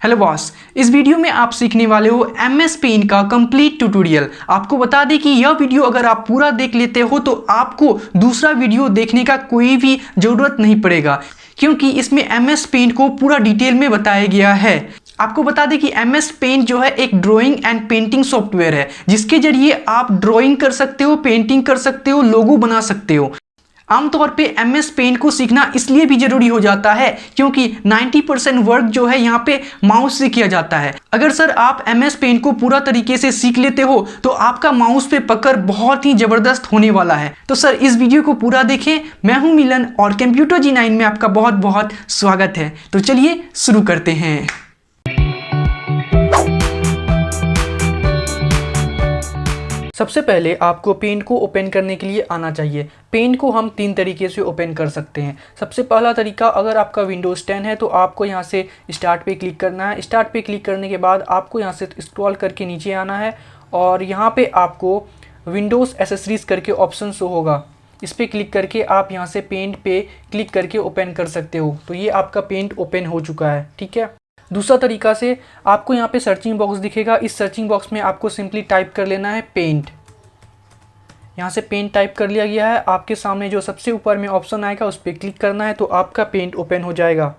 Hello boss, इस video में आप सीखने वाले हो MS पेंट का कंप्लीट ट्यूटोरियल। आपको बता दें कि यह वीडियो अगर आप पूरा देख लेते हो तो आपको दूसरा वीडियो देखने का कोई भी ज़रूरत नहीं पड़ेगा, क्योंकि इसमें MS पेंट को पूरा डिटेल में बताया गया है। आपको बता दें कि MS पेंट जो है एक ड्राइंग एंड पेंटिंग सॉफ्टवेयर है, जिसके जरिए आप ड्राइंग कर सकते हो, पेंटिंग कर सकते हो, लोगो बना सकते हो। आमतौर पे MS पेंट को सीखना इसलिए भी जरूरी हो जाता है क्योंकि 90% वर्क जो है यहाँ पे माउस से किया जाता है। अगर सर आप MS पेंट को पूरा तरीके से सीख लेते हो तो आपका माउस पे पकड़ बहुत ही जबरदस्त होने वाला है। तो सर इस वीडियो को पूरा देखें। मैं हूं मिलन और कंप्यूटर G9 में आपका बहुत बहुत स्वागत है। तो चलिए शुरू करते हैं। सबसे पहले आपको पेंट को ओपन करने के लिए आना चाहिए। पेंट को हम 3 तरीके से ओपन कर सकते हैं। सबसे पहला तरीका, अगर आपका विंडोज़ 10 है तो आपको यहाँ से स्टार्ट पे क्लिक करना है। स्टार्ट पे क्लिक करने के बाद आपको यहाँ से स्क्रॉल करके नीचे आना है और यहाँ पे आपको विंडोज़ एसेसरीज करके ऑप्शन शो होगा। इस पर क्लिक करके आप यहाँ से पेंट पे क्लिक करके ओपन कर सकते हो। तो ये आपका पेंट ओपन हो चुका है, ठीक है। दूसरा तरीका से आपको यहाँ पे सर्चिंग बॉक्स दिखेगा। इस सर्चिंग बॉक्स में आपको सिंपली टाइप कर लेना है पेंट। यहाँ से पेंट टाइप कर लिया गया है। आपके सामने जो सबसे ऊपर में ऑप्शन आएगा उस पर क्लिक करना है तो आपका पेंट ओपन हो जाएगा।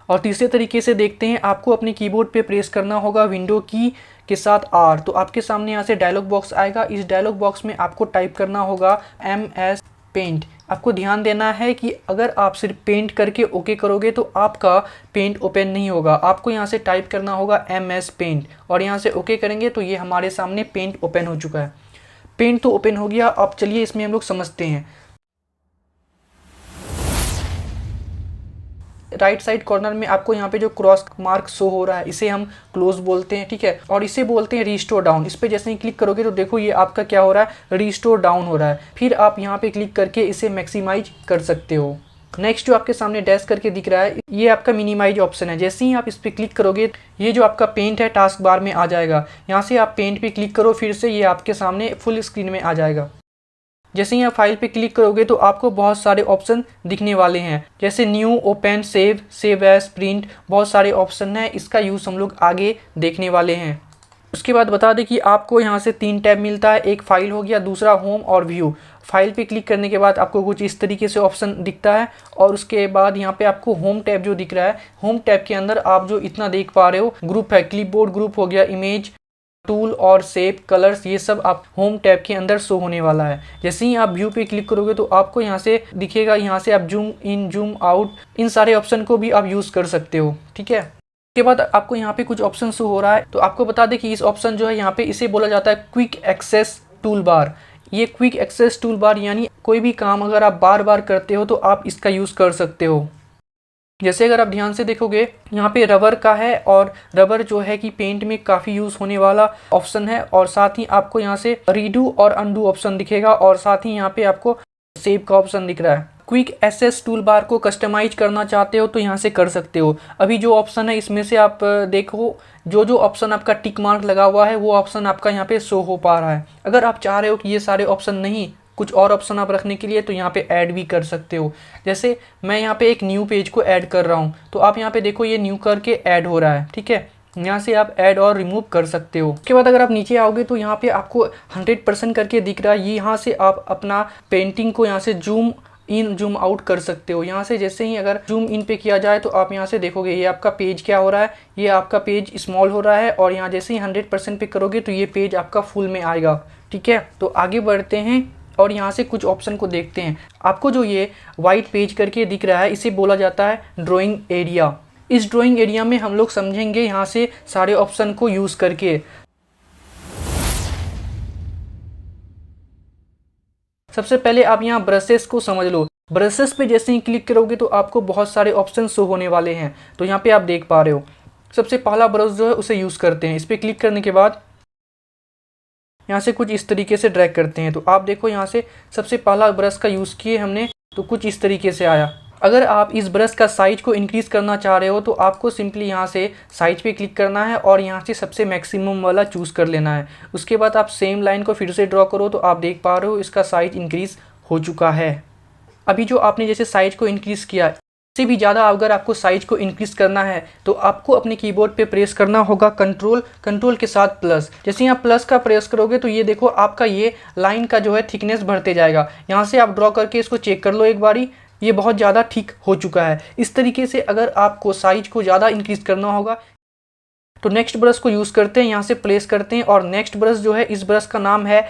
और तीसरे तरीके से देखते हैं, आपको अपने कीबोर्ड पे प्रेस करना होगा विंडो की के साथ R। तो आपके सामने यहाँ से डायलॉग बॉक्स आएगा। इस डायलॉग बॉक्स में आपको टाइप करना होगा MS पेंट। आपको ध्यान देना है कि अगर आप सिर्फ पेंट करके ओके करोगे तो आपका पेंट ओपन नहीं होगा। आपको यहाँ से टाइप करना होगा MS पेंट और यहाँ से ओके करेंगे तो ये हमारे सामने पेंट ओपन हो चुका है। पेंट तो ओपन हो गया। अब चलिए इसमें हम लोग समझते हैं। राइट साइड कॉर्नर में आपको यहाँ पे जो क्रॉस मार्क शो हो रहा है इसे हम क्लोज बोलते हैं, ठीक है। और इसे बोलते हैं रिस्टोर डाउन। इस पे जैसे ही क्लिक करोगे तो देखो ये आपका क्या हो रहा है, रिस्टोर डाउन हो रहा है। फिर आप यहाँ पे क्लिक करके इसे मैक्सिमाइज कर सकते हो। नेक्स्ट जो आपके सामने डैश करके दिख रहा है ये आपका मिनिमाइज ऑप्शन है। जैसे ही आप इस पर क्लिक करोगे ये जो आपका पेंट है टास्क बार में आ जाएगा। यहाँ से आप पेंट पे क्लिक करो, फिर से ये आपके सामने फुल स्क्रीन में आ जाएगा। जैसे ही आप फाइल पे क्लिक करोगे तो आपको बहुत सारे ऑप्शन दिखने वाले हैं, जैसे new, open, save, save as, print, बहुत सारे ऑप्शन हैं। इसका यूज़ हम लोग आगे देखने वाले हैं। उसके बाद बता दें कि आपको यहाँ से 3 टैब मिलता है। एक फाइल हो गया, दूसरा होम और व्यू। फाइल पे क्लिक करने के बाद आपको कुछ इस तरीके से ऑप्शन दिखता है और उसके बाद यहाँ पे आपको होम टैब जो दिख रहा है, होम टैब के अंदर आप जो इतना देख पा रहे हो ग्रुप है, क्लिपबोर्ड ग्रुप हो गया, इमेज, टूल और शेप, कलर्स, ये सब आप होम टैब के अंदर शो होने वाला है। जैसे ही आप व्यू पे क्लिक करोगे तो आपको यहाँ से दिखेगा, यहाँ से आप जूम इन, जूम आउट, इन सारे ऑप्शन को भी आप यूज़ कर सकते हो, ठीक है। के बाद आपको यहाँ पे कुछ ऑप्शन शो हो रहा है तो आपको बता दें कि इस ऑप्शन जो है यहाँ पे इसे बोला जाता है क्विक एक्सेस टूल बार। ये क्विक एक्सेस टूल बार यानी कोई भी काम अगर आप बार बार करते हो तो आप इसका यूज़ कर सकते हो। जैसे अगर आप ध्यान से देखोगे यहाँ पे रबर का है और रबर जो है कि पेंट में काफ़ी यूज़ होने वाला ऑप्शन है। और साथ ही आपको यहाँ से रीडू और अनडू ऑप्शन दिखेगा और साथ ही यहाँ पे आपको सेव का ऑप्शन दिख रहा है। क्विक एक्सेस टूल बार को कस्टमाइज करना चाहते हो तो यहाँ से कर सकते हो। अभी जो ऑप्शन है इसमें से आप देखो, जो ऑप्शन आपका टिक मार्क लगा हुआ है वो ऑप्शन आपका यहाँ पे शो हो पा रहा है। अगर आप चाह रहे हो कि ये सारे ऑप्शन नहीं, कुछ और ऑप्शन आप रखने के लिए तो यहाँ पे ऐड भी कर सकते हो। जैसे मैं यहाँ पे एक न्यू पेज को ऐड कर रहा हूँ तो आप यहाँ पे देखो ये न्यू करके ऐड हो रहा है, ठीक है। यहाँ से आप ऐड और रिमूव कर सकते हो। उसके बाद अगर आप नीचे आओगे तो यहाँ पे आपको 100% करके दिख रहा है। यहाँ से आप अपना पेंटिंग को यहाँ से जूम इन, जूम आउट कर सकते हो। यहाँ से जैसे ही अगर जूम इन पे किया जाए तो आप यहाँ से देखोगे ये आपका पेज क्या हो रहा है, ये आपका पेज स्मॉल हो रहा है। और यहाँ जैसे ही 100% पे करोगे तो ये पेज आपका फुल में आएगा, ठीक है। तो आगे बढ़ते हैं और यहाँ से कुछ ऑप्शन को देखते हैं। आपको जो ये वाइट पेज करके दिख रहा है इसे बोला जाता है ड्राइंग एरिया। इस ड्राइंग एरिया में हम लोग समझेंगे यहाँ से सारे ऑप्शन को यूज़ करके। सबसे पहले आप यहाँ ब्रशेस को समझ लो। ब्रशेस पे जैसे ही क्लिक करोगे तो आपको बहुत सारे ऑप्शन शो होने वाले हैं। तो यहाँ पे आप देख पा रहे हो सबसे पहला ब्रश जो है उसे यूज़ करते हैं। इस पर क्लिक करने के बाद यहाँ से कुछ इस तरीके से ड्रैग करते हैं तो आप देखो यहाँ से सबसे पहला ब्रश का यूज़ किए हमने तो कुछ इस तरीके से आया। अगर आप इस ब्रश का साइज को इंक्रीज़ करना चाह रहे हो तो आपको सिंपली यहाँ से साइज पे क्लिक करना है और यहाँ से सबसे मैक्सिमम वाला चूज़ कर लेना है। उसके बाद आप सेम लाइन को फिर से ड्रॉ करो तो आप देख पा रहे हो इसका साइज इंक्रीज़ हो चुका है। अभी जो आपने जैसे साइज को इंक्रीज़ किया से भी ज़्यादा अगर आपको साइज को इंक्रीज करना है तो आपको अपने कीबोर्ड पे प्रेस करना होगा कंट्रोल के साथ प्लस। जैसे ही आप प्लस का प्रेस करोगे तो ये देखो आपका ये लाइन का जो है थिकनेस बढ़ते जाएगा। यहाँ से आप ड्रॉ करके इसको चेक कर लो एक बारी, ये बहुत ज़्यादा ठीक हो चुका है। इस तरीके से अगर आपको साइज को ज़्यादा इंक्रीज करना होगा तो नेक्स्ट ब्रश को यूज़ करते हैं, यहाँ से प्लेस करते हैं और नेक्स्ट ब्रश जो है इस ब्रश का नाम है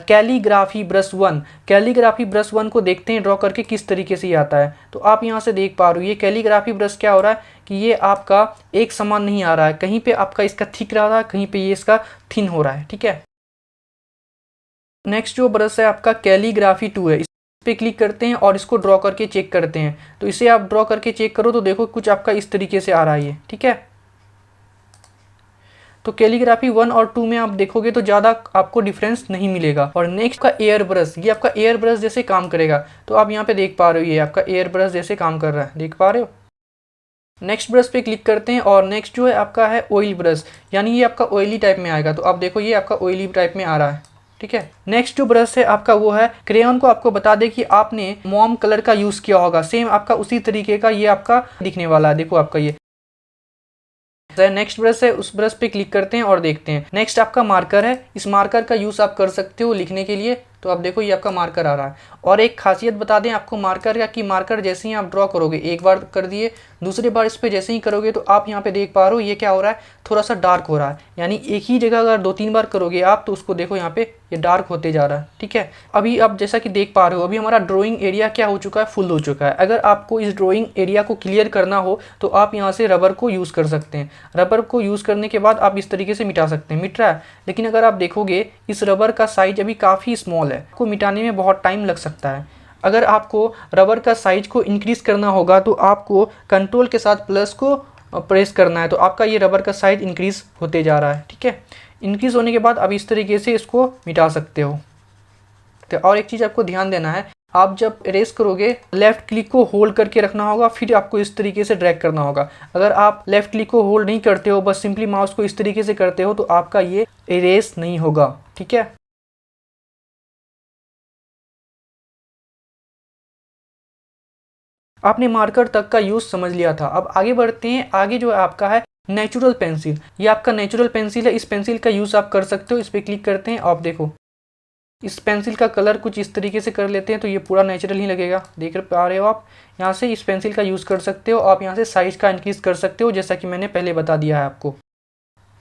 कैलीग्राफी ब्रश 1। कैलीग्राफी ब्रश 1 को देखते हैं ड्रॉ करके किस तरीके से ये आता है। तो आप यहाँ से देख पा रहे हो ये कैलीग्राफी ब्रश क्या हो रहा है कि ये आपका एक समान नहीं आ रहा है, कहीं पे आपका इसका थिक रहा है, कहीं पे ये इसका थिन हो रहा है, ठीक है। नेक्स्ट जो ब्रश है आपका कैलीग्राफी 2 है, इस पे क्लिक करते हैं और इसको ड्रॉ करके चेक करते हैं। तो इसे आप ड्रॉ करके चेक करो तो देखो कुछ आपका इस तरीके से आ रहा है ये, ठीक है। तो कैलीग्राफी 1 और 2 में आप देखोगे तो ज़्यादा आपको डिफरेंस नहीं मिलेगा। और नेक्स्ट का एयर ब्रश, ये आपका एयर ब्रश जैसे काम करेगा। तो आप यहाँ पे देख पा रहे हो ये आपका एयर ब्रश जैसे काम कर रहा है, देख पा रहे हो। नेक्स्ट ब्रश पे क्लिक करते हैं और नेक्स्ट जो है आपका है ऑयल ब्रश, यानी ये आपका ऑयली टाइप में आएगा। तो आप देखो ये आपका ऑयली टाइप में आ रहा है, ठीक है। नेक्स्ट जो ब्रश है आपका वो है क्रेयॉन को आपको बता दे कि आपने मॉम कलर का यूज़ किया होगा, सेम आपका उसी तरीके का ये आपका दिखने वाला है। देखो आपका ये नेक्स्ट ब्रश है, उस ब्रश पे क्लिक करते हैं और देखते हैं। नेक्स्ट आपका मार्कर है, इस मार्कर का यूज़ आप कर सकते हो लिखने के लिए। तो आप देखो ये आपका मार्कर आ रहा है। और एक खासियत बता दें आपको मार्कर का कि मार्कर जैसे ही आप ड्रॉ करोगे, एक बार कर दिए, दूसरी बार इस पर जैसे ही करोगे तो आप यहाँ पे देख पा रहे हो ये क्या हो रहा है, थोड़ा सा डार्क हो रहा है। यानी एक ही जगह अगर 2-3 बार करोगे आप तो उसको देखो यहाँ पे ये डार्क होते जा रहा है, ठीक है। अभी आप जैसा कि देख पा रहे हो अभी हमारा ड्राइंग एरिया क्या हो चुका है, फुल हो चुका है। अगर आपको इस ड्राइंग एरिया को क्लियर करना हो तो आप यहाँ से रबर को यूज़ कर सकते हैं। रबर को यूज़ करने के बाद आप इस तरीके से मिटा सकते हैं, मिट रहा है। लेकिन अगर आप देखोगे इस रबर का साइज अभी काफ़ी स्मॉल है, आपको मिटाने में बहुत टाइम लग सकता है। अगर आपको रबर का साइज को इंक्रीज करना होगा तो आपको कंट्रोल के साथ प्लस को प्रेस करना है। तो आपका ये रबर का साइज इंक्रीज होते जा रहा है, ठीक है। इंक्रीज होने के बाद आप इस तरीके से इसको मिटा सकते हो। तो और एक चीज़ आपको ध्यान देना है, आप जब इरेज करोगे लेफ़्ट क्लिक को होल्ड करके रखना होगा, फिर आपको इस तरीके से ड्रैग करना होगा। अगर आप लेफ़्ट क्लिक को होल्ड नहीं करते हो, बस सिंपली माउस को इस तरीके से करते हो तो आपका ये इरेज नहीं होगा, ठीक है। आपने मार्कर तक का यूज़ समझ लिया था। अब आगे बढ़ते हैं। आगे जो है आपका है नेचुरल पेंसिल। ये आपका नेचुरल पेंसिल है, इस पेंसिल का यूज़ आप कर सकते हो। इस पर क्लिक करते हैं, आप देखो इस पेंसिल का कलर कुछ इस तरीके से कर लेते हैं तो ये पूरा नेचुरल ही लगेगा, देख पा रहे हो आप। यहाँ से इस पेंसिल का यूज़ कर सकते हो। आप यहाँ से साइज़ का इंक्रीज़ कर सकते हो जैसा कि मैंने पहले बता दिया है आपको,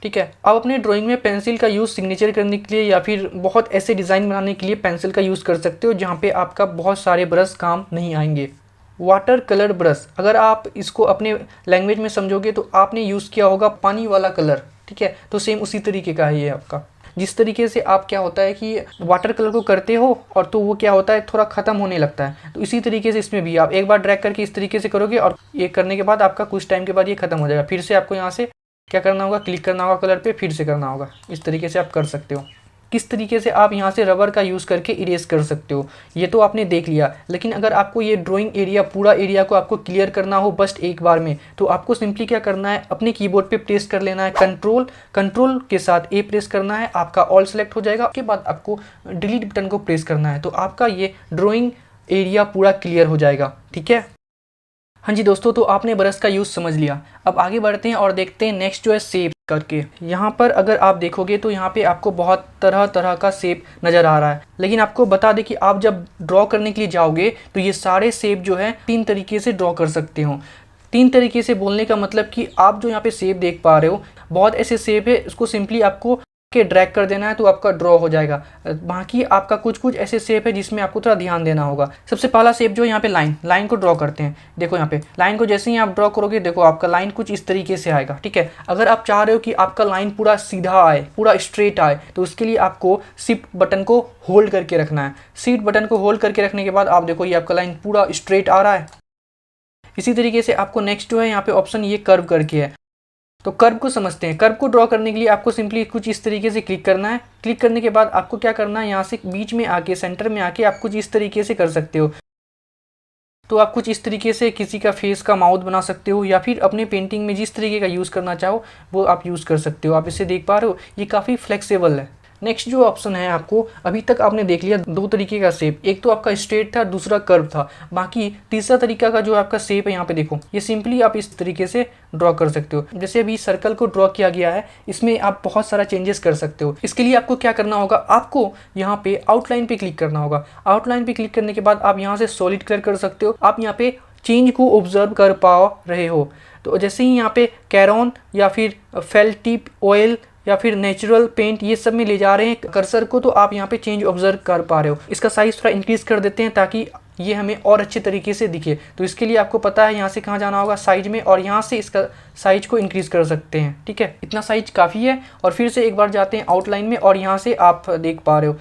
ठीक है। आप अपने ड्राइंग में पेंसिल का यूज़ सिग्नेचर करने के लिए या फिर बहुत ऐसे डिज़ाइन बनाने के लिए पेंसिल का यूज़ कर सकते हो जहाँ पे आपका बहुत सारे ब्रश काम नहीं आएंगे। वाटर कलर ब्रश, अगर आप इसको अपने लैंग्वेज में समझोगे तो आपने यूज़ किया होगा पानी वाला कलर, ठीक है। तो सेम उसी तरीके का है ये आपका। जिस तरीके से आप क्या होता है कि वाटर कलर को करते हो और तो वो क्या होता है थोड़ा ख़त्म होने लगता है, तो इसी तरीके से इसमें भी आप एक बार ड्रैग करके इस तरीके से करोगे और ये करने के बाद आपका कुछ टाइम के बाद ये ख़त्म हो जाएगा। फिर से आपको यहाँ से क्या करना होगा, क्लिक करना होगा कलर पे, फिर से करना होगा। इस तरीके से आप कर सकते हो। किस तरीके से आप यहाँ से रबर का यूज़ करके इरेज कर सकते हो ये तो आपने देख लिया। लेकिन अगर आपको ये ड्राइंग एरिया पूरा एरिया को आपको क्लियर करना हो बस एक बार में, तो आपको सिंपली क्या करना है, अपने कीबोर्ड पे प्रेस कर लेना है कंट्रोल के साथ ए प्रेस करना है, आपका ऑल सेलेक्ट हो जाएगा। उसके बाद आपको डिलीट बटन को प्रेस करना है, तो आपका ये ड्राइंग एरिया पूरा क्लियर हो जाएगा, ठीक है। हाँ जी दोस्तों, तो आपने ब्रश का यूज़ समझ लिया। अब आगे बढ़ते हैं और देखते हैं नेक्स्ट जो है शेप करके। यहाँ पर अगर आप देखोगे तो यहाँ पे आपको बहुत तरह तरह का शेप नज़र आ रहा है। लेकिन आपको बता दें कि आप जब ड्रॉ करने के लिए जाओगे तो ये सारे शेप जो है 3 तरीके से ड्रॉ कर सकते हो। 3 तरीके से बोलने का मतलब कि आप जो यहाँ पे शेप देख पा रहे हो बहुत ऐसे शेप है, उसको सिंपली आपको के ड्रैग कर देना है तो आपका ड्रॉ हो जाएगा। बाकी आपका कुछ ऐसे शेप है जिसमें आपको थोड़ा ध्यान देना होगा। सबसे पहला शेप जो यहाँ पे लाइन को ड्रॉ करते हैं। देखो यहाँ पे लाइन को जैसे ही आप ड्रॉ करोगे देखो आपका लाइन कुछ इस तरीके से आएगा, ठीक है। अगर आप चाह रहे हो कि आपका लाइन पूरा सीधा आए, पूरा स्ट्रेट आए, तो उसके लिए आपको शिफ्ट बटन को होल्ड करके रखना है। शिफ्ट बटन को होल्ड करके रखने के बाद आप देखो ये आपका लाइन पूरा स्ट्रेट आ रहा है। इसी तरीके से आपको नेक्स्ट जो है यहाँ पे ऑप्शन ये कर्व करके है, तो कर्व को समझते हैं। कर्व को ड्रॉ करने के लिए आपको सिंपली कुछ इस तरीके से क्लिक करना है। क्लिक करने के बाद आपको क्या करना है, यहाँ से बीच में आके सेंटर में आके आप कुछ इस तरीके से कर सकते हो। तो आप कुछ इस तरीके से किसी का फेस का माउथ बना सकते हो या फिर अपने पेंटिंग में जिस तरीके का यूज़ करना चाहो वो आप यूज़ कर सकते हो। आप इसे देख पा रहे हो ये काफ़ी फ्लेक्सिबल है। नेक्स्ट जो ऑप्शन है आपको, अभी तक आपने देख लिया दो तरीके का शेप, एक तो आपका स्ट्रेट था, दूसरा कर्व था। बाकी तीसरा तरीका का जो आपका शेप है यहाँ पे देखो, ये सिंपली आप इस तरीके से ड्रॉ कर सकते हो। जैसे अभी सर्कल को ड्रॉ किया गया है, इसमें आप बहुत सारा चेंजेस कर सकते हो। इसके लिए आपको क्या करना होगा, आपको यहाँ पे आउटलाइन पे क्लिक करना होगा। आउटलाइन पे क्लिक करने के बाद आप यहाँ से सॉलिड कलर कर सकते हो। आप यहाँ पे चेंज को ऑब्जर्व कर पा रहे हो, तो जैसे ही यहाँ पे कैरॉन या फिर फेल टिप ऑयल या फिर नेचुरल पेंट ये सब में ले जा रहे हैं कर्सर को, तो आप यहाँ पे चेंज ऑब्जर्व कर पा रहे हो। इसका साइज थोड़ा इंक्रीज कर देते हैं ताकि ये हमें और अच्छे तरीके से दिखे। तो इसके लिए आपको पता है यहाँ से कहाँ जाना होगा, साइज में, और यहाँ से इसका साइज को इंक्रीज कर सकते हैं। ठीक है, इतना साइज काफ़ी है। और फिर से एक बार जाते हैं आउटलाइन में, और यहाँ से आप देख पा रहे हो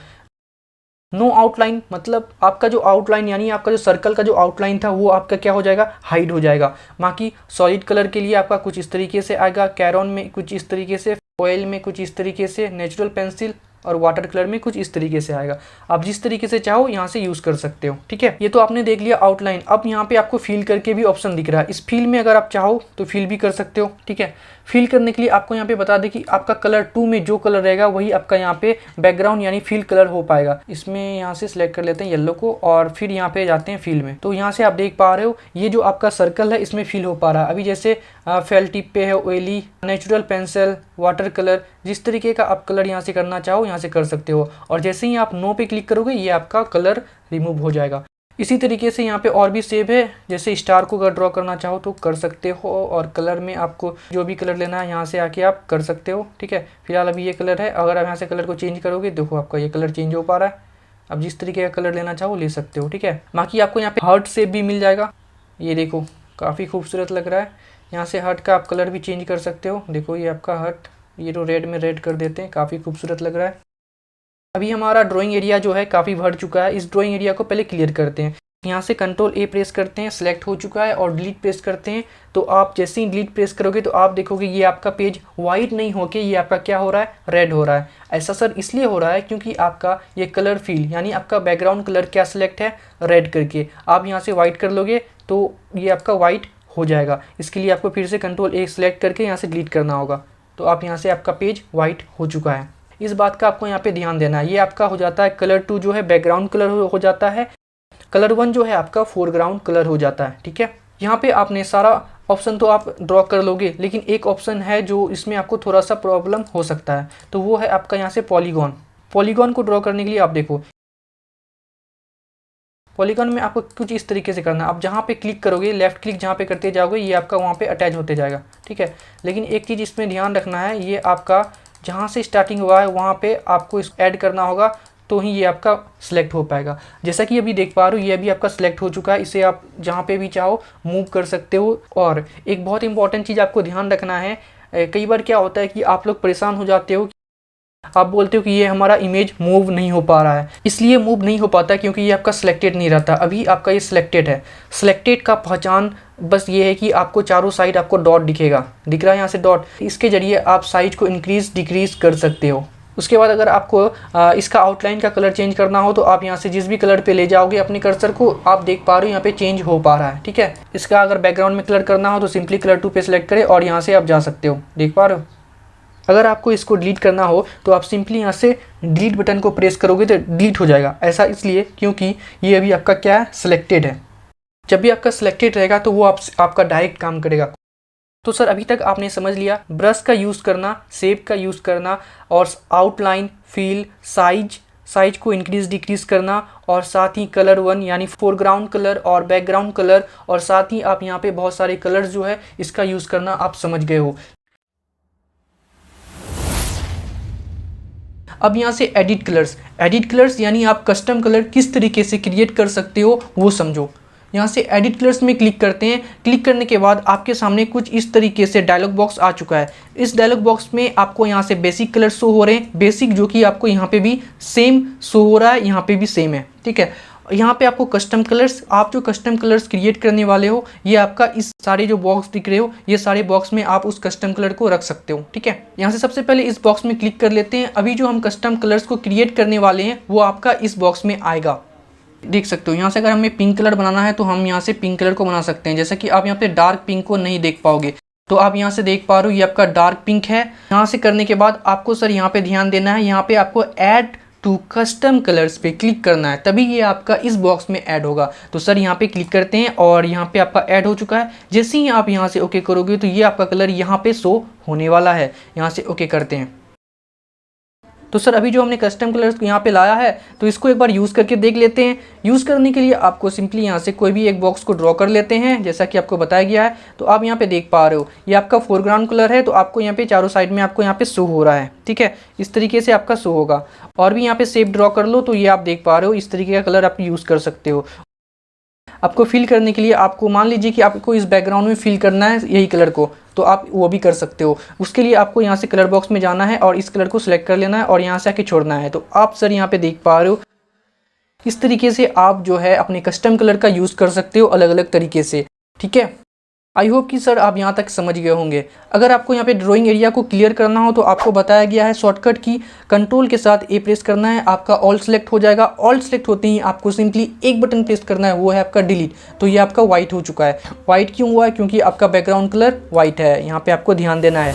नो आउटलाइन, मतलब आपका जो आउटलाइन यानी आपका जो सर्कल का जो आउटलाइन था वो आपका क्या हो जाएगा, हाइड हो जाएगा। बाकी सॉलिड कलर के लिए आपका कुछ इस तरीके से आएगा, कैरॉन में कुछ इस तरीके से, ऑयल में कुछ इस तरीके से, नेचुरल पेंसिल और वाटर कलर में कुछ इस तरीके से आएगा। आप जिस तरीके से चाहो यहाँ से यूज़ कर सकते हो। ठीक है, ये तो आपने देख लिया आउटलाइन। अब यहाँ पे आपको फिल करके भी ऑप्शन दिख रहा है। इस फिल में अगर आप चाहो तो फिल भी कर सकते हो। ठीक है, फिल करने के लिए आपको यहाँ पे बता दें कि आपका कलर 2 में जो कलर रहेगा वही आपका यहाँ पे बैकग्राउंड यानी फिल कलर हो पाएगा। इसमें यहाँ से सिलेक्ट कर लेते हैं येलो को, और फिर यहाँ पे जाते हैं फिल में। तो यहाँ से आप देख पा रहे हो ये जो आपका सर्कल है इसमें फिल हो पा रहा है। अभी जैसे फेल टिप पे है oily, natural pencil, water colour, जिस तरीके का आप कलर यहाँ से करना चाहो यहाँ से कर सकते हो। और जैसे ही आप नो पे क्लिक करोगे ये आपका कलर रिमूव हो जाएगा। इसी तरीके से यहाँ पे और भी शेप है, जैसे स्टार को अगर ड्रॉ करना चाहो तो कर सकते हो, और कलर में आपको जो भी कलर लेना है यहाँ से आके आप कर सकते हो। ठीक है, फिलहाल अभी ये कलर है, अगर आप यहाँ से कलर को चेंज करोगे देखो आपका ये कलर चेंज हो पा रहा है। अब जिस तरीके का कलर लेना चाहो ले सकते हो। ठीक है, बाकी आपको यहाँ पे हार्ट शेप भी मिल जाएगा, ये देखो काफ़ी खूबसूरत लग रहा है। यहाँ से हार्ट का आप कलर भी चेंज कर सकते हो। देखो ये आपका हार्ट, ये जो रेड में रेड कर देते हैं, काफ़ी खूबसूरत लग रहा है। अभी हमारा ड्राइंग एरिया जो है काफ़ी भर चुका है। इस ड्राइंग एरिया को पहले क्लियर करते हैं। यहाँ से कंट्रोल ए प्रेस करते हैं, सिलेक्ट हो चुका है, और डिलीट प्रेस करते हैं। तो आप जैसे ही डिलीट प्रेस करोगे तो आप देखोगे ये आपका पेज वाइट नहीं होके ये आपका क्या हो रहा है, रेड हो रहा है। ऐसा सर इसलिए हो रहा है क्योंकि आपका ये कलर फील यानी आपका बैकग्राउंड कलर क्या सिलेक्ट है, रेड करके। आप यहाँ से वाइट कर लोगे तो ये आपका वाइट हो जाएगा। इसके लिए आपको फिर से कंट्रोल ए सिलेक्ट करके यहाँ से डिलीट करना होगा। तो आप यहाँ से आपका पेज वाइट हो चुका है। इस बात का आपको यहाँ पे ध्यान देना है। ये आपका हो जाता है कलर 2 जो है बैकग्राउंड कलर हो जाता है, कलर 1 जो है आपका फोरग्राउंड कलर हो जाता है। ठीक है, यहाँ पे आपने सारा ऑप्शन तो आप ड्रॉ कर लोगे, लेकिन एक ऑप्शन है जो इसमें आपको थोड़ा सा प्रॉब्लम हो सकता है, तो वो है आपका यहाँ से पॉलीगॉन। पॉलीगॉन को ड्रॉ करने के लिए आप देखो, पॉलीगॉन में आपको कुछ इस तरीके से करना है। आप जहाँ पे क्लिक करोगे, लेफ्ट क्लिक जहाँ पे करते जाओगे ये आपका वहाँ पे अटैच होते जाएगा। ठीक है, लेकिन एक चीज़ इसमें ध्यान रखना है, ये आपका जहाँ से स्टार्टिंग हुआ है वहाँ पे आपको इस ऐड करना होगा, तो ही ये आपका सिलेक्ट हो पाएगा। जैसा कि अभी देख पा रहे हो ये अभी आपका सिलेक्ट हो चुका है। इसे आप जहाँ पे भी चाहो मूव कर सकते हो। और एक बहुत इंपॉर्टेंट चीज़ आपको ध्यान रखना है, कई बार क्या होता है कि आप लोग परेशान हो जाते हो, आप बोलते हो कि ये हमारा इमेज मूव नहीं हो पा रहा है। इसलिए मूव नहीं हो पाता क्योंकि ये आपका सिलेक्टेड नहीं रहता। अभी आपका ये सिलेक्टेड है। सिलेक्टेड का पहचान बस ये है कि आपको चारों साइड आपको डॉट दिखेगा, दिख रहा है यहाँ से डॉट। इसके जरिए आप साइज को इंक्रीज डिक्रीज कर सकते हो। उसके बाद अगर आपको इसका आउटलाइन का कलर चेंज करना हो तो आप यहाँ से जिस भी कलर पे ले जाओगे अपने कर्सर को, आप देख पा रहे हो यहाँ पे चेंज हो पा रहा है। ठीक है, इसका अगर बैकग्राउंड में कलर करना हो तो सिंपली कलर 2 पे सिलेक्ट करें और यहाँ से आप जा सकते हो, देख पा रहे हो। अगर आपको इसको डिलीट करना हो तो आप सिंपली यहाँ से डिलीट बटन को प्रेस करोगे तो डिलीट हो जाएगा। ऐसा इसलिए क्योंकि ये अभी आपका क्या है, सिलेक्टेड है। जब भी आपका सिलेक्टेड रहेगा तो वो आपका डायरेक्ट काम करेगा। तो सर अभी तक आपने समझ लिया ब्रश का यूज़ करना, शेप का यूज़ करना, और आउटलाइन, फील, साइज को इंक्रीज डिक्रीज करना, और साथ ही कलर 1 यानी फोरग्राउंड कलर और बैकग्राउंड कलर, और साथ ही आप यहाँ पे बहुत सारे कलर्स जो है इसका यूज़ करना आप समझ गए हो। अब यहाँ से एडिट कलर्स यानी आप कस्टम कलर किस तरीके से क्रिएट कर सकते हो वो समझो। यहाँ से एडिट कलर्स में क्लिक करते हैं। क्लिक करने के बाद आपके सामने कुछ इस तरीके से डायलॉग बॉक्स आ चुका है। इस डायलॉग बॉक्स में आपको यहाँ से बेसिक कलर शो हो रहे हैं, बेसिक जो कि आपको यहाँ पे भी सेम शो हो रहा है, यहाँ पे भी सेम है। ठीक है, यहाँ पे आपको कस्टम कलर्स, आप जो कस्टम कलर्स क्रिएट करने वाले हो ये आपका इस सारे जो बॉक्स दिख रहे हो ये सारे बॉक्स में आप उस कस्टम कलर को रख सकते हो। ठीक है, यहाँ से सबसे पहले इस बॉक्स में क्लिक कर लेते हैं। अभी जो हम कस्टम कलर्स को क्रिएट करने वाले हैं वो आपका इस बॉक्स में आएगा, देख सकते हो। यहाँ से अगर हमें पिंक कलर बनाना है तो हम यहाँ से पिंक कलर को बना सकते हैं। जैसा कि आप यहाँ पे डार्क पिंक को नहीं देख पाओगे, तो आप यहाँ से देख पा रहे हो ये आपका डार्क पिंक है। यहाँ से करने के बाद आपको सर यहाँ पे ध्यान देना है, यहाँ पे आपको ऐड टू कस्टम कलर्स पे क्लिक करना है, तभी ये आपका इस बॉक्स में ऐड होगा। तो सर यहाँ पे क्लिक करते हैं और यहाँ पे आपका ऐड हो चुका है। जैसे ही आप यहाँ से ओके करोगे तो ये आपका कलर यहाँ पे शो होने वाला है। यहाँ से ओके करते हैं। तो सर अभी जो हमने कस्टम कलर्स यहाँ पे लाया है तो इसको एक बार यूज़ करके देख लेते हैं। यूज़ करने के लिए आपको सिंपली यहाँ से कोई भी एक बॉक्स को ड्रॉ कर लेते हैं, जैसा कि आपको बताया गया है। तो आप यहाँ पे देख पा रहे हो ये आपका फोरग्राउंड कलर है, तो आपको यहाँ पे चारों साइड में आपको यहाँ पे शो हो रहा है। ठीक है, इस तरीके से आपका शो होगा। और भी यहाँ पे शेप ड्रॉ कर लो, तो ये आप देख पा रहे हो इस तरीके का कलर आप यूज़ कर सकते हो। आपको फिल करने के लिए आपको मान लीजिए कि आपको इस बैकग्राउंड में फिल करना है यही कलर को, तो आप वो भी कर सकते हो। उसके लिए आपको यहाँ से कलर बॉक्स में जाना है और इस कलर को सिलेक्ट कर लेना है और यहाँ से आके छोड़ना है। तो आप सर यहाँ पे देख पा रहे हो इस तरीके से आप जो है अपने कस्टम कलर का यूज़ कर सकते हो अलग अलग तरीके से। ठीक है, आई होप कि सर आप यहाँ तक समझ गए होंगे। अगर आपको यहाँ पे ड्राइंग एरिया को क्लियर करना हो तो आपको बताया गया है शॉर्टकट की कंट्रोल के साथ ए प्रेस करना है, आपका ऑल सेलेक्ट हो जाएगा। ऑल सेलेक्ट होते ही आपको सिंपली एक बटन प्रेस करना है, वो है आपका डिलीट। तो ये आपका वाइट हो चुका है। वाइट क्यों हुआ है? क्योंकि आपका बैकग्राउंड कलर वाइट है। यहाँ पे आपको ध्यान देना है।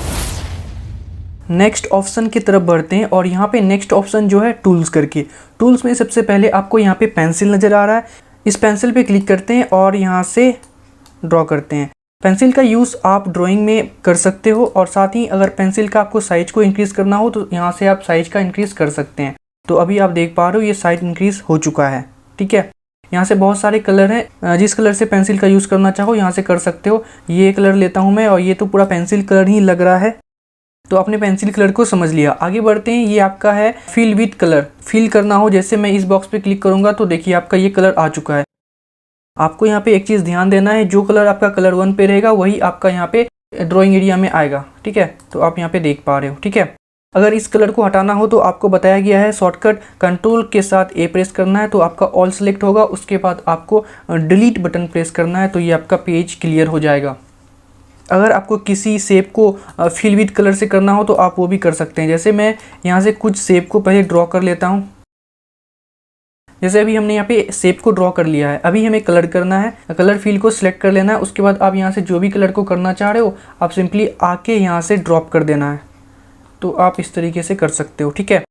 नेक्स्ट ऑप्शन की तरफ बढ़ते हैं और यहाँ पे नेक्स्ट ऑप्शन जो है टूल्स करके। टूल्स में सबसे पहले आपको यहाँ पे पेंसिल नज़र आ रहा है, इस पेंसिल पे क्लिक करते हैं और यहाँ से ड्रॉ करते हैं। पेंसिल का यूज़ आप ड्राइंग में कर सकते हो और साथ ही अगर पेंसिल का आपको साइज़ को इंक्रीज़ करना हो तो यहाँ से आप साइज़ का इंक्रीज़ कर सकते हैं। तो अभी आप देख पा रहे हो ये साइज़ इंक्रीज़ हो चुका है। ठीक है, यहाँ से बहुत सारे कलर हैं, जिस कलर से पेंसिल का यूज़ करना चाहो यहाँ से कर सकते हो। ये कलर लेता हूँ मैं और ये तो पूरा पेंसिल कलर ही लग रहा है। तो आपने पेंसिल कलर को समझ लिया। आगे बढ़ते हैं। ये आपका है फिल विथ कलर। फिल करना हो, जैसे मैं इस बॉक्स पे क्लिक करूँगा तो देखिए आपका ये कलर आ चुका है। आपको यहाँ पे एक चीज़ ध्यान देना है, जो कलर आपका कलर 1 पे रहेगा वही आपका यहाँ पे ड्राइंग एरिया में आएगा। ठीक है, तो आप यहाँ पे देख पा रहे हो। ठीक है, अगर इस कलर को हटाना हो तो आपको बताया गया है शॉर्टकट कंट्रोल के साथ ए प्रेस करना है, तो आपका ऑल सेलेक्ट होगा। उसके बाद आपको डिलीट बटन प्रेस करना है, तो ये आपका पेज क्लियर हो जाएगा। अगर आपको किसी शेप को फिल विथ कलर से करना हो तो आप वो भी कर सकते हैं। जैसे मैं यहाँ से कुछ शेप को पहले ड्रॉ कर लेता हूँ। जैसे अभी हमने यहाँ पे शेप को ड्रॉ कर लिया है, अभी हमें कलर करना है। कलर फील को सिलेक्ट कर लेना है। उसके बाद आप यहाँ से जो भी कलर को करना चाह रहे हो आप सिंपली आके यहाँ से ड्रॉप कर देना है। तो आप इस तरीके से कर सकते हो। ठीक है,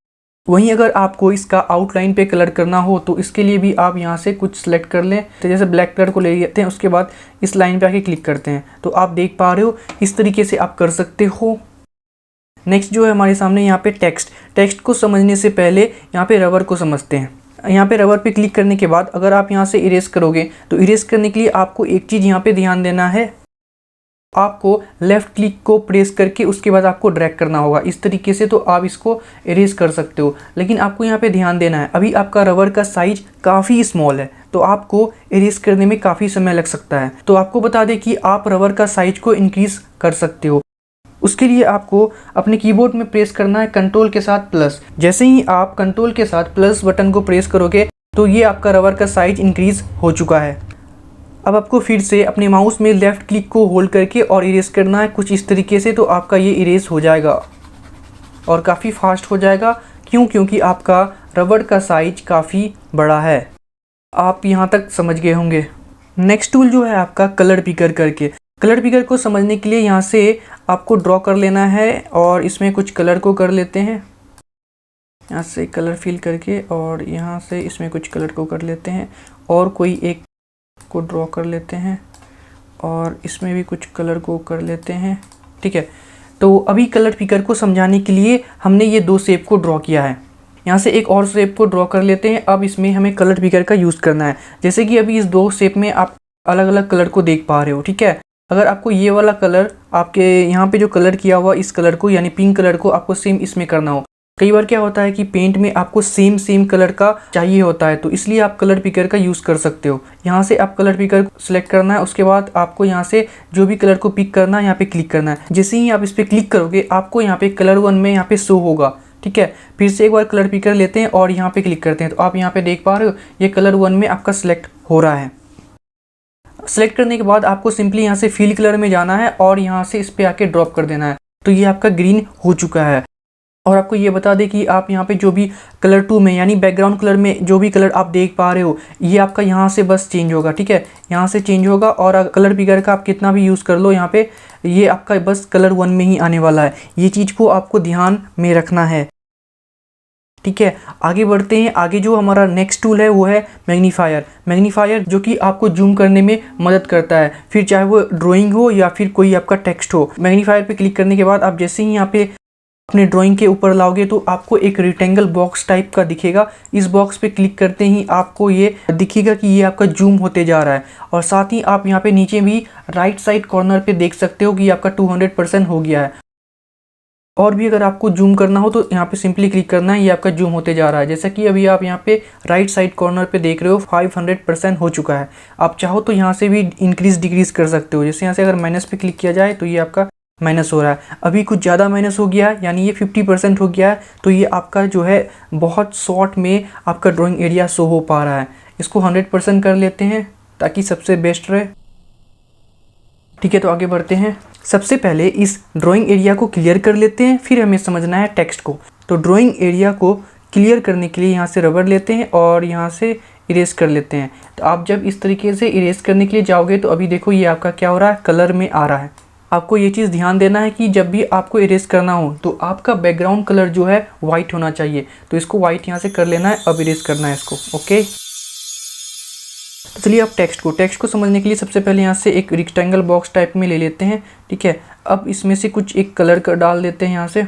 वहीं अगर आपको इसका आउटलाइन पे कलर करना हो तो इसके लिए भी आप यहाँ से कुछ सेलेक्ट कर लें। तो जैसे ब्लैक कलर को ले लेते हैं, उसके बाद इस लाइन पे आके क्लिक करते हैं। तो आप देख पा रहे हो इस तरीके से आप कर सकते हो। नेक्स्ट जो है हमारे सामने यहाँ पे टेक्स्ट को समझने से पहले यहाँ पे रबर को समझते हैं। यहाँ पे रबर पे क्लिक करने के बाद अगर आप यहाँ से इरेज करोगे तो इरेज करने के लिए आपको एक चीज़ यहाँ पे ध्यान देना है। आपको लेफ़्ट क्लिक को प्रेस करके उसके बाद आपको ड्रैग करना होगा इस तरीके से, तो आप इसको इरेज कर सकते हो। लेकिन आपको यहाँ पे ध्यान देना है, अभी आपका रबर का साइज काफ़ी स्मॉल है तो आपको इरेज करने में काफ़ी समय लग सकता है। तो आपको बता दें कि आप रबर का साइज को इंक्रीज़ कर सकते हो। उसके लिए आपको अपने कीबोर्ड में प्रेस करना है कंट्रोल के साथ प्लस। जैसे ही आप कंट्रोल के साथ प्लस बटन को प्रेस करोगे तो ये आपका रबर का साइज इंक्रीज़ हो चुका है। अब आपको फिर से अपने माउस में लेफ़्ट क्लिक को होल्ड करके और इरेज करना है कुछ इस तरीके से, तो आपका ये इरेज हो जाएगा और काफ़ी फास्ट हो जाएगा। क्यों? क्योंकि आपका रबर का साइज काफ़ी बड़ा है। आप यहाँ तक समझ गए होंगे। नेक्स्ट टूल जो है आपका कलर पिकर करके। कलर पिकर को समझने के लिए यहाँ से आपको ड्रॉ कर लेना है और इसमें कुछ कलर को कर लेते हैं। यहाँ से कलर फिल करके और यहाँ से इसमें कुछ कलर को कर लेते हैं और कोई एक को ड्रॉ कर लेते हैं और इसमें भी कुछ कलर को कर लेते हैं। ठीक है, तो अभी कलर पिकर को समझाने के लिए हमने ये दो शेप को ड्रॉ किया है। यहाँ से एक और शेप को ड्रॉ कर लेते हैं। अब इसमें हमें कलर पिकर का यूज़ करना है। जैसे कि अभी इस दो शेप में आप अलग अलग कलर को देख पा रहे हो। ठीक है, अगर आपको ये वाला कलर आपके यहाँ पे जो कलर किया हुआ इस कलर को यानी पिंक कलर को आपको सेम इसमें करना हो, कई बार क्या होता है कि पेंट में आपको सेम कलर का चाहिए होता है, तो इसलिए आप कलर पिकर का यूज़ कर सकते हो। यहाँ से आप कलर पिकर सेलेक्ट करना है। उसके बाद आपको यहाँ से जो भी कलर को पिक करना है यहाँ पे क्लिक करना है। जैसे ही आप इस पर क्लिक करोगे आपको यहाँ पे कलर 1 में यहाँ पे शो होगा। ठीक है, फिर से एक बार कलर पिकर लेते हैं और यहाँ पे क्लिक करते हैं, तो आप यहाँ पे देख पा रहे हो ये कलर 1 में आपका सिलेक्ट हो रहा है। सेलेक्ट करने के बाद आपको सिंपली यहाँ से फिल कलर में जाना है और यहाँ से इस पर आके ड्रॉप कर देना है, तो ये आपका ग्रीन हो चुका है। और आपको ये बता दें कि आप यहाँ पे जो भी कलर 2 में यानी बैकग्राउंड कलर में जो भी कलर आप देख पा रहे हो, ये आपका यहाँ से बस चेंज होगा, ठीक है, यहाँ से चेंज होगा। और कलर पिकर का आप कितना भी यूज़ कर लो यहाँ पे, ये आपका बस कलर 1 में ही आने वाला है। ये चीज़ को आपको ध्यान में रखना है, ठीक है। आगे बढ़ते हैं। आगे जो हमारा नेक्स्ट टूल है वो है मैग्नीफायर। मैग्नीफायर जो कि आपको जूम करने में मदद करता है, फिर चाहे वो ड्राइंग हो या फिर कोई आपका टेक्स्ट हो। मैग्नीफायर पे क्लिक करने के बाद आप जैसे ही यहाँ पे अपने ड्राइंग के ऊपर लाओगे तो आपको एक रेक्टेंगल बॉक्स टाइप का दिखेगा। इस बॉक्स पे क्लिक करते ही आपको ये दिखेगा कि ये आपका जूम होते जा रहा है। और साथ ही आप यहाँ पे नीचे भी राइट साइड कॉर्नर पे देख सकते हो कि आपका 200% हो गया है। और भी अगर आपको जूम करना हो तो यहाँ पे सिंपली क्लिक करना है, ये आपका जूम होते जा रहा है। जैसा कि अभी आप यहाँ पे राइट साइड कॉर्नर पे देख रहे हो 500% हो चुका है। आप चाहो तो यहाँ से भी इंक्रीज डिक्रीज कर सकते हो। जैसे यहाँ से अगर माइनस पे क्लिक किया जाए तो ये आपका माइनस हो रहा है। अभी कुछ ज़्यादा माइनस हो गया है, यानी ये 50% हो गया है। तो ये आपका जो है बहुत शॉर्ट में आपका ड्राइंग एरिया शो हो पा रहा है। इसको 100% कर लेते हैं ताकि सबसे बेस्ट रहे, ठीक है। तो आगे बढ़ते हैं। सबसे पहले इस ड्राइंग एरिया को क्लियर कर लेते हैं, फिर हमें समझना है टेक्स्ट को। तो ड्राइंग एरिया को क्लियर करने के लिए यहाँ से रबड़ लेते हैं और यहाँ से इरेज कर लेते हैं। तो आप जब इस तरीके से इरेज करने के लिए जाओगे तो अभी देखो ये आपका क्या हो रहा है, कलर में आ रहा है। आपको ये चीज़ ध्यान देना है कि जब भी आपको इरेज करना हो तो आपका बैकग्राउंड कलर जो है वाइट होना चाहिए। तो इसको वाइट यहाँ से कर लेना है, अब इरेज करना है इसको, ओके। तो चलिए अब टेक्स्ट को समझने के लिए सबसे पहले यहाँ से एक रेक्टेंगल बॉक्स टाइप में ले लेते हैं, ठीक है। अब इसमें से कुछ एक कलर का डाल देते हैं यहाँ से।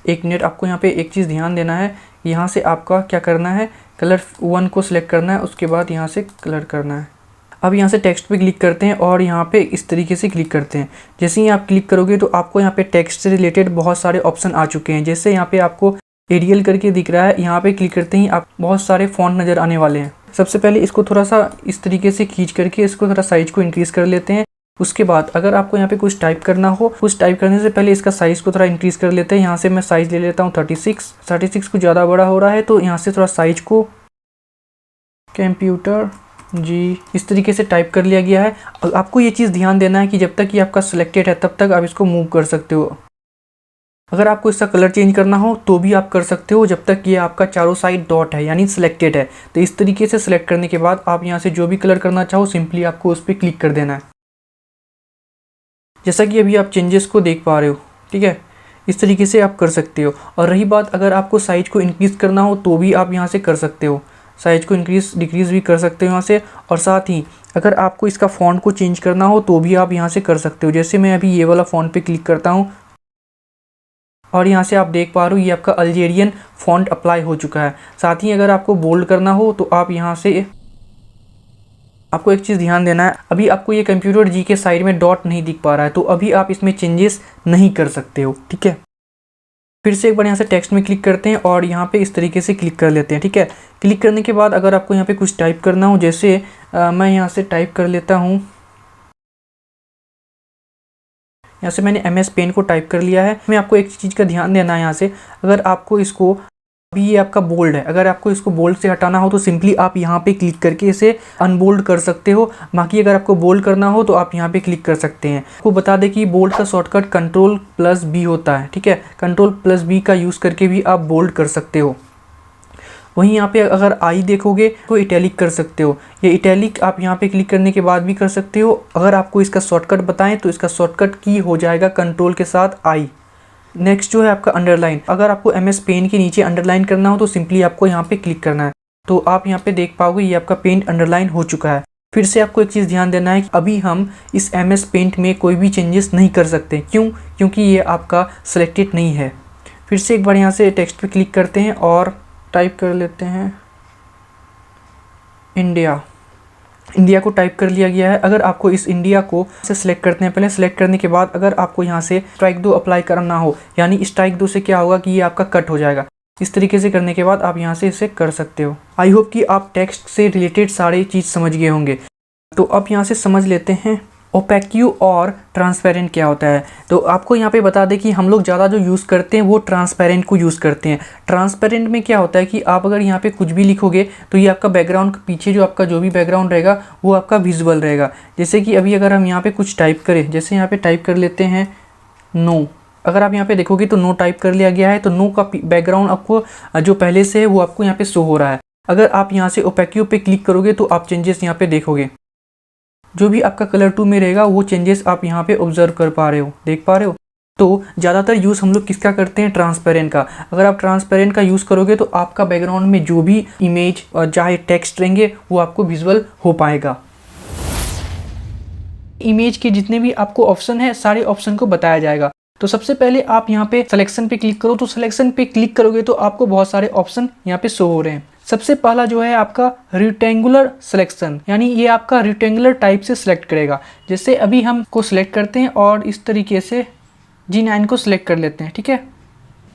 एक मिनट, आपको यहाँ पे एक चीज़ ध्यान देना है। यहाँ से आपका क्या करना है, कलर 1 को सिलेक्ट करना है, उसके बाद यहाँ से कलर करना है। अब यहाँ से टेक्स्ट पे क्लिक करते हैं और यहाँ पे इस तरीके से क्लिक करते हैं। जैसे ही आप क्लिक करोगे तो आपको यहाँ पे टेक्स्ट से रिलेटेड बहुत सारे ऑप्शन आ चुके हैं। जैसे यहाँ पे आपको एरियल करके दिख रहा है, यहाँ पे क्लिक करते ही आप बहुत सारे फॉन्ट नज़र आने वाले हैं। सबसे पहले इसको थोड़ा सा इस तरीके से खींच करके इसको थोड़ा साइज को इंक्रीज़ कर लेते हैं। उसके बाद अगर आपको यहाँ पे कुछ टाइप करना हो, कुछ टाइप करने से पहले इसका साइज़ को थोड़ा इंक्रीज़ कर लेते हैं। यहाँ से मैं साइज़ ले लेता हूँ 36 कुछ ज़्यादा बड़ा हो रहा है तो यहाँ से थोड़ा साइज को कंप्यूटर जी इस तरीके से टाइप कर लिया गया है। आपको ये चीज़ ध्यान देना है कि जब तक ये आपका सिलेक्टेड है तब तक आप इसको मूव कर सकते हो। अगर आपको इसका कलर चेंज करना हो तो भी आप कर सकते हो, जब तक ये आपका चारों साइड डॉट है यानी सिलेक्टेड है। तो इस तरीके से सिलेक्ट करने के बाद आप यहाँ से जो भी कलर करना चाहो सिंपली आपको उस पर क्लिक कर देना है। जैसा कि अभी आप चेंजेस को देख पा रहे हो, ठीक है, इस तरीके से आप कर सकते हो। और रही बात अगर आपको साइज को इंक्रीज़ करना हो तो भी आप यहाँ से कर सकते हो, साइज को इंक्रीज़ डिक्रीज़ भी कर सकते हो यहाँ से। और साथ ही अगर आपको इसका फ़ॉन्ट को चेंज करना हो तो भी आप यहाँ से कर सकते हो। जैसे मैं अभी ये वाला फ़ॉन्ट पे क्लिक करता हूँ और यहाँ से आप देख पा रहे हो ये आपका अल्जेरियन फ़ॉन्ट अप्लाई हो चुका है। साथ ही अगर आपको बोल्ड करना हो तो आप यहाँ से, आपको एक चीज़ ध्यान देना है, अभी आपको ये कंप्यूटर जी के साइड में डॉट नहीं दिख पा रहा है तो अभी आप इसमें चेंजेस नहीं कर सकते हो, ठीक है। फिर से एक बार यहाँ से टेक्स्ट में क्लिक करते हैं और यहाँ पे इस तरीके से क्लिक कर लेते हैं, ठीक है। क्लिक करने के बाद अगर आपको यहाँ पे कुछ टाइप करना हो, जैसे मैं यहाँ से टाइप कर लेता हूँ, यहाँ से मैंने MS पेंट को टाइप कर लिया है। मैं आपको एक चीज़ का ध्यान देना है यहाँ से, अगर आपको इसको, अभी ये आपका बोल्ड है, अगर आपको इसको बोल्ड से हटाना हो तो सिंपली आप यहाँ पे क्लिक करके इसे अनबोल्ड कर सकते हो। बाकी अगर आपको बोल्ड करना हो तो आप यहाँ पे क्लिक कर सकते हैं। आपको बता दें कि बोल्ड का शॉर्टकट Ctrl+B होता है, ठीक है। Ctrl+B का यूज़ करके भी आप बोल्ड कर सकते हो। वहीं यहाँ पे अगर आई देखोगे तो इटैलिक कर सकते हो। ये इटैलिक आप यहाँ पे क्लिक करने के बाद भी कर सकते हो। अगर आपको इसका शॉर्टकट बताएं तो इसका शॉर्टकट की हो जाएगा कंट्रोल के साथ आई। नेक्स्ट जो है आपका अंडरलाइन, अगर आपको MS पेंट के नीचे अंडरलाइन करना हो तो सिंपली आपको यहाँ पे क्लिक करना है। तो आप यहाँ पे देख पाओगे ये आपका पेंट अंडरलाइन हो चुका है। फिर से आपको एक चीज़ ध्यान देना है कि अभी हम इस MS पेंट में कोई भी चेंजेस नहीं कर सकते। क्यों? क्योंकि ये आपका सिलेक्टेड नहीं है। फिर से एक बार यहाँ से टेक्स्ट पे क्लिक करते हैं और टाइप कर लेते हैं इंडिया को टाइप कर लिया गया है। अगर आपको इस इंडिया को से सिलेक्ट करते हैं, पहले सिलेक्ट करने के बाद अगर आपको यहाँ से स्ट्राइक 2 अप्लाई करना हो, यानी स्ट्राइक 2 से क्या होगा कि ये आपका कट हो जाएगा। इस तरीके से करने के बाद आप यहाँ से इसे कर सकते हो। आई होप कि आप टेक्स्ट से रिलेटेड सारी चीज़ समझ गए होंगे। तो अब यहाँ से समझ लेते हैं ओपेक्यू और ट्रांसपेरेंट क्या होता है। तो आपको यहाँ पे बता दें कि हम लोग ज़्यादा जो यूज़ करते हैं वो ट्रांसपेरेंट को यूज़ करते हैं। ट्रांसपेरेंट में क्या होता है कि आप अगर यहाँ पे कुछ भी लिखोगे तो ये आपका बैकग्राउंड के पीछे जो आपका जो भी बैकग्राउंड रहेगा वो आपका विजुअल रहेगा। जैसे कि अभी अगर हम यहाँ पे कुछ टाइप करें, जैसे यहाँ पे टाइप कर लेते हैं नो, अगर आप यहाँ पे देखोगे तो नो टाइप कर लिया गया है, तो नो का बैकग्राउंड आपको जो पहले से है वो आपको यहाँ पे शो हो रहा है। अगर आप यहाँ से ओपेक्यू पे क्लिक करोगे तो आप चेंजेस यहाँ पे देखोगे, जो भी आपका कलर 2 में रहेगा वो चेंजेस आप यहाँ पे ऑब्जर्व कर पा रहे हो, देख पा रहे हो। तो ज़्यादातर यूज़ हम लोग किसका करते हैं, ट्रांसपेरेंट का। अगर आप ट्रांसपेरेंट का यूज़ करोगे तो आपका बैकग्राउंड में जो भी इमेज और चाहे टेक्स्ट रहेंगे वो आपको विजुअल हो पाएगा। इमेज के जितने भी आपको ऑप्शन है सारे ऑप्शन को बताया जाएगा। तो सबसे पहले आप यहाँ पे सिलेक्शन पे क्लिक करो, तो सिलेक्शन पे क्लिक करोगे तो आपको बहुत सारे ऑप्शन यहाँ पे शो हो रहे हैं। सबसे पहला जो है आपका रेक्टेंगुलर सिलेक्शन, यानी ये आपका रेक्टेंगुलर टाइप से सिलेक्ट करेगा। जैसे अभी हम को सिलेक्ट करते हैं और इस तरीके से G9 को सिलेक्ट कर लेते हैं, ठीक है।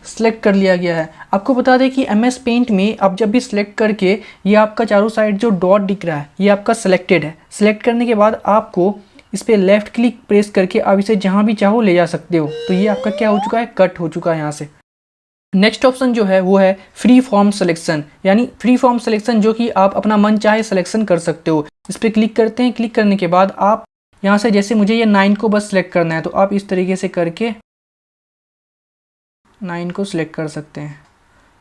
सिलेक्ट कर लिया गया है। आपको बता दें कि MS पेंट में आप जब भी सिलेक्ट करके ये आपका चारों साइड जो डॉट दिख रहा है ये आपका सिलेक्टेड है। सिलेक्ट करने के बाद आपको इस पर लेफ़्ट क्लिक प्रेस करके आप इसे जहाँ भी चाहो ले जा सकते हो। तो ये आपका क्या हो चुका है, कट हो चुका है यहाँ से। नेक्स्ट ऑप्शन जो है वो है फ्री फॉर्म सिलेक्शन, यानी फ्री फॉर्म सिलेक्शन जो कि आप अपना मन चाहे सिलेक्शन कर सकते हो। इस पर क्लिक करते हैं, क्लिक करने के बाद आप यहाँ से जैसे मुझे ये 9 को बस सिलेक्ट करना है तो आप इस तरीके से करके 9 को सिलेक्ट कर सकते हैं।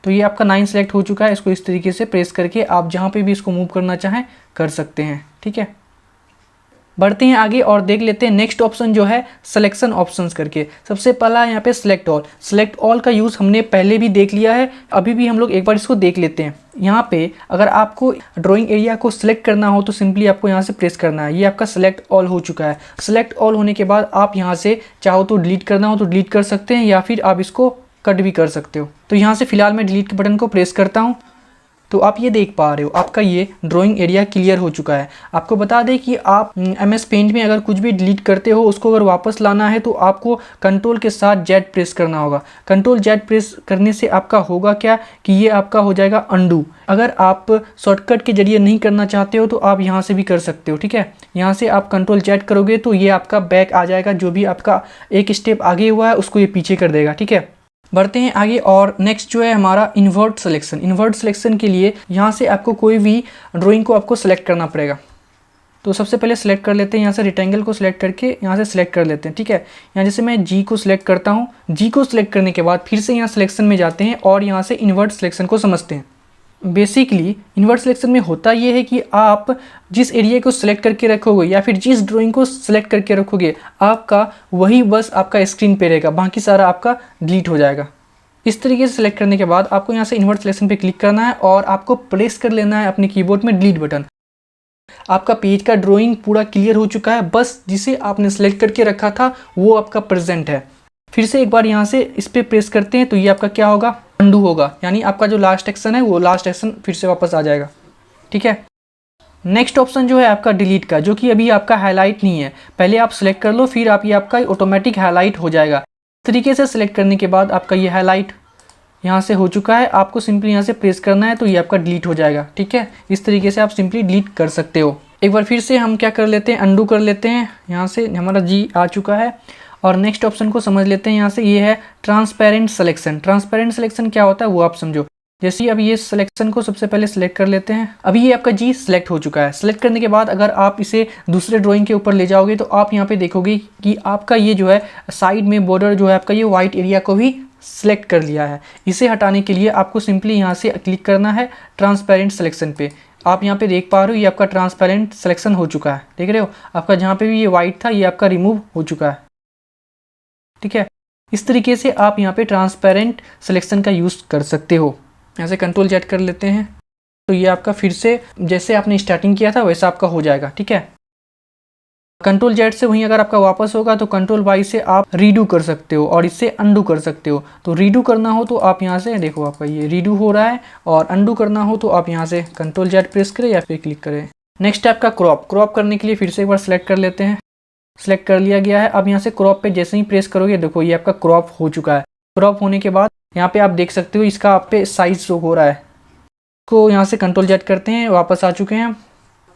तो ये आपका 9 सिलेक्ट हो चुका है। इसको इस तरीके से प्रेस करके आप जहाँ पे भी इसको मूव करना चाहें कर सकते हैं, ठीक है। बढ़ते हैं आगे और देख लेते हैं नेक्स्ट ऑप्शन जो है सिलेक्शन ऑप्शंस करके। सबसे पहला यहाँ पे सिलेक्ट ऑल। सिलेक्ट ऑल का यूज़ हमने पहले भी देख लिया है, अभी भी हम लोग एक बार इसको देख लेते हैं। यहाँ पे अगर आपको ड्राइंग एरिया को सिलेक्ट करना हो तो सिंपली आपको यहाँ से प्रेस करना है। ये आपका सिलेक्ट ऑल हो चुका है। सिलेक्ट ऑल होने के बाद आप यहाँ से चाहो तो डिलीट करना हो तो डिलीट कर सकते हैं या फिर आप इसको कट भी कर सकते हो। तो यहाँ से फिलहाल मैं डिलीट के बटन को प्रेस करता हूँ। तो आप ये देख पा रहे हो आपका ये ड्राइंग एरिया क्लियर हो चुका है। आपको बता दें कि आप MS पेंट में अगर कुछ भी डिलीट करते हो उसको अगर वापस लाना है तो आपको कंट्रोल के साथ Z प्रेस करना होगा। कंट्रोल Z प्रेस करने से आपका होगा क्या कि ये आपका हो जाएगा अंडू। अगर आप शॉर्टकट के जरिए नहीं करना चाहते हो तो आप यहाँ से भी कर सकते हो, ठीक है। यहाँ से आप कंट्रोल Z करोगे तो ये आपका बैक आ जाएगा, जो भी आपका एक स्टेप आगे हुआ है उसको ये पीछे कर देगा, ठीक है। बढ़ते हैं आगे और नेक्स्ट जो है हमारा इन्वर्ट सिलेक्शन। इन्वर्ट सिलेक्शन के लिए यहाँ से आपको कोई भी ड्राइंग को आपको सेलेक्ट करना पड़ेगा। तो सबसे पहले सेलेक्ट कर लेते हैं, यहाँ से रेक्टेंगल को सिलेक्ट करके यहाँ से सिलेक्ट कर लेते हैं, ठीक है। यहाँ जैसे मैं G को सिलेक्ट करता हूँ, G को सिलेक्ट करने के बाद फिर से यहाँ सिलेक्शन में जाते हैं और यहाँ से इन्वर्ट सिलेक्शन को समझते हैं। बेसिकली इन्वर्ट सिलेक्शन में होता ये है कि आप जिस एरिया को सिलेक्ट करके रखोगे या फिर जिस ड्राइंग को सिलेक्ट करके रखोगे आपका वही बस आपका स्क्रीन पे रहेगा, बाकी सारा आपका डिलीट हो जाएगा। इस तरीके से सिलेक्ट करने के बाद आपको यहाँ से इन्वर्ट सिलेक्शन पे क्लिक करना है और आपको प्रेस कर लेना है अपने कीबोर्ड में डिलीट बटन। आपका पेज का ड्राइंग पूरा क्लियर हो चुका है, बस जिसे आपने सिलेक्ट करके रखा था वो आपका प्रेजेंट है। फिर से एक बार यहाँ से इस पर प्रेस करते हैं तो ये आपका क्या होगा, अंडू होगा, यानी आपका जो लास्ट एक्शन है वो लास्ट एक्शन फिर से वापस आ जाएगा, ठीक है। नेक्स्ट ऑप्शन जो है आपका डिलीट का, जो कि अभी आपका हाईलाइट नहीं है। पहले आप सिलेक्ट कर लो फिर आप ये आपका ऑटोमेटिक हाईलाइट हो जाएगा। इस तरीके से सिलेक्ट करने के बाद आपका ये हाईलाइट यहाँ से हो चुका है। आपको सिंपली यहाँ से प्रेस करना है तो ये आपका डिलीट हो जाएगा, ठीक है। इस तरीके से आप सिंपली डिलीट कर सकते हो। एक बार फिर से हम क्या कर लेते हैं, अंडू कर लेते हैं। यहाँ से हमारा G आ चुका है और नेक्स्ट ऑप्शन को समझ लेते हैं। यहाँ से ये है ट्रांसपेरेंट सिलेक्शन। ट्रांसपेरेंट सिलेक्शन क्या होता है वो आप समझो। जैसे अब ये सिलेक्शन को सबसे पहले सिलेक्ट कर लेते हैं। अभी ये आपका G सिलेक्ट हो चुका है। सिलेक्ट करने के बाद अगर आप इसे दूसरे ड्राइंग के ऊपर ले जाओगे तो आप यहाँ पे देखोगे कि आपका ये जो है साइड में बॉर्डर जो है आपका ये वाइट एरिया को भी सिलेक्ट कर लिया है। इसे हटाने के लिए आपको सिंपली यहाँ से क्लिक करना है ट्रांसपेरेंट सिलेक्शन पे। आप यहाँ पे देख पा रहे हो ये आपका ट्रांसपेरेंट सिलेक्शन हो चुका है, देख रहे हो। आपका जहाँ पे भी ये वाइट था ये आपका रिमूव हो चुका है, ठीक है। इस तरीके से आप यहाँ पे ट्रांसपेरेंट सिलेक्शन का यूज़ कर सकते हो। यहाँ से कंट्रोल Z कर लेते हैं तो ये आपका फिर से जैसे आपने स्टार्टिंग किया था वैसा आपका हो जाएगा, ठीक है। कंट्रोल Z से वहीं अगर आपका वापस होगा तो कंट्रोल Y से आप रीडू कर सकते हो और इससे अंडू कर सकते हो। तो रीडू करना हो तो आप यहाँ से देखो आपका ये रीडू हो रहा है और अंडू करना हो तो आप यहाँ से कंट्रोल Z प्रेस करें या फिर क्लिक करें। नेक्स्ट है आपका क्रॉप। क्रॉप करने के लिए फिर से एक बार सिलेक्ट कर लेते हैं। सिलेक्ट कर लिया गया है। अब यहाँ से क्रॉप पे जैसे ही प्रेस करोगे देखो ये आपका क्रॉप हो चुका है। क्रॉप होने के बाद यहाँ पे आप देख सकते हो इसका आप पे साइज शो हो रहा है। को यहाँ से कंट्रोल Z करते हैं, वापस आ चुके हैं।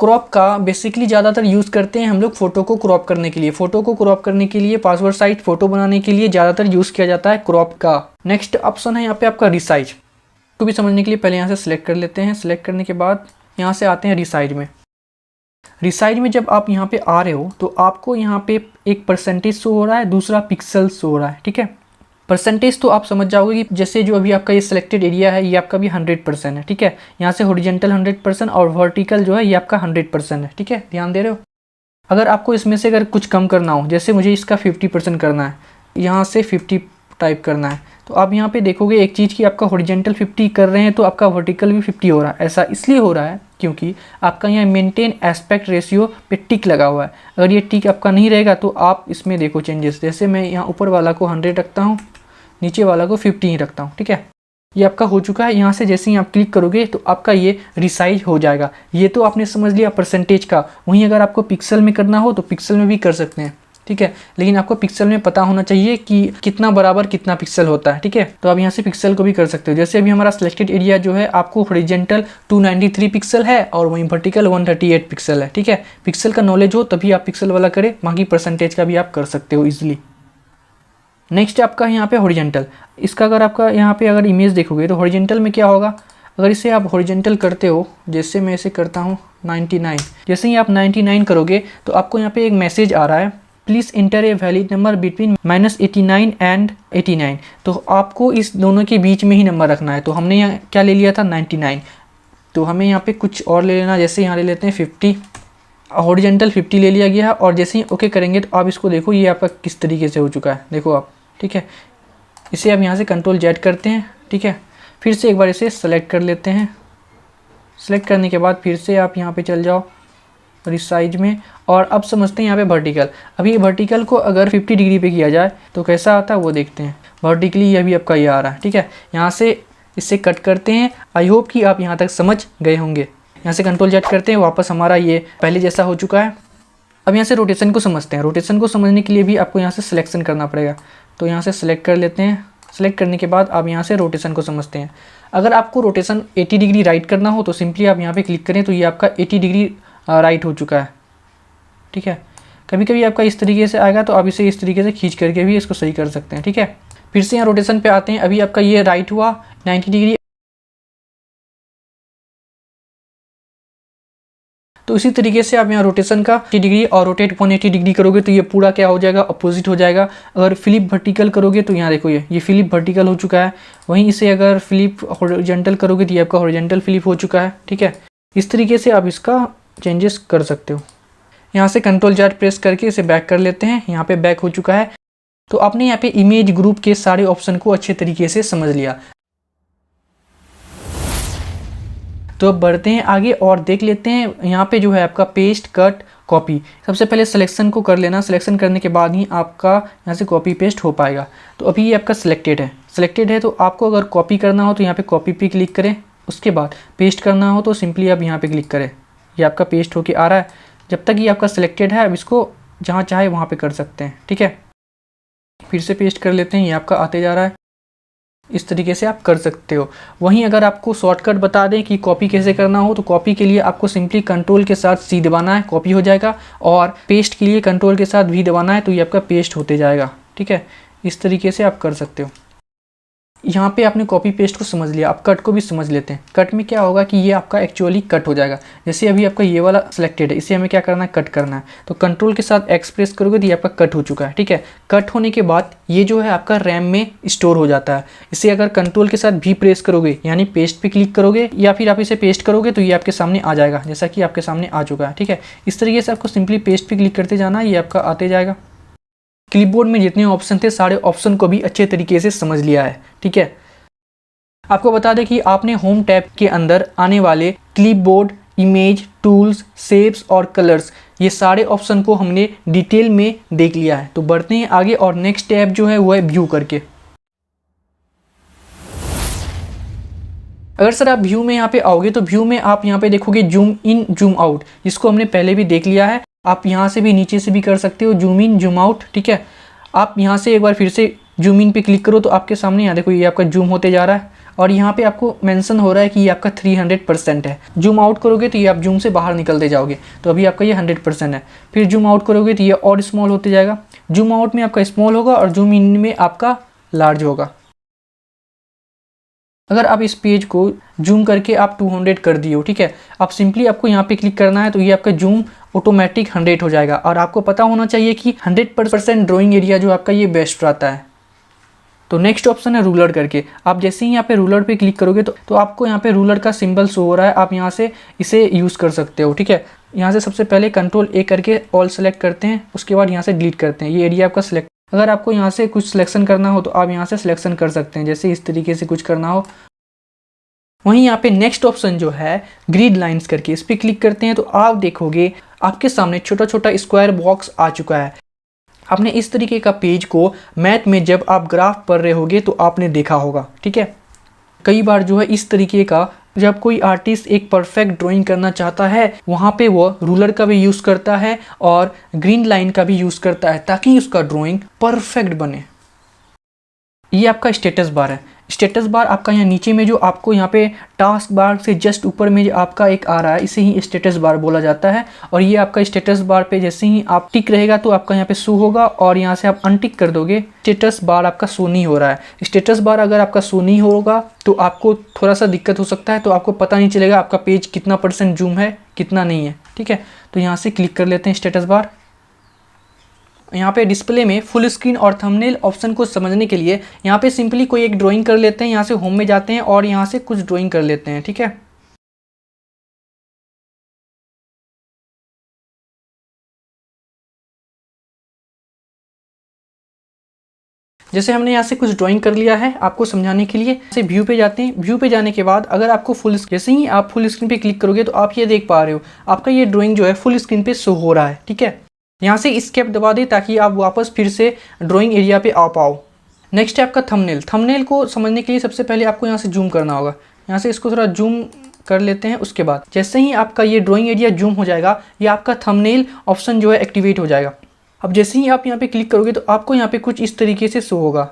क्रॉप का बेसिकली ज़्यादातर यूज़ करते हैं हम लोग फ़ोटो को क्रॉप करने के लिए। फ़ोटो को क्रॉप करने के लिए पासवर्ड साइज फ़ोटो बनाने के लिए ज़्यादातर यूज़ किया जाता है क्रॉप का। नेक्स्ट ऑप्शन है यहाँ पे आपका रिसाइज। को भी समझने के लिए पहले यहाँ से सिलेक्ट कर लेते हैं। सिलेक्ट करने के बाद यहाँ से आते हैं रिसाइज में। रिसाइज में जब आप यहाँ पे आ रहे हो तो आपको यहाँ पे एक परसेंटेज शो हो रहा है, दूसरा पिक्सल शो हो रहा है, ठीक है। परसेंटेज तो आप समझ जाओगे कि जैसे जो अभी आपका ये सिलेक्टेड एरिया है ये आपका भी 100% है, ठीक है। यहाँ से हॉरिजॉन्टल 100% और वर्टिकल जो है ये आपका 100% है, ठीक है, ध्यान दे रहे हो। अगर आपको इसमें से अगर कुछ कम करना हो, जैसे मुझे इसका 50% करना है, यहाँ से 50 टाइप करना है, तो आप यहाँ पे देखोगे एक चीज़ कि आपका हॉरिजॉन्टल 50 कर रहे हैं तो आपका वर्टिकल भी 50 हो रहा है। ऐसा इसलिए हो रहा है क्योंकि आपका यहाँ मेंटेन एस्पेक्ट रेशियो पे टिक लगा हुआ है। अगर ये टिक आपका नहीं रहेगा तो आप इसमें देखो चेंजेस, जैसे मैं यहाँ ऊपर वाला को 100 रखता हूँ, नीचे वाला को 50 ही रखता हूँ, ठीक है। ये आपका हो चुका है। यहाँ से जैसे ही आप क्लिक करोगे तो आपका ये रिसाइज हो जाएगा। ये तो आपने समझ लिया परसेंटेज का। वहीं अगर आपको पिक्सल में करना हो तो पिक्सल में भी कर सकते हैं, ठीक है, लेकिन आपको पिक्सल में पता होना चाहिए कि कितना बराबर कितना पिक्सल होता है, ठीक है। तो आप यहाँ से पिक्सल को भी कर सकते हो। जैसे अभी हमारा सिलेक्टेड एरिया जो है आपको हॉरिजॉन्टल 293 पिक्सल है और वहीं वर्टिकल 138 पिक्सल है, ठीक है। पिक्सल का नॉलेज हो तभी आप पिक्सल वाला करें, बाकी परसेंटेज का भी आप कर सकते हो ईजिली। नेक्स्ट आपका यहाँ पे हॉरिजॉन्टल। इसका अगर आपका यहाँ पे अगर इमेज देखोगे तो हॉरिजॉन्टल में क्या होगा, अगर इसे आप हॉरिजॉन्टल करते हो, जैसे मैं इसे करता हूँ 99, जैसे ही आप 99 करोगे तो आपको यहाँ पे एक मैसेज आ रहा है, please inter a valid number between -89 and 89। तो आपको इस दोनों के बीच में ही नंबर रखना है। तो हमने यहाँ क्या ले लिया था 99, तो हमें यहाँ पे कुछ और ले लेना, जैसे यहाँ ले लेते हैं 50, हॉरिजॉन्टल 50 ले लिया गया है। और जैसे ही ओके करेंगे तो आप इसको देखो ये आपका किस तरीके से हो चुका है, देखो आप, ठीक है। इसे आप यहाँ से Ctrl Z करते हैं, ठीक है, फिर से एक बार इसे सेलेक्ट कर लेते हैं। सेलेक्ट करने के बाद फिर से आप यहाँ पे चल जाओ रिसाइज में, और अब समझते हैं यहाँ पे वर्टिकल। अभी वर्टिकल को अगर 50 डिग्री पे किया जाए तो कैसा आता है वो देखते हैं। वर्टिकली ये अभी आपका ये आ रहा है, ठीक है। यहाँ से इसे कट करते हैं। आई होप कि आप यहाँ तक समझ गए होंगे। यहाँ से Ctrl Z करते हैं, वापस हमारा ये पहले जैसा हो चुका है। अब यहाँ से रोटेशन को समझते हैं। रोटेशन को समझने के लिए भी आपको यहाँ से सिलेक्शन करना पड़ेगा, तो यहाँ से सिलेक्ट कर लेते हैं। सेलेक्ट करने के बाद आप यहाँ से रोटेशन को समझते हैं। अगर आपको रोटेशन 80 डिग्री राइट करना हो तो सिंपली आप यहाँ पे क्लिक करें तो ये आपका 80 डिग्री राइट हो चुका है, ठीक है। कभी कभी आपका इस तरीके से आएगा तो आप इसे इस तरीके से खींच करके भी इसको सही कर सकते हैं, ठीक है। फिर से यहाँ रोटेशन पे आते हैं। अभी आपका ये राइट हुआ 90 डिग्री, तो इसी तरीके से आप यहाँ रोटेशन का 80 डिग्री और रोटेट 180 डिग्री करोगे तो ये पूरा क्या हो जाएगा, अपोजिट हो जाएगा। अगर फ्लिप वर्टिकल करोगे तो यहाँ देखो ये फ्लिप वर्टिकल हो चुका है। वहीं इसे अगर फ्लिप हॉरिजॉन्टल करोगे तो ये आपका हॉरिजॉन्टल फ्लिप हो चुका है, ठीक है। इस तरीके से आप इसका चेंजेस कर सकते हो। यहाँ से Ctrl Z प्रेस करके इसे बैक कर लेते हैं। यहाँ पे बैक हो चुका है। तो आपने यहाँ पे इमेज ग्रुप के सारे ऑप्शन को अच्छे तरीके से समझ लिया। तो अब बढ़ते हैं आगे और देख लेते हैं यहाँ पे जो है आपका पेस्ट, कट, कॉपी। सबसे पहले सिलेक्शन को कर लेना। सिलेक्शन करने के बाद ही आपका यहाँ से कॉपी पेस्ट हो पाएगा। तो अभी ये आपका सिलेक्टेड है तो आपको अगर कॉपी करना हो तो यहाँ पे कॉपी पे क्लिक करें। उसके बाद पेस्ट करना हो तो सिंपली आप यहाँ पे क्लिक करें। ये आपका पेस्ट होके आ रहा है। जब तक ये आपका सिलेक्टेड है अब इसको जहाँ चाहे वहाँ पे कर सकते हैं, ठीक है। फिर से पेस्ट कर लेते हैं, ये आपका आते जा रहा है। इस तरीके से आप कर सकते हो। वहीं अगर आपको शॉर्टकट बता दें कि कॉपी कैसे करना हो तो कॉपी के लिए आपको सिंपली कंट्रोल के साथ C दबाना है, कॉपी हो जाएगा। और पेस्ट के लिए कंट्रोल के साथ V दबाना है तो ये आपका पेस्ट होते जाएगा, ठीक है। इस तरीके से आप कर सकते हो। यहाँ पे आपने कॉपी पेस्ट को समझ लिया। अब कट को भी समझ लेते हैं। कट में क्या होगा कि ये आपका एक्चुअली कट हो जाएगा। जैसे अभी आपका ये वाला सिलेक्टेड है, इसे हमें क्या करना है, कट करना है। तो कंट्रोल के साथ X प्रेस करोगे तो ये आपका कट हो चुका है, ठीक है। कट होने के बाद ये जो है आपका रैम में स्टोर हो जाता है। इसे अगर कंट्रोल के साथ V प्रेस करोगे यानी पेस्ट पे क्लिक करोगे या फिर आप इसे पेस्ट करोगे तो ये आपके सामने आ जाएगा, जैसा कि आपके सामने आ चुका है, ठीक है। इस तरीके से आपको सिंपली पेस्ट पे क्लिक करते जाना, ये आपका आते जाएगा। क्लिपबोर्ड में जितने ऑप्शन थे सारे ऑप्शन को भी अच्छे तरीके से समझ लिया है, ठीक है। आपको बता दें कि आपने होम टैब के अंदर आने वाले क्लिपबोर्ड, इमेज, टूल्स, शेप्स और कलर्स, ये सारे ऑप्शन को हमने डिटेल में देख लिया है। तो बढ़ते हैं आगे और नेक्स्ट टैब जो है वो है व्यू करके। अगर सर आप व्यू में यहाँ पे आओगे तो व्यू में आप यहाँ पे देखोगे जूम इन, जूम आउट, जिसको हमने पहले भी देख लिया है। आप यहाँ से भी नीचे से भी कर सकते हो जूम इन, जूम आउट, ठीक है। आप यहाँ से एक बार फिर से जूम इन पे क्लिक करो तो आपके सामने यहाँ देखो ये आपका जूम होते जा रहा है और यहाँ पे आपको मेंशन हो रहा है कि ये आपका 300% है। जूम आउट करोगे तो ये आप जूम से बाहर निकलते जाओगे, तो अभी आपका ये 100% है। फिर जूम आउट करोगे तो ये और स्मॉल होते जाएगा। जूम आउट में आपका स्मॉल होगा और जूम इन में आपका लार्ज होगा। अगर आप इस पेज को जूम करके आप 200 कर दिए हो, ठीक है, आप सिंपली आपको यहाँ पे क्लिक करना है तो ये आपका जूम ऑटोमेटिक 100 हो जाएगा। और आपको पता होना चाहिए कि 100% ड्राइंग एरिया जो आपका ये बेस्ट रहता है। तो नेक्स्ट ऑप्शन है रूलर करके। आप जैसे ही यहाँ पे रूलर पे क्लिक करोगे तो आपको यहाँ पे रूलर का सिंबल शो हो रहा है, आप यहाँ से इसे यूज़ कर सकते हो, ठीक है। यहाँ से सबसे पहले कंट्रोल ए करके ऑल सेलेक्ट करते हैं, उसके बाद यहाँ से डिलीट करते हैं, ये एरिया आपका सिलेक्ट। अगर आपको यहाँ से कुछ सिलेक्शन करना हो तो आप यहाँ से सिलेक्शन कर सकते हैं, जैसे इस तरीके से कुछ करना हो। वहीं यहाँ पे नेक्स्ट ऑप्शन जो है ग्रिड लाइंस करके, इस पर क्लिक करते हैं तो आप देखोगे आपके सामने छोटा छोटा स्क्वायर बॉक्स आ चुका है। आपने इस तरीके का पेज को मैथ में जब आप ग्राफ पढ़ रहे होगे तो आपने देखा होगा, ठीक है। कई बार जो है इस तरीके का जब कोई आर्टिस्ट एक परफेक्ट ड्राइंग करना चाहता है, वहाँ पे वो रूलर का भी यूज़ करता है और ग्रीन लाइन का भी यूज़ करता है ताकि उसका ड्राइंग परफेक्ट बने। ये आपका स्टेटस बार है। स्टेटस बार आपका यहाँ नीचे में जो आपको यहाँ पे टास्क बार से जस्ट ऊपर में जो आपका एक आ रहा है, इसे ही स्टेटस बार बोला जाता है। और ये आपका स्टेटस बार पे जैसे ही आप टिक रहेगा तो आपका यहाँ पे शो होगा, और यहाँ से आप अनटिक कर दोगे, स्टेटस बार आपका शो नहीं हो रहा है। स्टेटस बार अगर आपका शो नहीं होगा तो आपको थोड़ा सा दिक्कत हो सकता है, तो आपको पता नहीं चलेगा आपका पेज कितना % जूम है कितना नहीं है, ठीक है। तो यहाँ से क्लिक कर लेते हैं स्टेटस बार। यहाँ पे डिस्प्ले में फुल स्क्रीन और थंबनेल ऑप्शन को समझने के लिए यहाँ पे सिंपली कोई एक ड्राइंग कर लेते हैं, यहाँ से होम में जाते हैं और यहाँ से कुछ ड्राइंग कर लेते हैं, ठीक है। जैसे हमने यहाँ से कुछ ड्राइंग कर लिया है, आपको समझाने के लिए से व्यू पे जाते हैं। व्यू पे जाने के बाद अगर आपको जैसे ही आप फुल स्क्रीन पे क्लिक करोगे तो आप ये देख पा रहे हो आपका ये ड्राइंग जो है फुल स्क्रीन पे शो हो रहा है, ठीक है। यहाँ से एस्केप दबा दें ताकि आप वापस फिर से ड्राइंग एरिया पे आ पाओ। नेक्स्ट है आपका थंबनेल। थंबनेल को समझने के लिए सबसे पहले आपको यहाँ से जूम करना होगा। यहाँ से इसको थोड़ा जूम कर लेते हैं। उसके बाद जैसे ही आपका ये ड्राइंग एरिया जूम हो जाएगा, ये आपका थंबनेल ऑप्शन जो है एक्टिवेट हो जाएगा। अब जैसे ही आप यहाँ पे क्लिक करोगे तो आपको यहाँ पे कुछ इस तरीके से शो होगा।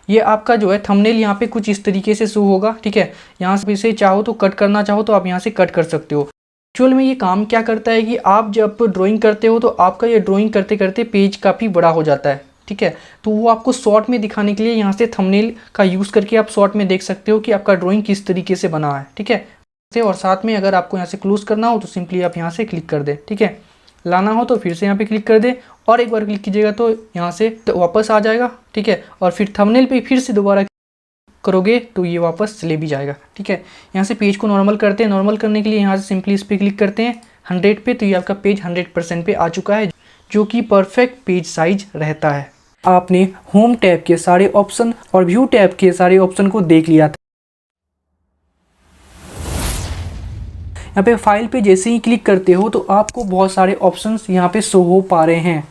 ये आपका जो है थंबनेल यहाँ पे कुछ इस तरीके से शो होगा, ठीक है। यहाँ से इसे चाहो तो कट करना चाहो तो आप यहाँ से कट कर सकते हो। एक्चुअल में ये काम क्या करता है कि आप जब ड्राइंग करते हो तो आपका ये ड्राइंग करते करते पेज काफ़ी बड़ा हो जाता है, ठीक है। तो वो आपको शॉर्ट में दिखाने के लिए यहाँ से थंबनेल का यूज़ करके आप शॉर्ट में देख सकते हो कि आपका ड्राइंग किस तरीके से बना है, ठीक है। और साथ में अगर आपको यहाँ से क्लोज करना हो तो सिंपली आप यहाँ से क्लिक कर दें, ठीक है। लाना हो तो फिर से यहाँ पे क्लिक कर दें और एक बार क्लिक कीजिएगा तो यहाँ से तो वापस आ जाएगा, ठीक है। और फिर थंबनेल पे फिर से दोबारा करोगे तो ये वापस चले भी जाएगा, ठीक है। यहाँ से पेज को नॉर्मल करते हैं। नॉर्मल करने के लिए यहाँ से सिंपली इस पर क्लिक करते हैं 100 पे, तो ये आपका पेज 100% पे आ चुका है, जो कि परफेक्ट पेज साइज रहता है। आपने होम टैब के सारे ऑप्शन और व्यू टैब के सारे ऑप्शन को देख लिया था। यहाँ पे फाइल पे जैसे ही क्लिक करते हो तो आपको बहुत सारे ऑप्शंस यहाँ पे शो हो पा रहे हैं।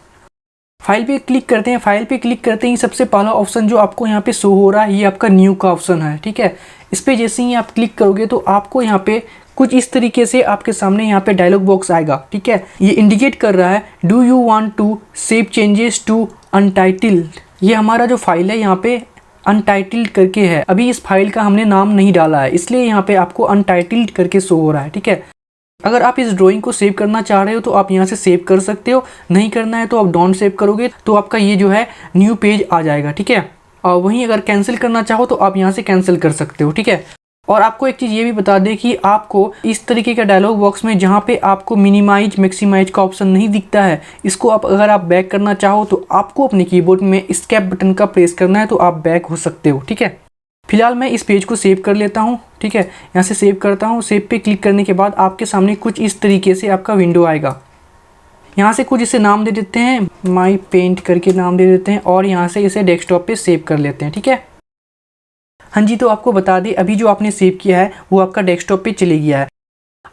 फाइल पे क्लिक करते हैं। फाइल पे क्लिक करते ही सबसे पहला ऑप्शन जो आपको यहाँ पे शो हो रहा है ये आपका न्यू का ऑप्शन है, ठीक है। इस पे जैसे ही आप क्लिक करोगे तो आपको यहाँ पे कुछ इस तरीके से आपके सामने यहाँ पे डायलॉग बॉक्स आएगा, ठीक है। ये इंडिकेट कर रहा है do you want to save changes to untitled. ये हमारा जो फाइल है यहाँ पे अनटाइटल्ड करके है। अभी इस फाइल का हमने नाम नहीं डाला है, इसलिए यहाँ पे आपको अनटाइटल्ड करके शो हो रहा है, ठीक है। अगर आप इस ड्राइंग को सेव करना चाह रहे हो तो आप यहाँ से सेव कर सकते हो, नहीं करना है तो आप डोंट सेव करोगे तो आपका ये जो है न्यू पेज आ जाएगा, ठीक है। और वहीं अगर कैंसिल करना चाहो तो आप यहाँ से कैंसिल कर सकते हो, ठीक है। और आपको एक चीज़ ये भी बता दें कि आपको इस तरीके का डायलॉग बॉक्स में जहाँ पे आपको मिनिमाइज मैक्सिमाइज का ऑप्शन नहीं दिखता है, इसको आप अगर आप बैक करना चाहो तो आपको अपने कीबोर्ड में एस्केप बटन का प्रेस करना है, तो आप बैक हो सकते हो, ठीक है। फिलहाल मैं इस पेज को सेव कर लेता हूँ, ठीक है। यहाँ से सेव करता हूँ। सेव पे क्लिक करने के बाद आपके सामने कुछ इस तरीके से आपका विंडो आएगा। यहाँ से कुछ इसे नाम दे देते हैं, माई पेंट करके नाम दे देते हैं और यहाँ से इसे डेस्कटॉप पे सेव कर लेते हैं, ठीक है। हाँ जी, तो आपको बता दें अभी जो आपने सेव किया है वो आपका डेस्कटॉप पे चले गया है।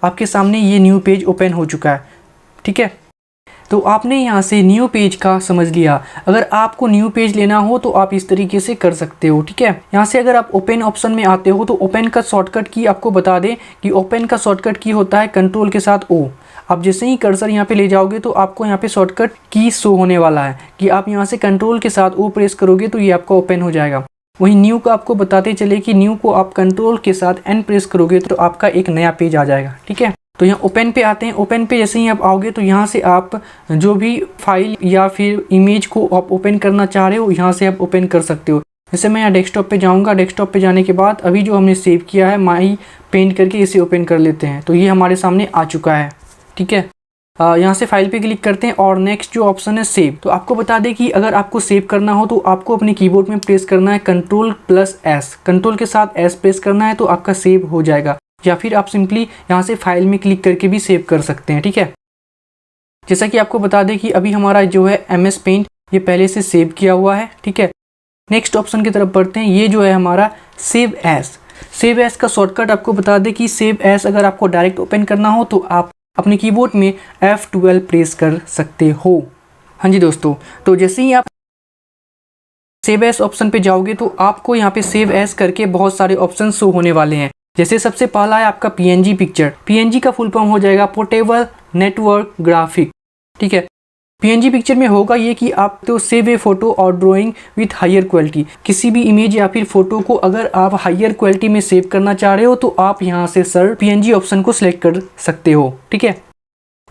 आपके सामने ये न्यू पेज ओपन हो चुका है, ठीक है। तो आपने यहाँ से न्यू पेज का समझ लिया। अगर आपको न्यू पेज लेना हो तो आप इस तरीके से कर सकते हो, ठीक है। यहाँ से अगर आप ओपन ऑप्शन में आते हो तो ओपन का शॉर्टकट की आपको बता दें कि ओपन का शॉर्टकट की होता है कंट्रोल के साथ ओ। आप जैसे ही कर्सर यहाँ पे ले जाओगे तो आपको यहाँ पे शॉर्टकट की शो होने वाला है कि आप यहाँ से कंट्रोल के साथ ओ प्रेस करोगे तो ये आपका ओपन हो जाएगा। वहीं न्यू का आपको बताते चले कि न्यू को आप कंट्रोल के साथ एन प्रेस करोगे तो आपका एक नया पेज आ जाएगा, ठीक है। तो यहाँ ओपन पे आते हैं। ओपन पे जैसे ही आप आओगे तो यहाँ से आप जो भी फाइल या फिर इमेज को आप ओपन करना चाह रहे हो यहाँ से आप ओपन कर सकते हो। जैसे मैं यहाँ डेस्कटॉप पे जाऊँगा। डेस्कटॉप पे जाने के बाद अभी जो हमने सेव किया है माई पेंट करके इसे ओपन कर लेते हैं, तो ये हमारे सामने आ चुका है, ठीक है। यहाँ से फाइल पे क्लिक करते हैं और नेक्स्ट जो ऑप्शन है सेव। तो आपको बता दें कि अगर आपको सेव करना हो तो आपको अपने कीबोर्ड में प्रेस करना है Ctrl+S, कंट्रोल के साथ S प्रेस करना है तो आपका सेव हो जाएगा, या फिर आप सिंपली यहाँ से फाइल में क्लिक करके भी सेव कर सकते हैं। ठीक है, जैसा कि आपको बता दें कि अभी हमारा जो है MS पेंट ये पहले से सेव किया हुआ है। ठीक है, नेक्स्ट ऑप्शन की तरफ बढ़ते हैं। ये जो है हमारा सेव एज का शॉर्टकट आपको बता दें कि सेव एज अगर आपको डायरेक्ट ओपन करना हो तो आप अपने कीबोर्ड में F12 प्रेस कर सकते हो। हाँ जी दोस्तों, तो जैसे ही आप सेव एज ऑप्शन पे जाओगे तो आपको यहाँ पे सेव एज करके बहुत सारे ऑप्शन शो होने वाले हैं। जैसे सबसे पहला है आपका PNG पिक्चर। PNG का फुल फॉर्म हो जाएगा पोर्टेबल नेटवर्क ग्राफिक। ठीक है, PNG पिक्चर में होगा ये कि आप तो सेव ए फोटो और ड्राइंग विथ हायर क्वालिटी, किसी भी इमेज या फिर फोटो को अगर आप हायर क्वालिटी में सेव करना चाह रहे हो तो आप यहाँ से सर PNG ऑप्शन को सिलेक्ट कर सकते हो। ठीक है,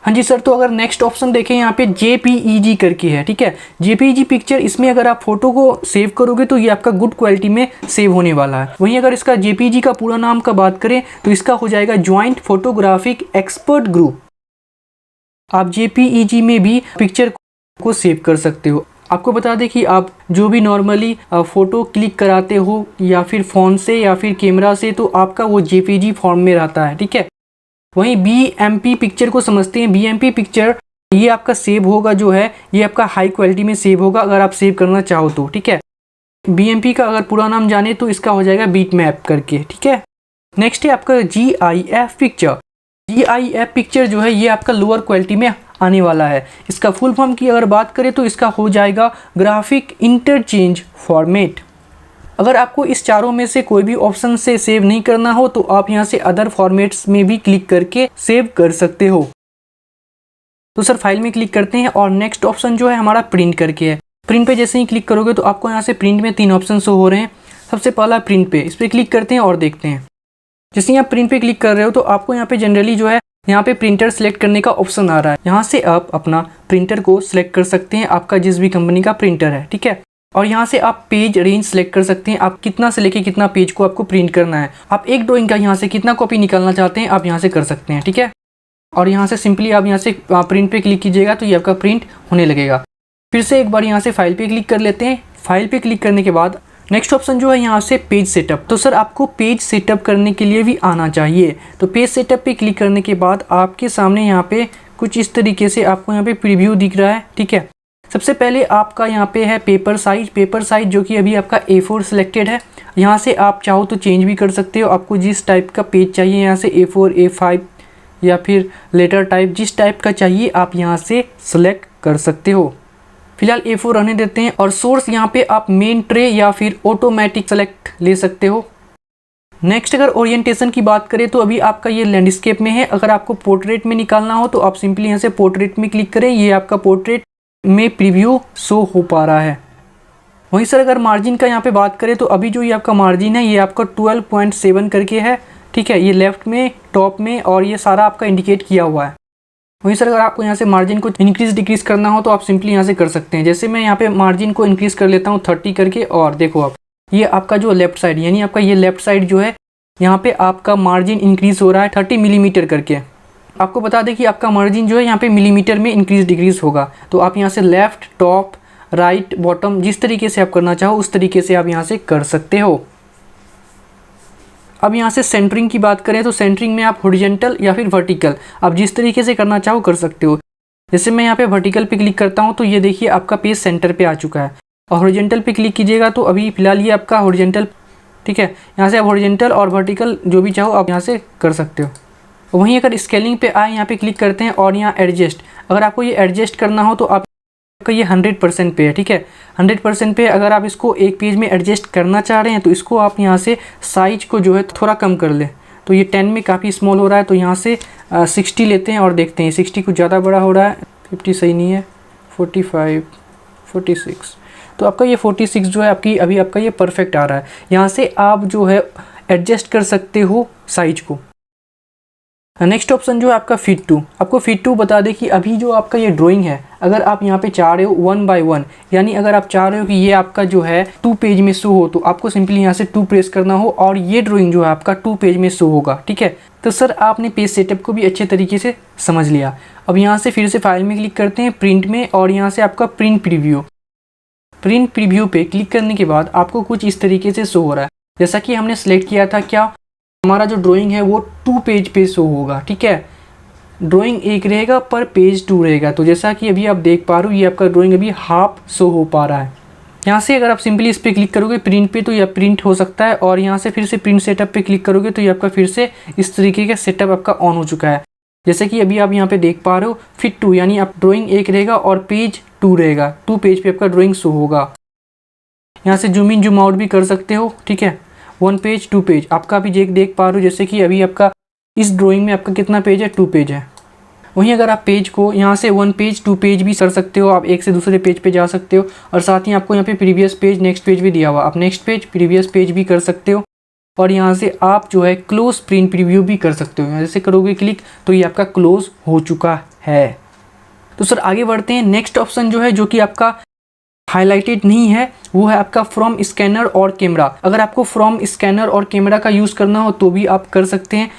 हाँ जी सर। तो अगर नेक्स्ट ऑप्शन देखें यहाँ पे JPEG करके है। ठीक है, JPEG पिक्चर, इसमें अगर आप फोटो को सेव करोगे तो ये आपका गुड क्वालिटी में सेव होने वाला है। वहीं अगर इसका JPEG का पूरा नाम का बात करें तो इसका हो जाएगा ज्वाइंट फोटोग्राफिक एक्सपर्ट ग्रुप। आप JPEG में भी पिक्चर को सेव कर सकते हो। आपको बता दें कि आप जो भी नॉर्मली फ़ोटो क्लिक कराते हो या फिर फ़ोन से या फिर कैमरा से तो आपका वो JPG फॉर्म में रहता है। ठीक है, वहीं BMP पिक्चर को समझते हैं। BMP पिक्चर ये आपका सेव होगा, जो है ये आपका हाई क्वालिटी में सेव होगा अगर आप सेव करना चाहो तो। ठीक है, BMP का अगर पूरा नाम जाने तो इसका हो जाएगा बीट मैप करके। ठीक है, नेक्स्ट है आपका GIF पिक्चर। GIF पिक्चर जो है ये आपका लोअर क्वालिटी में आने वाला है। इसका फुल फॉर्म की अगर बात करें तो इसका हो जाएगा ग्राफिक इंटरचेंज फॉर्मेट। अगर आपको इस चारों में से कोई भी ऑप्शन से सेव नहीं करना हो तो आप यहाँ से अदर फॉर्मेट्स में भी क्लिक करके सेव कर सकते हो। तो सर फाइल में क्लिक करते हैं और नेक्स्ट ऑप्शन जो है हमारा प्रिंट करके है। प्रिंट पे जैसे ही क्लिक करोगे तो आपको यहाँ से प्रिंट में 3 ऑप्शन शो हो रहे हैं। सबसे पहला प्रिंट पे, इस पर क्लिक करते हैं और देखते हैं। जैसे ही आप प्रिंट पे क्लिक कर रहे हो तो आपको यहाँ पे जनरली जो है यहाँ पे प्रिंटर सेलेक्ट करने का ऑप्शन आ रहा है। यहाँ से आप अपना प्रिंटर को सिलेक्ट कर सकते हैं, आपका जिस भी कंपनी का प्रिंटर है। ठीक है, और यहाँ से आप पेज रेंज सेलेक्ट कर सकते हैं, आप कितना से लेके कितना पेज को आपको प्रिंट करना है। आप एक ड्राइंग का यहाँ से कितना कॉपी निकालना चाहते हैं आप यहाँ से कर सकते हैं। ठीक है, और यहाँ से सिंपली आप यहाँ से प्रिंट पे क्लिक कीजिएगा तो ये आपका प्रिंट होने लगेगा। फिर से एक बार यहाँ से फाइल पे क्लिक कर लेते हैं। फाइल पे क्लिक करने के बाद नेक्स्ट ऑप्शन जो है यहाँ से पेज सेटअप। तो सर आपको पेज सेटअप करने के लिए भी आना चाहिए। तो पेज सेटअप पे क्लिक करने के बाद आपके सामने यहाँ पे कुछ इस तरीके से आपको यहाँ पे प्रीव्यू दिख रहा है। ठीक है, सबसे पहले आपका यहाँ पे है पेपर साइज जो कि अभी आपका A4 सिलेक्टेड है। यहाँ से आप चाहो तो चेंज भी कर सकते हो, आपको जिस टाइप का पेज चाहिए यहाँ से A4 A5 या फिर लेटर टाइप, जिस टाइप का चाहिए आप यहाँ से सिलेक्ट कर सकते हो। फिलहाल A4 रहने देते हैं। और सोर्स यहाँ पे आप मेन ट्रे या फिर ऑटोमेटिक सेलेक्ट ले सकते हो। नेक्स्ट अगर ओरिएंटेशन की बात करें तो अभी आपका ये लैंडस्केप में है। अगर आपको पोर्ट्रेट में निकालना हो तो आप सिंपली यहाँ से पोर्ट्रेट में क्लिक करें, ये आपका पोर्ट्रेट में प्रीव्यू शो हो पा रहा है। वहीं सर अगर मार्जिन का यहाँ पे बात करें तो अभी जो ये आपका मार्जिन है ये आपका 12.7 करके है। ठीक है, ये लेफ्ट में टॉप में और ये सारा आपका इंडिकेट किया हुआ है। वहीं सर अगर आपको यहाँ से मार्जिन को इंक्रीज डिक्रीज करना हो तो आप सिंपली यहाँ से कर सकते हैं। जैसे मैं यहाँ पे मार्जिन को इंक्रीज कर लेता हूँ 30 करके, और देखो आप ये आपका जो लेफ्ट साइड यानी आपका ये लेफ्ट साइड जो है यहाँ पे आपका मार्जिन इंक्रीज हो रहा है 30 मिलीमीटर करके। आपको बता दें कि आपका मार्जिन जो है यहाँ पे मिलीमीटर में इंक्रीज डिक्रीज होगा। तो आप यहाँ से लेफ्ट, टॉप, राइट, बॉटम जिस तरीके से आप करना चाहो उस तरीके से आप यहाँ से कर सकते हो। अब यहाँ से सेंटरिंग की बात करें तो सेंटरिंग में आप हॉरिजॉन्टल या फिर वर्टिकल आप जिस तरीके से करना चाहो कर सकते हो। जैसे मैं यहाँ पे वर्टिकल पे क्लिक करता हूँ तो ये देखिए आपका पेज सेंटर पे आ चुका है। और हॉरिजॉन्टल पे क्लिक कीजिएगा तो अभी फिलहाल ये आपका हॉरिजॉन्टल। ठीक है, यहाँ से आप हॉरिजॉन्टल और वर्टिकल जो भी चाहो आप यहाँ से कर सकते हो। वहीं अगर स्केलिंग पे आए यहाँ पे क्लिक करते हैं और यहाँ एडजस्ट, अगर आपको ये एडजस्ट करना हो तो आपका ये 100% पे है। ठीक है, 100% पे अगर आप इसको एक पेज में एडजस्ट करना चाह रहे हैं तो इसको आप यहाँ से साइज को जो है थोड़ा कम कर लें। तो ये 10 में काफ़ी स्मॉल हो रहा है तो यहाँ से 60 लेते हैं और देखते हैं 60 कुछ ज़्यादा बड़ा हो रहा है। 50 सही नहीं है, 45, 46। तो आपका ये 46 जो है आपकी अभी आपका ये परफेक्ट आ रहा है। यहाँ से आप जो है एडजस्ट कर सकते हो साइज को। नेक्स्ट ऑप्शन जो है आपका फिट टू, आपको फिट टू बता दें कि अभी जो आपका ये ड्राइंग है, अगर आप यहाँ पे चाह रहे हो 1 बाय 1, यानी अगर आप चाह रहे हो कि ये आपका जो है 2 पेज में शो हो, तो आपको सिंपली यहाँ से 2 प्रेस करना हो और ये ड्राइंग जो है आपका 2 पेज में शो होगा। ठीक है, तो सर आपने पेज सेटअप को भी अच्छे तरीके से समझ लिया। अब यहाँ से फिर से फाइल में क्लिक करते हैं, प्रिंट में, और यहाँ से आपका प्रिंट प्रीव्यू, प्रिंट प्रीव्यू पे क्लिक करने के बाद आपको कुछ इस तरीके से शो हो रहा है। जैसा कि हमने सेलेक्ट किया था, क्या हमारा जो ड्राइंग है वो 2 पेज पे शो होगा। ठीक है, ड्राइंग 1 रहेगा पर पेज 2 रहेगा। तो जैसा कि अभी आप देख पा रहे हो, ये आपका ड्राइंग अभी हाफ शो हो पा रहा है। यहाँ से अगर आप सिंपली इस पर क्लिक करोगे प्रिंट पे, तो यह प्रिंट हो सकता है, और यहाँ से फिर से प्रिंट सेटअप पे क्लिक करोगे तो ये आपका फिर से इस तरीके का सेटअप आपका ऑन हो चुका है। जैसे कि अभी आप यहाँ पे देख पा रहे हो, फिट टू, यानी आप ड्राइंग 1 रहेगा और पेज 2 रहेगा, 2 पेज पे आपका ड्राइंग शो होगा। यहाँ से जूम इन जूम आउट भी कर सकते हो। ठीक है, 1 पेज 2 पेज आपका भी देख पा रहे हो, जैसे कि अभी आपका इस ड्राइंग में आपका कितना पेज है, 2 पेज है। वहीं अगर आप पेज को यहाँ से 1 पेज 2 पेज भी कर सकते हो, आप एक से दूसरे पेज पे जा सकते हो, और साथ ही आपको यहाँ पे प्रीवियस पेज नेक्स्ट पेज भी दिया हुआ, आप नेक्स्ट पेज प्रीवियस पेज भी कर सकते हो। और यहाँ से आप जो है क्लोज प्रिंट प्रीव्यू भी कर सकते हो। जैसे करोगे क्लिक तो ये आपका क्लोज हो चुका है। तो सर आगे बढ़ते हैं। नेक्स्ट ऑप्शन जो है, जो कि आपका हाईलाइटेड नहीं है, वो है आपका फ्रॉम स्कैनर और कैमरा। अगर आपको फ्रॉम स्कैनर और कैमरा का यूज़ करना हो तो भी आप कर सकते हैं।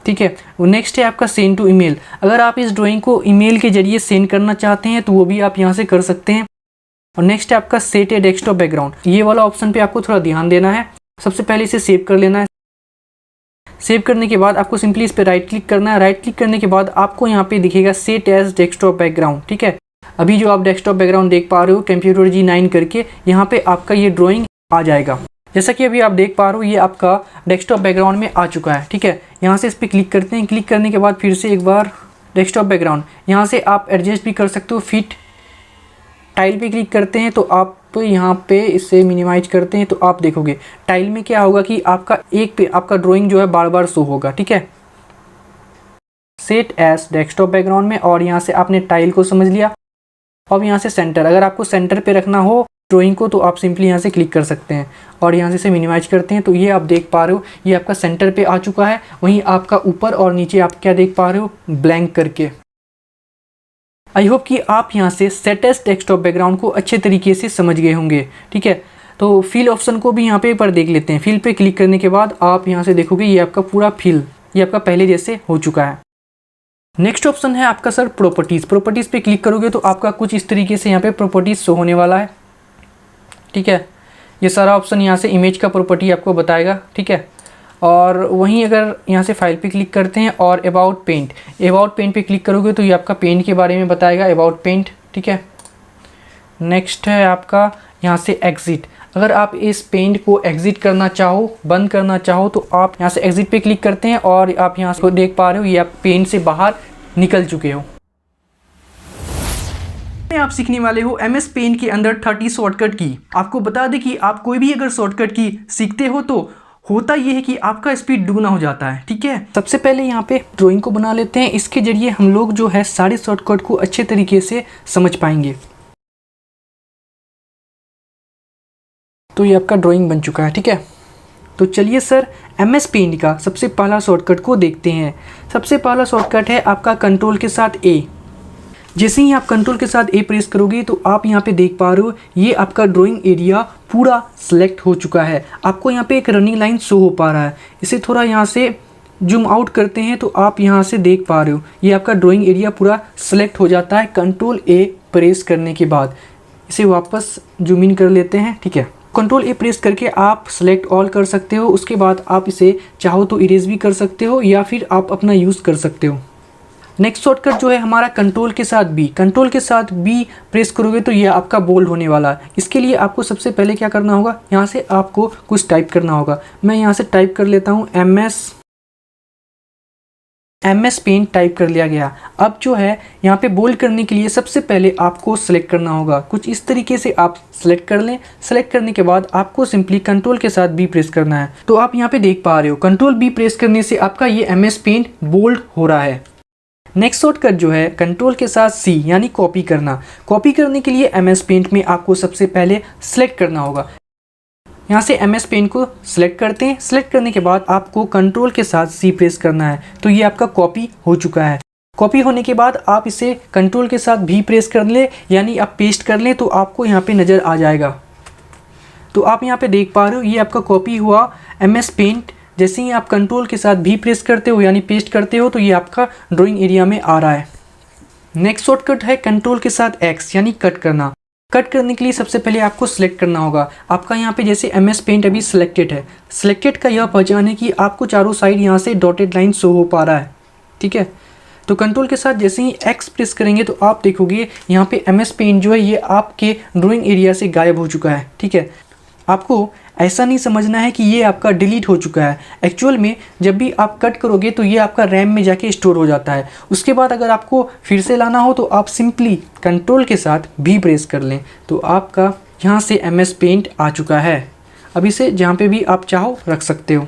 ठीक है, वो नेक्स्ट है आपका सेंड टू ईमेल। अगर आप इस ड्राइंग को ईमेल के जरिए सेंड करना चाहते हैं तो वो भी आप यहाँ से कर सकते हैं। और नेक्स्ट है आपका सेट ए डेस्कटॉप बैकग्राउंड। ये वाला ऑप्शन पे आपको थोड़ा ध्यान देना है। सबसे पहले इसे सेव कर लेना है। सेव करने के बाद आपको सिंपली इस पर राइट क्लिक करना है। राइट क्लिक करने के बाद आपको यहाँ पे दिखेगा सेट एज डेस्कटॉप बैकग्राउंड। ठीक है, अभी जो आप डेस्कटॉप बैकग्राउंड देख पा रहे हो कंप्यूटर G9 करके, यहाँ पे आपका ये ड्राइंग आ जाएगा। जैसा कि अभी आप देख पा रहे हो, ये आपका डेस्कटॉप बैकग्राउंड में आ चुका है। ठीक है, यहाँ से इस पर क्लिक करते हैं। क्लिक करने के बाद फिर से एक बार डेस्कटॉप बैकग्राउंड, यहाँ से आप एडजस्ट भी कर सकते हो। फिट टाइल पे क्लिक करते हैं तो आप यहाँ पे इसे मिनिमाइज करते हैं तो आप देखोगे टाइल में क्या होगा कि आपका एक पे आपका ड्राइंग जो है बार बार शो होगा। ठीक है, सेट एज डेस्कटॉप बैकग्राउंड में, और यहाँ से आपने टाइल को समझ लिया। अब यहाँ से सेंटर, अगर आपको सेंटर पे रखना हो ड्राइंग को तो आप सिंपली यहाँ से क्लिक कर सकते हैं और यहाँ से इसे मिनिमाइज करते हैं तो ये आप देख पा रहे हो ये आपका सेंटर पे आ चुका है। वहीं आपका ऊपर और नीचे आप क्या देख पा रहे हो, ब्लैंक करके। आई होप कि आप यहाँ से सेट एज डेस्कटॉप बैकग्राउंड को अच्छे तरीके से समझ गए होंगे। ठीक है, तो फिल ऑप्शन को भी यहाँ पे एक बार देख लेते हैं। फिल पे क्लिक करने के बाद आप यहाँ से देखोगे ये आपका पूरा फिल ये आपका पहले जैसे हो चुका है। नेक्स्ट ऑप्शन है आपका सर प्रॉपर्टीज़। प्रॉपर्टीज़ पे क्लिक करोगे तो आपका कुछ इस तरीके से यहाँ पे प्रॉपर्टीज़ शो होने वाला है। ठीक है, ये सारा ऑप्शन यहाँ से इमेज का प्रॉपर्टी आपको बताएगा। ठीक है, और वहीं अगर यहाँ से फाइल पे क्लिक करते हैं और अबाउट पेंट पे क्लिक करोगे तो ये आपका पेंट के बारे में बताएगा, अबाउट पेंट। ठीक है, नेक्स्ट है आपका यहाँ से एग्जिट। अगर आप इस पेंट को एग्जिट करना चाहो, बंद करना चाहो, तो आप यहाँ से एग्जिट पे क्लिक करते हैं और आप यहाँ से देख पा रहे हो ये आप पेंट से बाहर निकल चुके हो। आप सीखने वाले हो MS पेंट के अंदर 30 शॉर्टकट की। आपको बता दें कि आप कोई भी अगर शॉर्टकट की सीखते हो तो होता यह है कि आपका स्पीड दुगना हो जाता है। ठीक है, सबसे पहले यहाँ पे ड्राइंग को बना लेते हैं। इसके जरिए हम लोग जो है सारे शॉर्टकट को अच्छे तरीके से समझ पाएंगे। तो ये आपका ड्राइंग बन चुका है। ठीक है, तो चलिए सर MS पेंट का सबसे पहला शॉर्टकट को देखते हैं। सबसे पहला शॉर्टकट है आपका कंट्रोल के साथ A। जैसे ही आप कंट्रोल के साथ A प्रेस करोगे तो आप यहाँ पे देख पा रहे हो ये आपका ड्राइंग एरिया पूरा सेलेक्ट हो चुका है। आपको यहाँ पे एक रनिंग लाइन शो हो पा रहा है। इसे थोड़ा यहाँ से जूम आउट करते हैं तो आप यहाँ से देख पा रहे हो ये आपका ड्राइंग एरिया पूरा सेलेक्ट हो जाता है कंट्रोल A प्रेस करने के बाद। इसे वापस जूम इन कर लेते हैं। ठीक है, कंट्रोल A प्रेस करके आप सेलेक्ट ऑल कर सकते हो। उसके बाद आप इसे चाहो तो इरेज भी कर सकते हो या फिर आप अपना यूज़ कर सकते हो। नेक्स्ट शॉर्टकट जो है हमारा कंट्रोल के साथ B प्रेस करोगे तो ये आपका बोल्ड होने वाला है। इसके लिए आपको सबसे पहले क्या करना होगा, यहाँ से आपको कुछ टाइप करना होगा। मैं यहाँ से टाइप कर लेता हूँ MS पेंट टाइप कर लिया गया। अब जो है यहाँ पे बोल्ड करने के लिए सबसे पहले आपको सेलेक्ट करना होगा। कुछ इस तरीके से आप सेलेक्ट कर लें। सेलेक्ट करने के बाद आपको सिंपली कंट्रोल के साथ B प्रेस करना है। तो आप यहाँ पे देख पा रहे हो कंट्रोल B प्रेस करने से आपका ये MS पेंट बोल्ड हो रहा है। नेक्स्ट शॉर्टकट जो है कंट्रोल के साथ C यानी कॉपी करना। कॉपी करने के लिए MS पेंट में आपको सबसे पहले सेलेक्ट करना होगा। यहाँ से MS पेंट को सिलेक्ट करते हैं। सिलेक्ट करने के बाद आपको कंट्रोल के साथ C प्रेस करना है, तो ये आपका कॉपी हो चुका है। कॉपी होने के बाद आप इसे कंट्रोल के साथ V प्रेस कर लें, यानी आप पेस्ट कर लें, तो आपको यहाँ पे नज़र आ जाएगा। तो आप यहाँ पे देख पा रहे हो ये आपका कॉपी हुआ MS पेंट। जैसे ही आप कंट्रोल के साथ V प्रेस करते हो यानी पेस्ट करते हो तो ये आपका ड्राइंग एरिया में आ रहा है। नेक्स्ट शॉर्टकट है कंट्रोल के साथ X यानी कट करना। कट करने के लिए सबसे पहले आपको सिलेक्ट करना होगा। आपका यहाँ पे जैसे MS पेंट अभी सिलेक्टेड है, सिलेक्टेड का यह पहचान है कि आपको चारों साइड यहाँ से डॉटेड लाइन शो हो पा रहा है, ठीक है। तो कंट्रोल के साथ जैसे ही X प्रेस करेंगे तो आप देखोगे यहाँ पे MS पेंट जो है ये आपके ड्राइंग एरिया से गायब हो चुका है, ठीक है। आपको ऐसा नहीं समझना है कि ये आपका डिलीट हो चुका है। एक्चुअल में जब भी आप कट करोगे तो ये आपका रैम में जाके स्टोर हो जाता है। उसके बाद अगर आपको फिर से लाना हो तो आप सिंपली कंट्रोल के साथ भी प्रेस कर लें, तो आपका यहाँ से MS पेंट आ चुका है। अब इसे जहाँ पे भी आप चाहो रख सकते हो।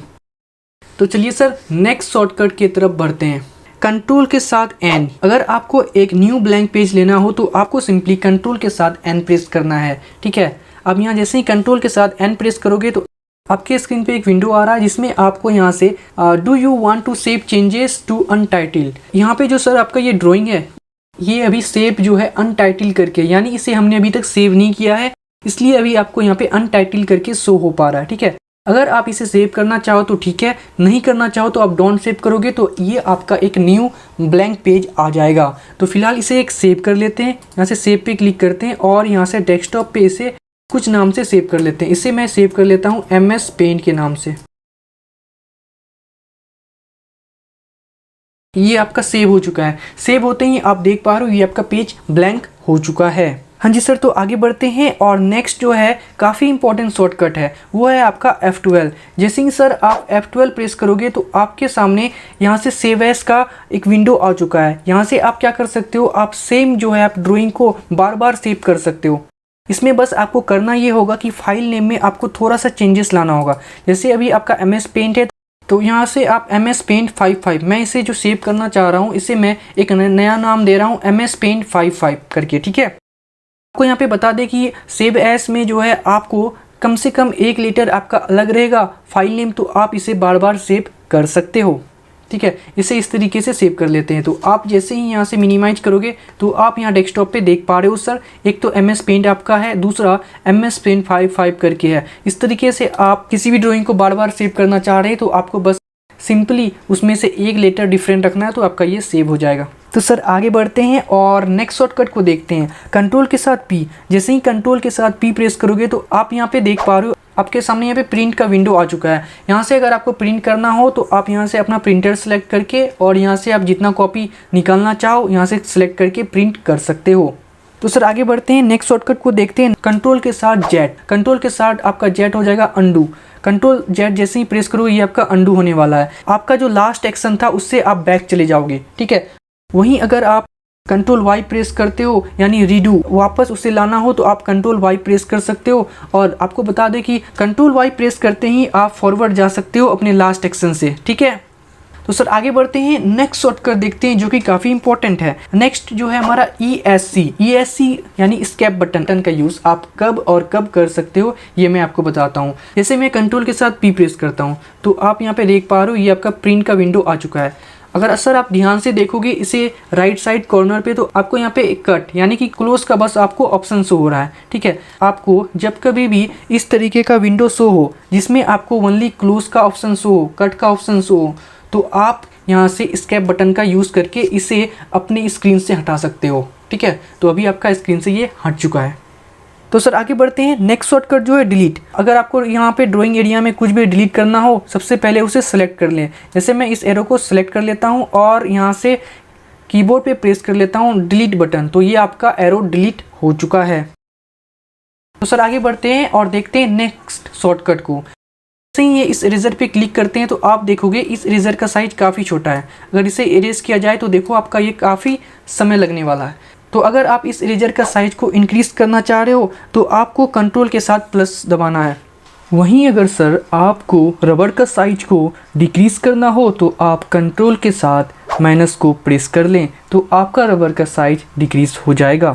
तो चलिए सर नेक्स्ट शॉर्टकट की तरफ बढ़ते हैं। कंट्रोल के साथ N। अगर आपको एक न्यू ब्लैंक पेज लेना हो तो आपको सिंपली कंट्रोल के साथ N प्रेस करना है, ठीक है। अब यहाँ जैसे ही कंट्रोल के साथ N प्रेस करोगे तो आपके स्क्रीन पे एक विंडो आ रहा है जिसमें आपको यहाँ से do you want to save changes to untitled. यहाँ पे जो सर आपका ये ड्राइंग है ये अभी सेव जो है अनटाइटल करके, यानी इसे हमने अभी तक सेव नहीं किया है, इसलिए अभी आपको यहाँ पे अनटाइटल करके शो हो पा रहा है, ठीक है। अगर आप इसे सेव करना चाहो तो ठीक है, नहीं करना चाहो तो आप डोंट सेव करोगे तो ये आपका एक न्यू ब्लैंक पेज आ जाएगा। तो फिलहाल इसे एक सेव कर लेते हैं। यहाँ से सेव पे क्लिक करते हैं और यहाँ से डेस्कटॉप पे इसे कुछ नाम से सेव कर लेते हैं। इसे मैं सेव कर लेता हूँ MS पेंट के नाम से। ये आपका सेव हो चुका है। सेव होते ही आप देख पा रहे हो ये आपका पेज ब्लैंक हो चुका है। हाँ जी सर, तो आगे बढ़ते हैं और नेक्स्ट जो है काफ़ी इंपॉर्टेंट शॉर्टकट है वो है आपका F12। जैसे ही सर आप F12 प्रेस करोगे तो आपके सामने यहाँ से सेव एज का एक विंडो आ चुका है। यहाँ से आप क्या कर सकते हो, आप सेम जो है आप ड्राइंग को बार बार सेव कर सकते हो। इसमें बस आपको करना ये होगा कि फाइल नेम में आपको थोड़ा सा चेंजेस लाना होगा। जैसे अभी आपका MS पेंट है तो यहाँ से आप MS पेंट 55, मैं इसे जो सेव करना चाह रहा हूँ इसे मैं एक नया नाम दे रहा हूँ MS पेंट 55 करके, ठीक है। आपको यहाँ पे बता दें कि सेव एज में जो है आपको कम से कम 1 लीटर आपका अलग रहेगा फाइल नेम, तो आप इसे बार बार सेव कर सकते हो, ठीक है। इसे इस तरीके से सेव कर लेते हैं। तो आप जैसे ही यहाँ से मिनिमाइज करोगे तो आप यहाँ डेस्कटॉप पे देख पा रहे हो सर एक तो MS पेंट आपका है, दूसरा MS पेंट 55 करके है। इस तरीके से आप किसी भी ड्राइंग को बार बार सेव करना चाह रहे हैं तो आपको बस सिंपली उसमें से 1 लेटर डिफरेंट रखना है तो आपका ये सेव हो जाएगा। तो सर आगे बढ़ते हैं और नेक्स्ट शॉर्टकट को देखते हैं। कंट्रोल के साथ P। जैसे ही कंट्रोल के साथ P प्रेस करोगे तो आप यहाँ पे देख पा रहे हो आपके सामने यहाँ पे प्रिंट का विंडो आ चुका है। यहाँ से अगर आपको प्रिंट करना हो तो आप यहाँ से अपना प्रिंटर सेलेक्ट करके और यहाँ से आप जितना कॉपी निकालना चाहो यहाँ से सेलेक्ट करके प्रिंट कर सकते हो। तो सर आगे बढ़ते हैं, नेक्स्ट शॉर्टकट को देखते हैं। कंट्रोल के साथ Z। कंट्रोल के साथ आपका Z हो जाएगा अंडू। कंट्रोल Z जैसे ही प्रेस करो ये आपका अंडू होने वाला है। आपका जो लास्ट एक्शन था उससे आप बैक चले जाओगे, ठीक है। वहीं अगर आप कंट्रोल Y प्रेस करते हो यानी रीडू, वापस उसे लाना हो तो आप कंट्रोल Y प्रेस कर सकते हो। और आपको बता दें कि कंट्रोल Y प्रेस करते ही आप फॉरवर्ड जा सकते हो अपने लास्ट एक्शन से, ठीक है। तो सर आगे बढ़ते हैं, नेक्स्ट शॉर्टकट देखते हैं जो कि काफ़ी इंपॉर्टेंट है। नेक्स्ट जो है हमारा ESC यानी एस्केप बटन का यूज़ आप कब और कब कर सकते हो ये मैं आपको बताता हूँ। जैसे मैं कंट्रोल के साथ P प्रेस करता हूँ तो आप यहाँ पे देख पा रहे हो ये आपका प्रिंट का विंडो आ चुका है। अगर सर आप ध्यान से देखोगे इसे राइट साइड कॉर्नर पे तो आपको यहाँ पे एक कट यानी कि क्लोज का बस आपको ऑप्शन शो हो रहा है, ठीक है। आपको जब कभी भी इस तरीके का विंडो शो हो जिसमें आपको ओनली क्लोज का ऑप्शन शो हो, कट का ऑप्शन शो हो, तो आप यहाँ से एस्केप बटन का यूज़ करके इसे अपने स्क्रीन से हटा सकते हो, ठीक है। तो अभी आपका स्क्रीन से ये हट चुका है। तो सर आगे बढ़ते हैं, नेक्स्ट शॉर्टकट जो है डिलीट। अगर आपको यहाँ पे ड्राइंग एरिया में कुछ भी डिलीट करना हो सबसे पहले उसे सेलेक्ट कर लें। जैसे मैं इस एरो को सेलेक्ट कर लेता हूँ और यहाँ से कीबोर्ड पे प्रेस कर लेता हूँ डिलीट बटन, तो ये आपका एरो डिलीट हो चुका है। तो सर आगे बढ़ते हैं और देखते हैं नेक्स्ट शॉर्टकट को। जैसे ही ये इस इरेजर पे क्लिक करते हैं तो आप देखोगे इस इरेजर का साइज काफ़ी छोटा है। अगर इसे इरेज किया जाए तो देखो आपका ये काफ़ी समय लगने वाला है। तो अगर आप इस इरेजर का साइज को इंक्रीज करना चाह रहे हो तो आपको कंट्रोल के साथ प्लस दबाना है। वहीं अगर सर आपको रबर का साइज को डिक्रीज करना हो तो आप कंट्रोल के साथ माइनस को प्रेस कर लें तो आपका रबर का साइज डिक्रीज हो जाएगा।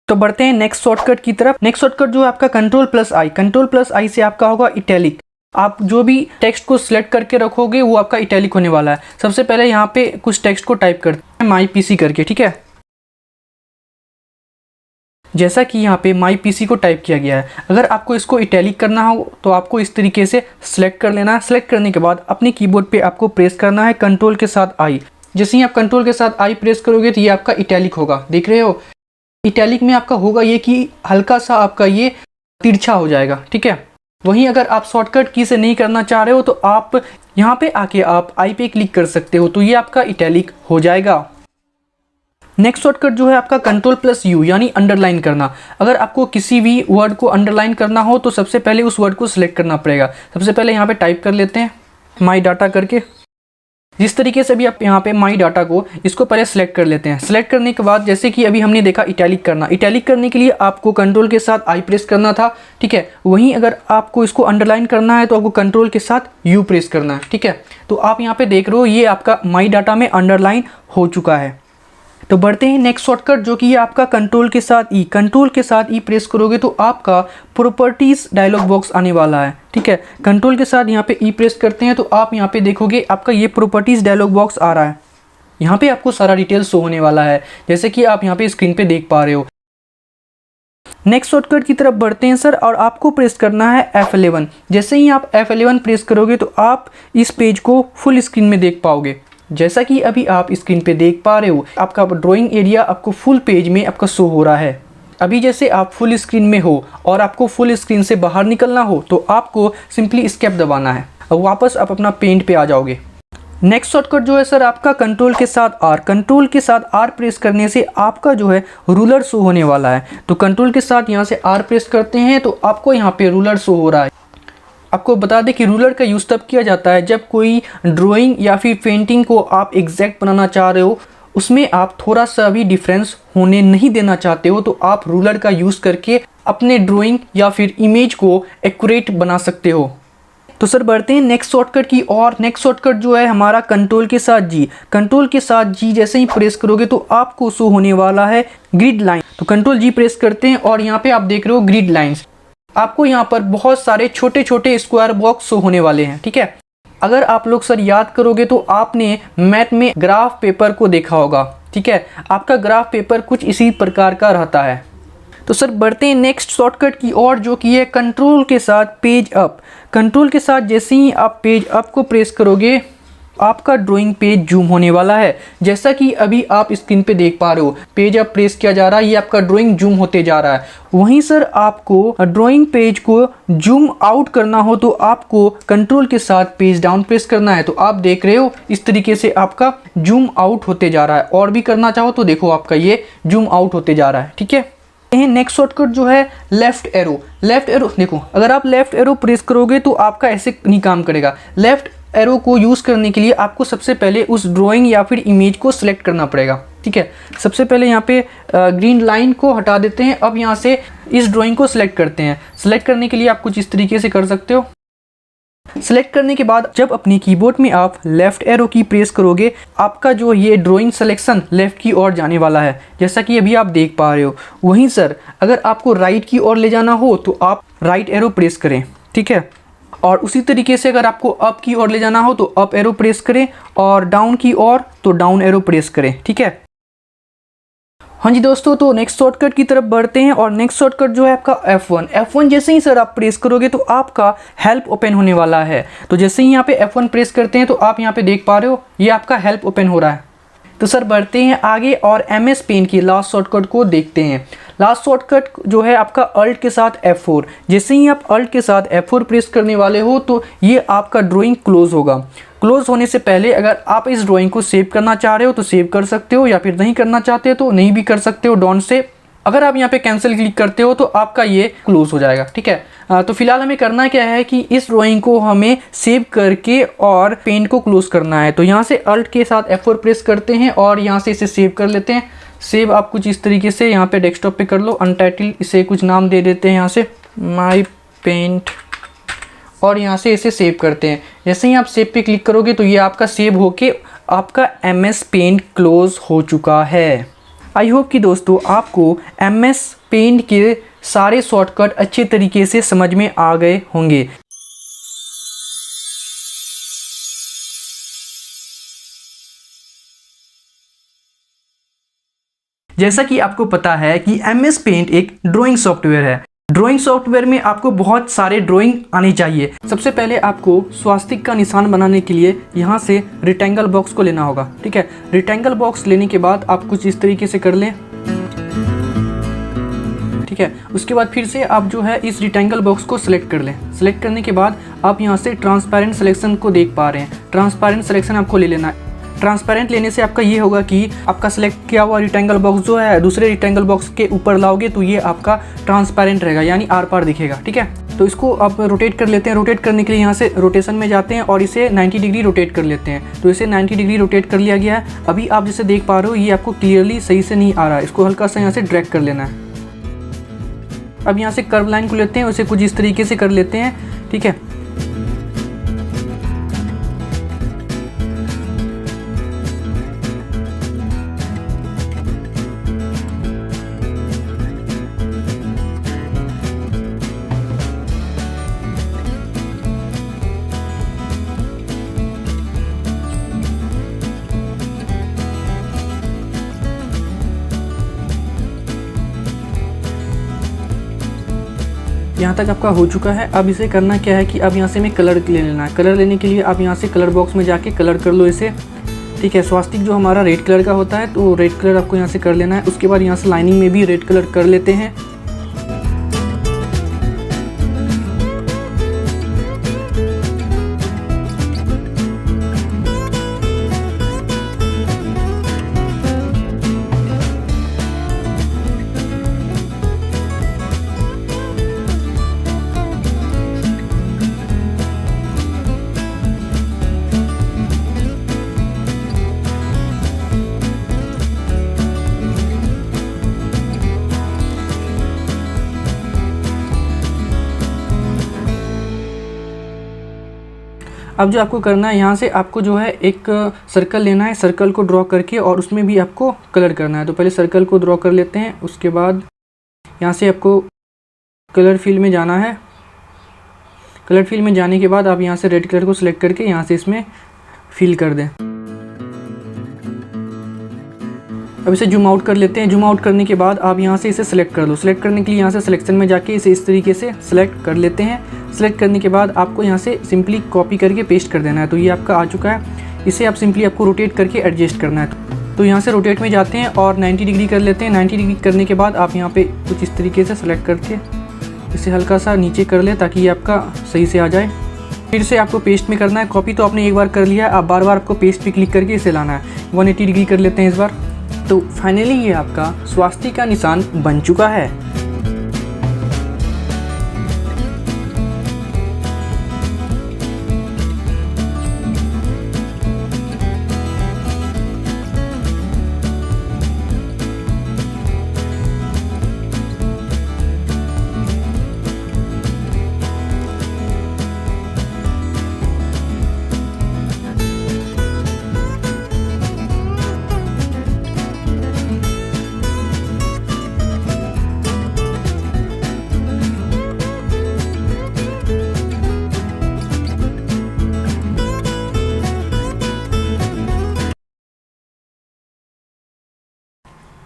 तो बढ़ते हैं नेक्स्ट शॉर्टकट की तरफ। नेक्स्ट शॉर्टकट जो है आपका कंट्रोल+I, कंट्रोल+I से आपका होगा इटैलिक। आप जो भी टेक्स्ट को सिलेक्ट करके रखोगे वो आपका इटैलिक होने वाला है। सबसे पहले यहाँ पे कुछ टेक्स्ट को टाइप करते हैं MyPC करके, ठीक है। जैसा कि यहाँ पे MyPC को टाइप किया गया है। अगर आपको इसको इटैलिक करना हो तो आपको इस तरीके से सिलेक्ट कर लेना है। सिलेक्ट करने के बाद अपने कीबोर्ड पे आपको प्रेस करना है कंट्रोल के साथ I। जैसे ही आप कंट्रोल के साथ I प्रेस करोगे तो ये आपका इटैलिक होगा, देख रहे हो। इटैलिक में आपका होगा ये कि हल्का सा आपका ये तिरछा हो जाएगा, ठीक है। वहीं अगर आप शॉर्टकट की से नहीं करना चाह रहे हो तो आप यहाँ पे आके आप I पे क्लिक कर सकते हो, तो ये आपका इटैलिक हो जाएगा। नेक्स्ट शॉर्टकट जो है आपका कंट्रोल+U यानी अंडरलाइन करना। अगर आपको किसी भी वर्ड को अंडरलाइन करना हो तो सबसे पहले उस वर्ड को सिलेक्ट करना पड़ेगा। सबसे पहले यहाँ पे टाइप कर लेते हैं माई डाटा करके। जिस तरीके से भी आप यहाँ पे माई डाटा को इसको पहले सेलेक्ट कर लेते हैं। सेलेक्ट करने के बाद जैसे कि अभी हमने देखा इटैलिक करना, इटैलिक करने के लिए आपको कंट्रोल के साथ I प्रेस करना था, ठीक है। वहीं अगर आपको इसको अंडरलाइन करना है तो आपको कंट्रोल के साथ U प्रेस करना है, ठीक है। तो आप यहाँ पे देख रहे हो ये आपका माई डाटा में अंडरलाइन हो चुका है। तो बढ़ते हैं नेक्स्ट शॉर्टकट जो कि है आपका कंट्रोल के साथ E। कंट्रोल के साथ E प्रेस करोगे तो आपका प्रॉपर्टीज डायलॉग बॉक्स आने वाला है, ठीक है। कंट्रोल के साथ यहाँ पे E प्रेस करते हैं तो आप यहाँ पे देखोगे आपका ये प्रॉपर्टीज डायलॉग बॉक्स आ रहा है। यहाँ पे आपको सारा डिटेल शो होने वाला है जैसे कि आप यहाँ पे स्क्रीन पे देख पा रहे हो। नेक्स्ट शॉर्टकट की तरफ बढ़ते हैं सर, और आपको प्रेस करना है F11। जैसे ही आप F11 प्रेस करोगे तो आप इस पेज को फुल स्क्रीन में देख पाओगे। जैसा कि अभी आप स्क्रीन पे देख पा रहे हो आपका ड्राइंग एरिया आपको फुल पेज में आपका शो हो रहा है। अभी जैसे आप फुल स्क्रीन में हो और आपको फुल स्क्रीन से बाहर निकलना हो तो आपको सिंपली एस्केप दबाना है और वापस आप अपना पेंट पे आ जाओगे। नेक्स्ट शॉर्टकट जो है सर आपका कंट्रोल के साथ R। कंट्रोल के साथ R प्रेस करने से आपका जो है रूलर शो होने वाला है। तो कंट्रोल के साथ यहाँ से R प्रेस करते हैं तो आपको यहाँ पे रूलर शो हो रहा है। आपको बता दें कि रूलर का यूज़ तब किया जाता है जब कोई ड्राइंग या फिर पेंटिंग को आप एग्जैक्ट बनाना चाह रहे हो, उसमें आप थोड़ा सा भी डिफरेंस होने नहीं देना चाहते हो, तो आप रूलर का यूज़ करके अपने ड्राइंग या फिर इमेज को एक्यूरेट बना सकते हो। तो सर बढ़ते हैं नेक्स्ट शॉर्टकट की और। नेक्स्ट शॉर्टकट जो है हमारा कंट्रोल के साथ G। कंट्रोल के साथ G जैसे ही प्रेस करोगे तो आपको शो होने वाला है ग्रिड लाइन। तो कंट्रोल G प्रेस करते हैं और यहाँ पे आप देख रहे हो ग्रिड लाइंस। आपको यहाँ पर बहुत सारे छोटे छोटे स्क्वायर बॉक्स शो होने वाले हैं, ठीक है। अगर आप लोग सर याद करोगे तो आपने मैथ में ग्राफ पेपर को देखा होगा, ठीक है। आपका ग्राफ पेपर कुछ इसी प्रकार का रहता है। तो सर बढ़ते हैं नेक्स्ट शॉर्टकट की और जो कि है कंट्रोल के साथ पेज अप। कंट्रोल के साथ जैसे ही आप पेज अप को प्रेस करोगे आपका ड्राइंग पेज जूम होने वाला है। जैसा कि अभी आप स्क्रीन पे देख पा रहे हो पेज अप प्रेस किया जा रहा है, ये आपका ड्राइंग जूम होते जा रहा है। वहीं सर आपको ड्राइंग पेज को जूम आउट करना हो तो आपको कंट्रोल के साथ पेज डाउन प्रेस करना है। तो आप देख रहे हो इस तरीके से आपका जूम आउट होते जा रहा है। और भी करना चाहो तो देखो आपका ये जूम आउट होते जा रहा है, ठीक है। नेक्स्ट शॉर्टकट जो है लेफ्ट एरो। लेफ्ट एरो देखो, अगर आप लेफ्ट एरो प्रेस करोगे तो आपका ऐसे नहीं काम करेगा। लेफ्ट एरो को यूज़ करने के लिए आपको सबसे पहले उस ड्राइंग या फिर इमेज को सिलेक्ट करना पड़ेगा, ठीक है। सबसे पहले यहाँ पे ग्रीन लाइन को हटा देते हैं। अब यहाँ से इस ड्राइंग को सिलेक्ट करते हैं। सिलेक्ट करने के लिए आप कुछ इस तरीके से कर सकते हो। सिलेक्ट करने के बाद जब अपनी कीबोर्ड में आप लेफ्ट एरो की प्रेस करोगे आपका जो ये ड्राइंग सिलेक्शन लेफ्ट की ओर जाने वाला है, जैसा कि अभी आप देख पा रहे हो। वहीं सर अगर आपको राइट की ओर ले जाना हो तो आप राइट एरो प्रेस करें, ठीक है। और उसी तरीके से अगर आपको अप की ओर ले जाना हो तो अप एरो प्रेस करें और डाउन की ओर तो डाउन एरो प्रेस करें, ठीक है। हाँ जी दोस्तों, तो नेक्स्ट शॉर्टकट की तरफ बढ़ते हैं और नेक्स्ट शॉर्टकट जो है आपका F1। F1 जैसे ही सर आप प्रेस करोगे तो आपका हेल्प ओपन होने वाला है। तो जैसे ही यहाँ पे F1 प्रेस करते हैं तो आप यहाँ पे देख पा रहे हो ये आपका हेल्प ओपन हो रहा है। तो सर बढ़ते हैं आगे और MS पेंट की लास्ट शॉर्टकट को देखते हैं। लास्ट शॉर्टकट जो है आपका अल्ट के साथ F4। जैसे ही आप अल्ट के साथ F4 प्रेस करने वाले हो तो ये आपका ड्राइंग क्लोज होगा। क्लोज होने से पहले अगर आप इस ड्राइंग को सेव करना चाह रहे हो तो सेव कर सकते हो, या फिर नहीं करना चाहते हो तो नहीं भी कर सकते हो डोंट से। अगर आप यहाँ पे कैंसिल क्लिक करते हो तो आपका ये क्लोज हो जाएगा, ठीक है। तो फिलहाल हमें करना क्या है कि इस ड्राइंग को हमें सेव करके और पेंट को क्लोज करना है। तो यहाँ से अल्ट के साथ F4 प्रेस करते हैं और यहाँ से इसे सेव कर लेते हैं। सेव आप कुछ इस तरीके से यहाँ पे डेस्कटॉप पे कर लो, अनटाइटल इसे कुछ नाम दे देते हैं यहाँ से माई पेंट, और यहाँ से इसे सेव करते हैं। जैसे ही आप सेव पे क्लिक करोगे तो ये आपका सेव होके आपका MS पेंट क्लोज हो चुका है। आई होप कि दोस्तों आपको MS पेंट के सारे शॉर्टकट अच्छे तरीके से समझ में आ गए होंगे। जैसा कि आपको पता है कि MS पेंट एक ड्राइंग सॉफ्टवेयर है। ड्राइंग सॉफ्टवेयर में आपको बहुत सारे ड्राइंग आनी चाहिए। सबसे पहले आपको स्वास्तिक का निशान बनाने के लिए यहाँ से रेक्टेंगल बॉक्स को लेना होगा, ठीक है। रेक्टेंगल बॉक्स लेने के बाद आप कुछ इस तरीके से कर लें, ठीक है। उसके बाद फिर से आप जो है इस रेक्टेंगल बॉक्स को सिलेक्ट कर लें। सिलेक्ट करने के बाद आप यहाँ से ट्रांसपेरेंट सिलेक्शन को देख पा रहे हैं। ट्रांसपेरेंट सिलेक्शन आपको ले लेना है। ट्रांसपेरेंट लेने से आपका ये होगा कि आपका सिलेक्ट किया हुआ रेक्टेंगल बॉक्स जो है दूसरे रेक्टेंगल बॉक्स के ऊपर लाओगे तो ये आपका ट्रांसपेरेंट रहेगा, यानी आर पार दिखेगा, ठीक है। तो इसको आप रोटेट कर लेते हैं। रोटेट करने के लिए यहाँ से रोटेशन में जाते हैं और इसे 90 डिग्री रोटेट कर लेते हैं। तो इसे 90 डिग्री रोटेट कर लिया गया है। अभी आप जैसे देख पा रहे हो ये आपको क्लियरली सही से नहीं आ रहा है, इसको हल्का सा यहाँ से ड्रैग कर लेना है। अब यहाँ से कर्व लाइन को लेते हैं, उसे कुछ इस तरीके से कर लेते हैं, ठीक है। यहाँ तक आपका हो चुका है। अब इसे करना क्या है कि अब यहाँ से हमें कलर ले लेना है। कलर लेने के लिए आप यहाँ से कलर बॉक्स में जाके कलर कर लो इसे, ठीक है। स्वास्तिक जो हमारा रेड कलर का होता है तो रेड कलर आपको यहाँ से कर लेना है। उसके बाद यहाँ से लाइनिंग में भी रेड कलर कर लेते हैं। अब जो आपको करना है यहाँ से आपको जो है एक सर्कल लेना है, सर्कल को ड्रॉ करके और उसमें भी आपको कलर करना है। तो पहले सर्कल को ड्रॉ कर लेते हैं। उसके बाद यहाँ से आपको कलर फील में जाना है। कलर फील में जाने के बाद आप यहाँ से रेड कलर को सिलेक्ट करके यहाँ से इसमें फिल कर दें। अब इसे जूम आउट कर लेते हैं। जूम आउट करने के बाद आप यहाँ से इसे सिलेक्ट कर लो। सिलेक्ट करने के लिए यहाँ से सिलेक्शन में जाके इसे इस तरीके से सिलेक्ट कर लेते हैं। सिलेक्ट करने के बाद आपको यहाँ से सिंपली कॉपी करके पेस्ट कर देना है। तो ये आपका आ चुका है। इसे आप सिंपली आपको रोटेट करके एडजस्ट करना है। तो यहाँ से रोटेट में जाते हैं और 90 डिग्री कर लेते हैं। 90 डिग्री करने के बाद आप यहाँ पे कुछ इस तरीके से सिलेक्ट करके इसे हल्का सा नीचे कर ले ताकि ये आपका सही से आ जाए। फिर से आपको पेस्ट में करना है। कॉपी तो आपने एक बार कर लिया है, अब बार बार आपको पेस्ट पे क्लिक करके इसे लाना है। 180 डिग्री कर लेते हैं इस बार। तो फाइनली ये आपका स्वास्तिक का निशान बन चुका है।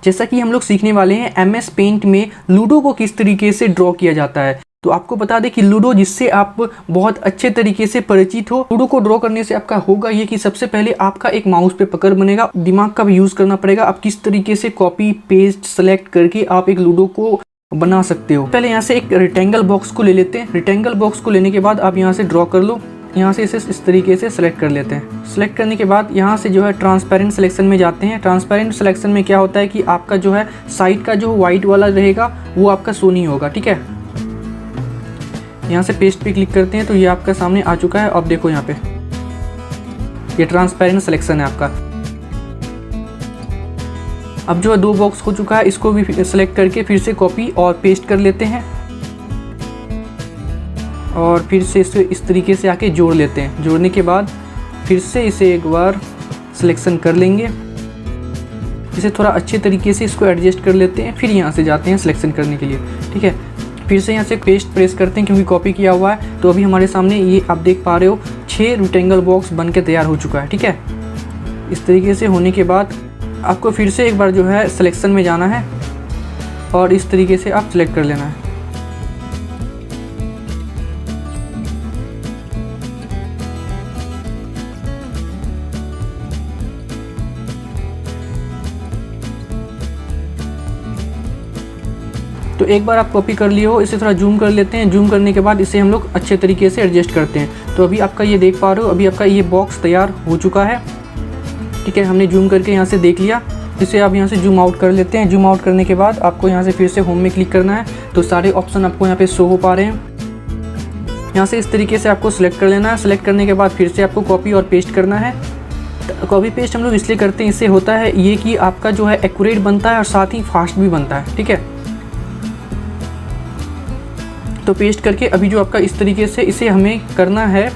जैसा कि हम लोग सीखने वाले हैं MS पेंट में लूडो को किस तरीके से ड्रॉ किया जाता है। तो आपको बता दें कि लूडो जिससे आप बहुत अच्छे तरीके से परिचित हो, लूडो को ड्रॉ करने से आपका होगा ये कि सबसे पहले आपका एक माउस पे पकड़ बनेगा, दिमाग का भी यूज़ करना पड़ेगा। आप किस तरीके से कॉपी पेस्ट सेलेक्ट करके आप एक लूडो को बना सकते हो। पहले यहाँ से एक रेक्टेंगल बॉक्स को ले लेते हैं। रेक्टेंगल बॉक्स को लेने के बाद आप यहाँ से ड्रॉ कर लो। यहाँ से इसे इस तरीके से सेलेक्ट कर लेते हैं। सेलेक्ट करने के बाद यहाँ से जो है ट्रांसपेरेंट सिलेक्शन में जाते हैं। ट्रांसपेरेंट सिलेक्शन में क्या होता है कि आपका जो है साइड का जो वाइट वाला रहेगा वो आपका शो नहीं होगा, ठीक है। यहाँ से पेस्ट पे क्लिक करते हैं तो ये आपका सामने आ चुका है। अब देखो यहाँ पे ये ट्रांसपेरेंट सिलेक्शन है आपका। अब जो है 2 बॉक्स हो चुका है, इसको भी सेलेक्ट करके फिर से कॉपी और पेस्ट कर लेते हैं और फिर से इसे इस तरीके से आके जोड़ लेते हैं। जोड़ने के बाद फिर से इसे एक बार सिलेक्शन कर लेंगे इसे थोड़ा अच्छे तरीके से इसको एडजस्ट कर लेते हैं, फिर यहाँ से जाते हैं सिलेक्शन करने के लिए। ठीक है, फिर से यहाँ से पेस्ट प्रेस करते हैं क्योंकि कॉपी किया हुआ है। तो अभी हमारे सामने ये आप देख पा रहे हो 6 रेक्टेंगल बॉक्स बन के तैयार हो चुका है। ठीक है, इस तरीके से होने के बाद आपको फिर से एक बार जो है सिलेक्शन में जाना है और इस तरीके से आप सिलेक्ट कर लेना है। तो एक बार आप कॉपी कर लिए हो, इसे थोड़ा जूम कर लेते हैं। जूम करने के बाद इसे हम लोग अच्छे तरीके से एडजस्ट करते हैं। तो अभी आपका ये देख पा रहे हो, अभी आपका ये बॉक्स तैयार हो चुका है। ठीक है, हमने जूम करके यहाँ से देख लिया। इसे आप यहाँ से जूम आउट कर लेते हैं। जूम आउट करने के बाद आपको यहाँ से फिर से होम में क्लिक करना है। तो सारे ऑप्शन आपको यहाँ पे शो हो पा रहे हैं। यहाँ से इस तरीके से आपको सिलेक्ट कर लेना है। सिलेक्ट करने के बाद फिर से आपको कॉपी और पेस्ट करना है। कॉपी पेस्ट हम लोग इसलिए करते हैं, इससे होता है ये कि आपका जो है एक्यूरेट बनता है और साथ ही फास्ट भी बनता है। ठीक है, तो पेस्ट करके अभी जो आपका इस तरीके से इसे हमें करना है,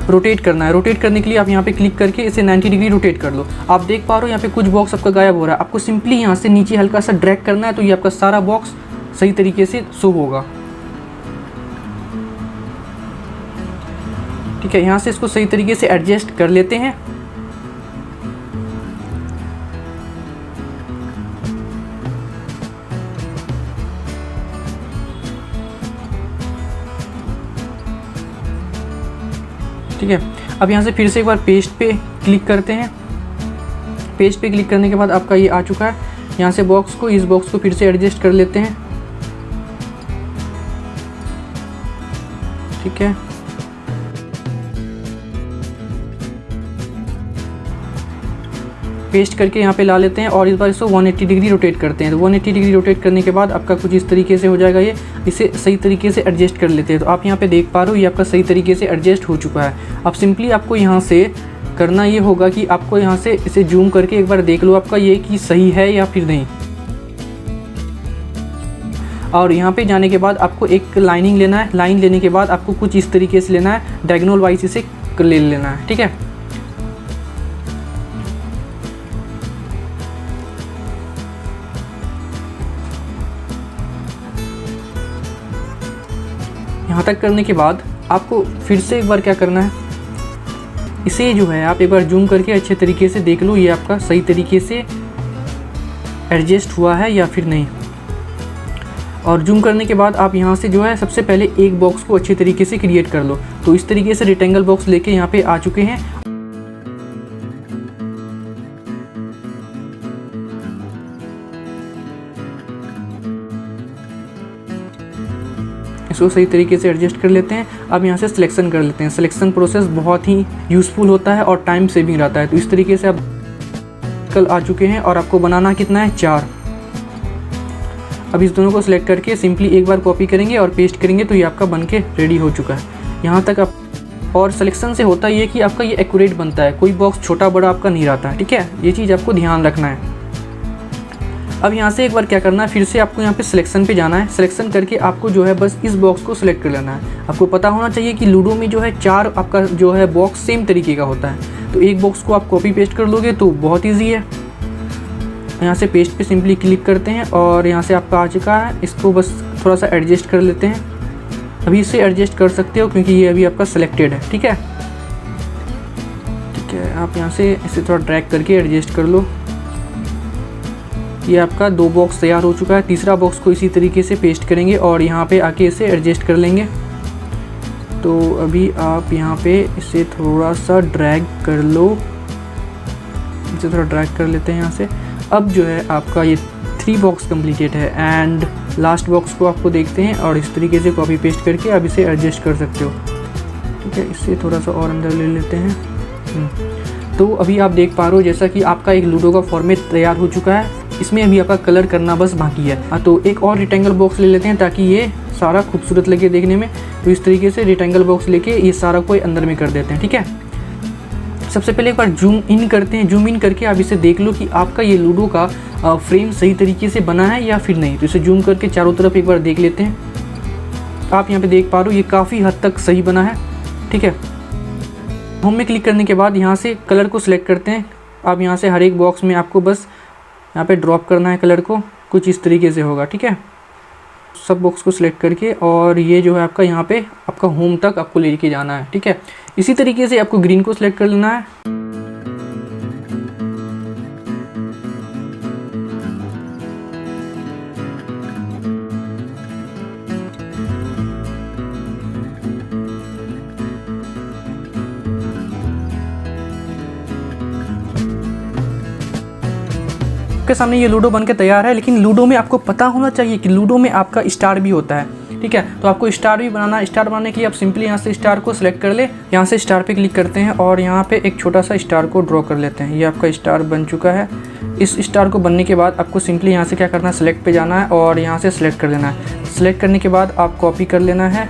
रोटेट करना है। रोटेट करने के लिए आप यहाँ पे क्लिक करके इसे 90 डिग्री रोटेट कर लो। आप देख पा रहे हो यहाँ पे कुछ बॉक्स आपका गायब हो रहा है। आपको सिंपली यहाँ से नीचे हल्का सा ड्रैग करना है, तो ये आपका सारा बॉक्स सही तरीके से शो होगा। ठीक है, यहाँ से इसको सही तरीके से एडजस्ट कर लेते हैं। ठीक है, अब यहाँ से फिर से एक बार पेस्ट पे क्लिक करते हैं। पेस्ट पे क्लिक करने के बाद आपका ये आ चुका है। यहाँ से इस बॉक्स को फिर से एडजस्ट कर लेते हैं। ठीक है, पेस्ट करके यहाँ पे ला लेते हैं और इस बार इसको 180 डिग्री रोटेट करते हैं। तो 180 डिग्री रोटेट करने के बाद आपका कुछ इस तरीके से हो जाएगा। ये इसे सही तरीके से एडजस्ट कर लेते हैं। तो आप यहाँ पे देख पा रहे हो ये आपका सही तरीके से एडजस्ट हो चुका है। अब सिंपली आपको यहाँ से करना ये होगा कि आपको यहाँ से इसे जूम करके एक बार देख लो आपका ये कि सही है या फिर नहीं। और यहाँ पे जाने के बाद आपको एक लाइनिंग लेना है। लाइन लेने के बाद आपको कुछ इस तरीके से लेना है, डायगोनल वाइज इसे ले लेना है। ठीक है, यहाँ तक करने के बाद आपको फिर से एक बार क्या करना है, इसे जो है आप एक बार जूम करके अच्छे तरीके से देख लो ये आपका सही तरीके से एडजस्ट हुआ है या फिर नहीं। और जूम करने के बाद आप यहाँ से जो है सबसे पहले एक बॉक्स को अच्छे तरीके से क्रिएट कर लो। तो इस तरीके से रेक्टेंगल बॉक्स लेके यहाँ पे आ चुके हैं। इसको सही तरीके से एडजस्ट कर लेते हैं। अब यहाँ से सिलेक्शन कर लेते हैं। सिलेक्शन प्रोसेस बहुत ही यूज़फुल होता है और टाइम सेविंग रहता है। तो इस तरीके से आप कल आ चुके हैं और आपको बनाना कितना है 4। अब इस दोनों को सिलेक्ट करके सिंपली एक बार कॉपी करेंगे और पेस्ट करेंगे तो ये आपका बन के रेडी हो चुका है। यहाँ तक आप और सिलेक्शन से होता ये कि आपका ये एक्यूरेट बनता है, कोई बॉक्स छोटा बड़ा आपका नहीं रहता है। ठीक है, ये चीज़ आपको ध्यान रखना है। अब यहाँ से एक बार क्या करना है, फिर से आपको यहाँ पे सिलेक्शन पे जाना है। सिलेक्शन करके आपको जो है बस इस बॉक्स को सिलेक्ट कर लेना है। आपको पता होना चाहिए कि लूडो में जो है 4 आपका जो है बॉक्स सेम तरीके का होता है। तो एक बॉक्स को आप कॉपी पेस्ट कर लोगे तो बहुत ईजी है। यहाँ से पेस्ट पे सिंपली क्लिक करते हैं और यहाँ से आपका आ चुका है। इसको बस थोड़ा सा एडजस्ट कर लेते हैं। अभी इसे एडजस्ट कर सकते हो क्योंकि ये अभी आपका सिलेक्टेड है। ठीक है, आप यहाँ से इसे थोड़ा ड्रैग करके एडजस्ट कर लो। ये आपका 2 बॉक्स तैयार हो चुका है। तीसरा बॉक्स को इसी तरीके से पेस्ट करेंगे और यहाँ पे आके इसे एडजस्ट कर लेंगे। तो अभी आप यहाँ पे इसे थोड़ा सा ड्रैग कर लो, इसे थोड़ा ड्रैग कर लेते हैं यहाँ से। अब जो है आपका ये 3 बॉक्स कम्प्लीटेड है एंड लास्ट बॉक्स को आपको देखते हैं और इस तरीके से कॉपी पेस्ट करके आप इसे एडजस्ट कर सकते हो। ठीक है, इससे थोड़ा सा और अंदर ले लेते हैं। तो अभी आप देख पा रहे हो जैसा कि आपका एक लूडो का फॉर्मेट तैयार हो चुका है। इसमें अभी आपका कलर करना बस बाकी है। तो एक और रेक्टेंगल बॉक्स ले लेते हैं ताकि ये सारा खूबसूरत लगे देखने में। तो इस तरीके से रेक्टेंगल बॉक्स लेके ये सारा कोई अंदर में कर देते हैं। ठीक है, सबसे पहले एक बार जूम इन करते हैं। जूम इन करके आप इसे देख लो कि आपका ये लूडो का फ्रेम सही तरीके से बना है या फिर नहीं। तो इसे जूम करके चारों तरफ एक बार देख लेते हैं। आप यहाँ पे देख पा रहे हो ये काफ़ी हद तक सही बना है। ठीक है, होम में क्लिक करने के बाद यहाँ से कलर को सिलेक्ट करते हैं। अब यहाँ से हर एक बॉक्स में आपको बस यहाँ पे ड्रॉप करना है कलर को, कुछ इस तरीके से होगा, ठीक है। सब बॉक्स को सिलेक्ट करके और ये जो है आपका यहाँ पे आपका होम तक आपको लेके जाना है, ठीक है। इसी तरीके से आपको ग्रीन को सिलेक्ट कर लेना है। आपके सामने ये लूडो बन के तैयार है, लेकिन लूडो में आपको पता होना चाहिए कि लूडो में आपका स्टार भी होता है, ठीक है। तो आपको स्टार भी बनाना, स्टार बनाने के लिए आप सिंपली यहाँ से स्टार को सिलेक्ट कर ले, यहाँ से स्टार पे क्लिक करते हैं और यहाँ पे एक छोटा सा स्टार को ड्रॉ कर लेते हैं। ये आपका स्टार बन चुका है। इस स्टार को बनने के बाद आपको सिंपली यहाँ से क्या करना है, सिलेक्ट पे जाना है और यहाँ से सिलेक्ट कर लेना है। सिलेक्ट करने के बाद आप कॉपी कर लेना है,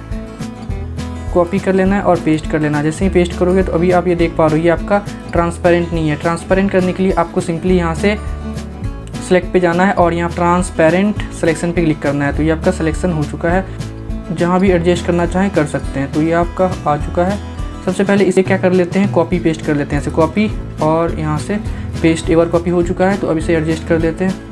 कॉपी कर लेना है और पेस्ट कर लेना है। जैसे ही पेस्ट करोगे तो अभी आप ये देख पा रहे हो ये आपका ट्रांसपेरेंट नहीं है। ट्रांसपेरेंट करने के लिए आपको सिंपली यहाँ से सेलेक्ट पे जाना है और यहाँ ट्रांसपेरेंट सिलेक्शन पे क्लिक करना है। तो ये आपका सिलेक्शन हो चुका है। जहाँ भी एडजस्ट करना चाहें कर सकते हैं। तो ये आपका आ चुका है। सबसे पहले इसे क्या कर लेते हैं, कॉपी पेस्ट कर लेते हैं। ऐसे कॉपी और यहाँ से पेस्ट, एक बार कॉपी हो चुका है। तो अब इसे एडजस्ट कर लेते हैं।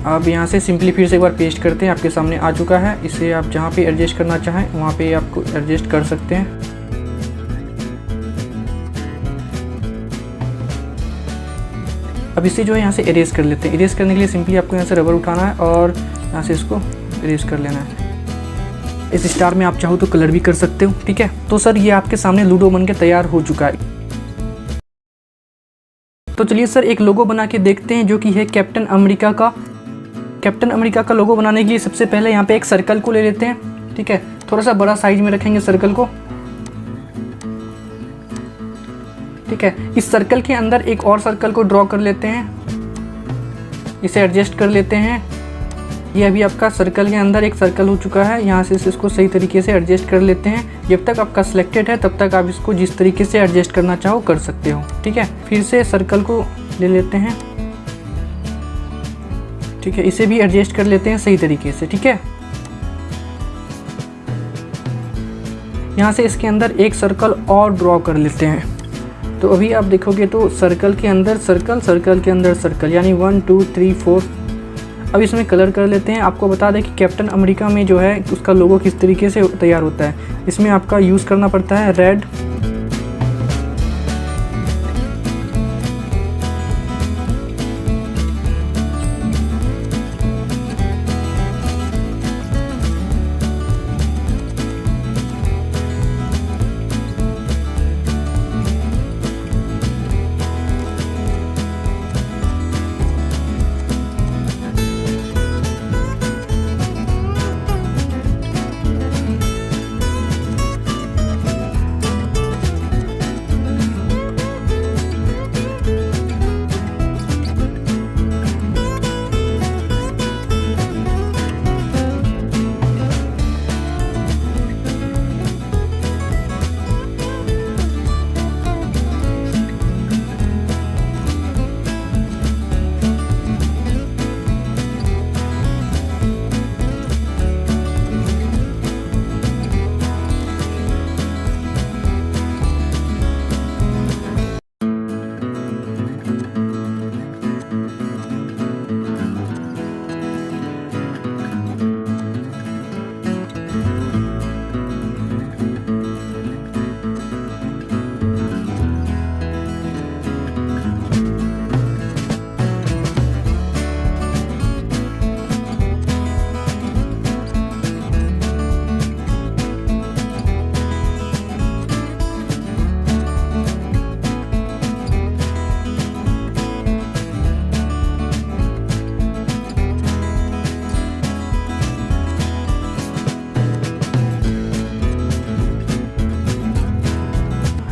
अब यहाँ से सिंपली फिर से एक बार पेस्ट करते हैं। आपके सामने आ चुका है। इसे आप जहाँ पे एडजस्ट करना चाहें वहाँ पे आपको एडजस्ट कर सकते हैं। अब इसे जो है यहाँ से इरेज कर लेते हैं। इरेज करने के लिए सिंपली आपको यहाँ से रबर उठाना है और यहाँ से इसको इरेज कर लेना है। इस स्टार में आप चाहो तो कलर भी कर सकते हो, ठीक है। तो सर ये आपके सामने लूडो बन के तैयार हो चुका है। तो चलिए सर एक लोगो बना के देखते हैं जो कि है कैप्टन अमेरिका का। कैप्टन अमेरिका का लोगो बनाने के लिए सबसे पहले यहाँ पे एक सर्कल को ले लेते हैं, ठीक है। थोड़ा सा बड़ा साइज में रखेंगे सर्कल को, ठीक है। इस सर्कल के अंदर एक और सर्कल को ड्रॉ कर लेते हैं। इसे एडजस्ट कर लेते हैं। ये अभी आपका सर्कल के अंदर एक सर्कल हो चुका है। यहाँ से इसको सही तरीके से एडजस्ट कर लेते हैं। जब तक आपका सिलेक्टेड है तब तक आप इसको जिस तरीके से एडजस्ट करना चाहो कर सकते हो, ठीक है। फिर से सर्कल को ले लेते हैं, ठीक है। इसे भी एडजस्ट कर लेते हैं सही तरीके से, ठीक है। यहाँ से इसके अंदर एक सर्कल और ड्रॉ कर लेते हैं। तो अभी आप देखोगे तो सर्कल के अंदर सर्कल, सर्कल के अंदर सर्कल, यानी 1 2 3 4। अब इसमें कलर कर लेते हैं। आपको बता दें कि कैप्टन अमेरिका में जो है उसका लोगो किस तरीके से तैयार होता है। इसमें आपका यूज़ करना पड़ता है रेड,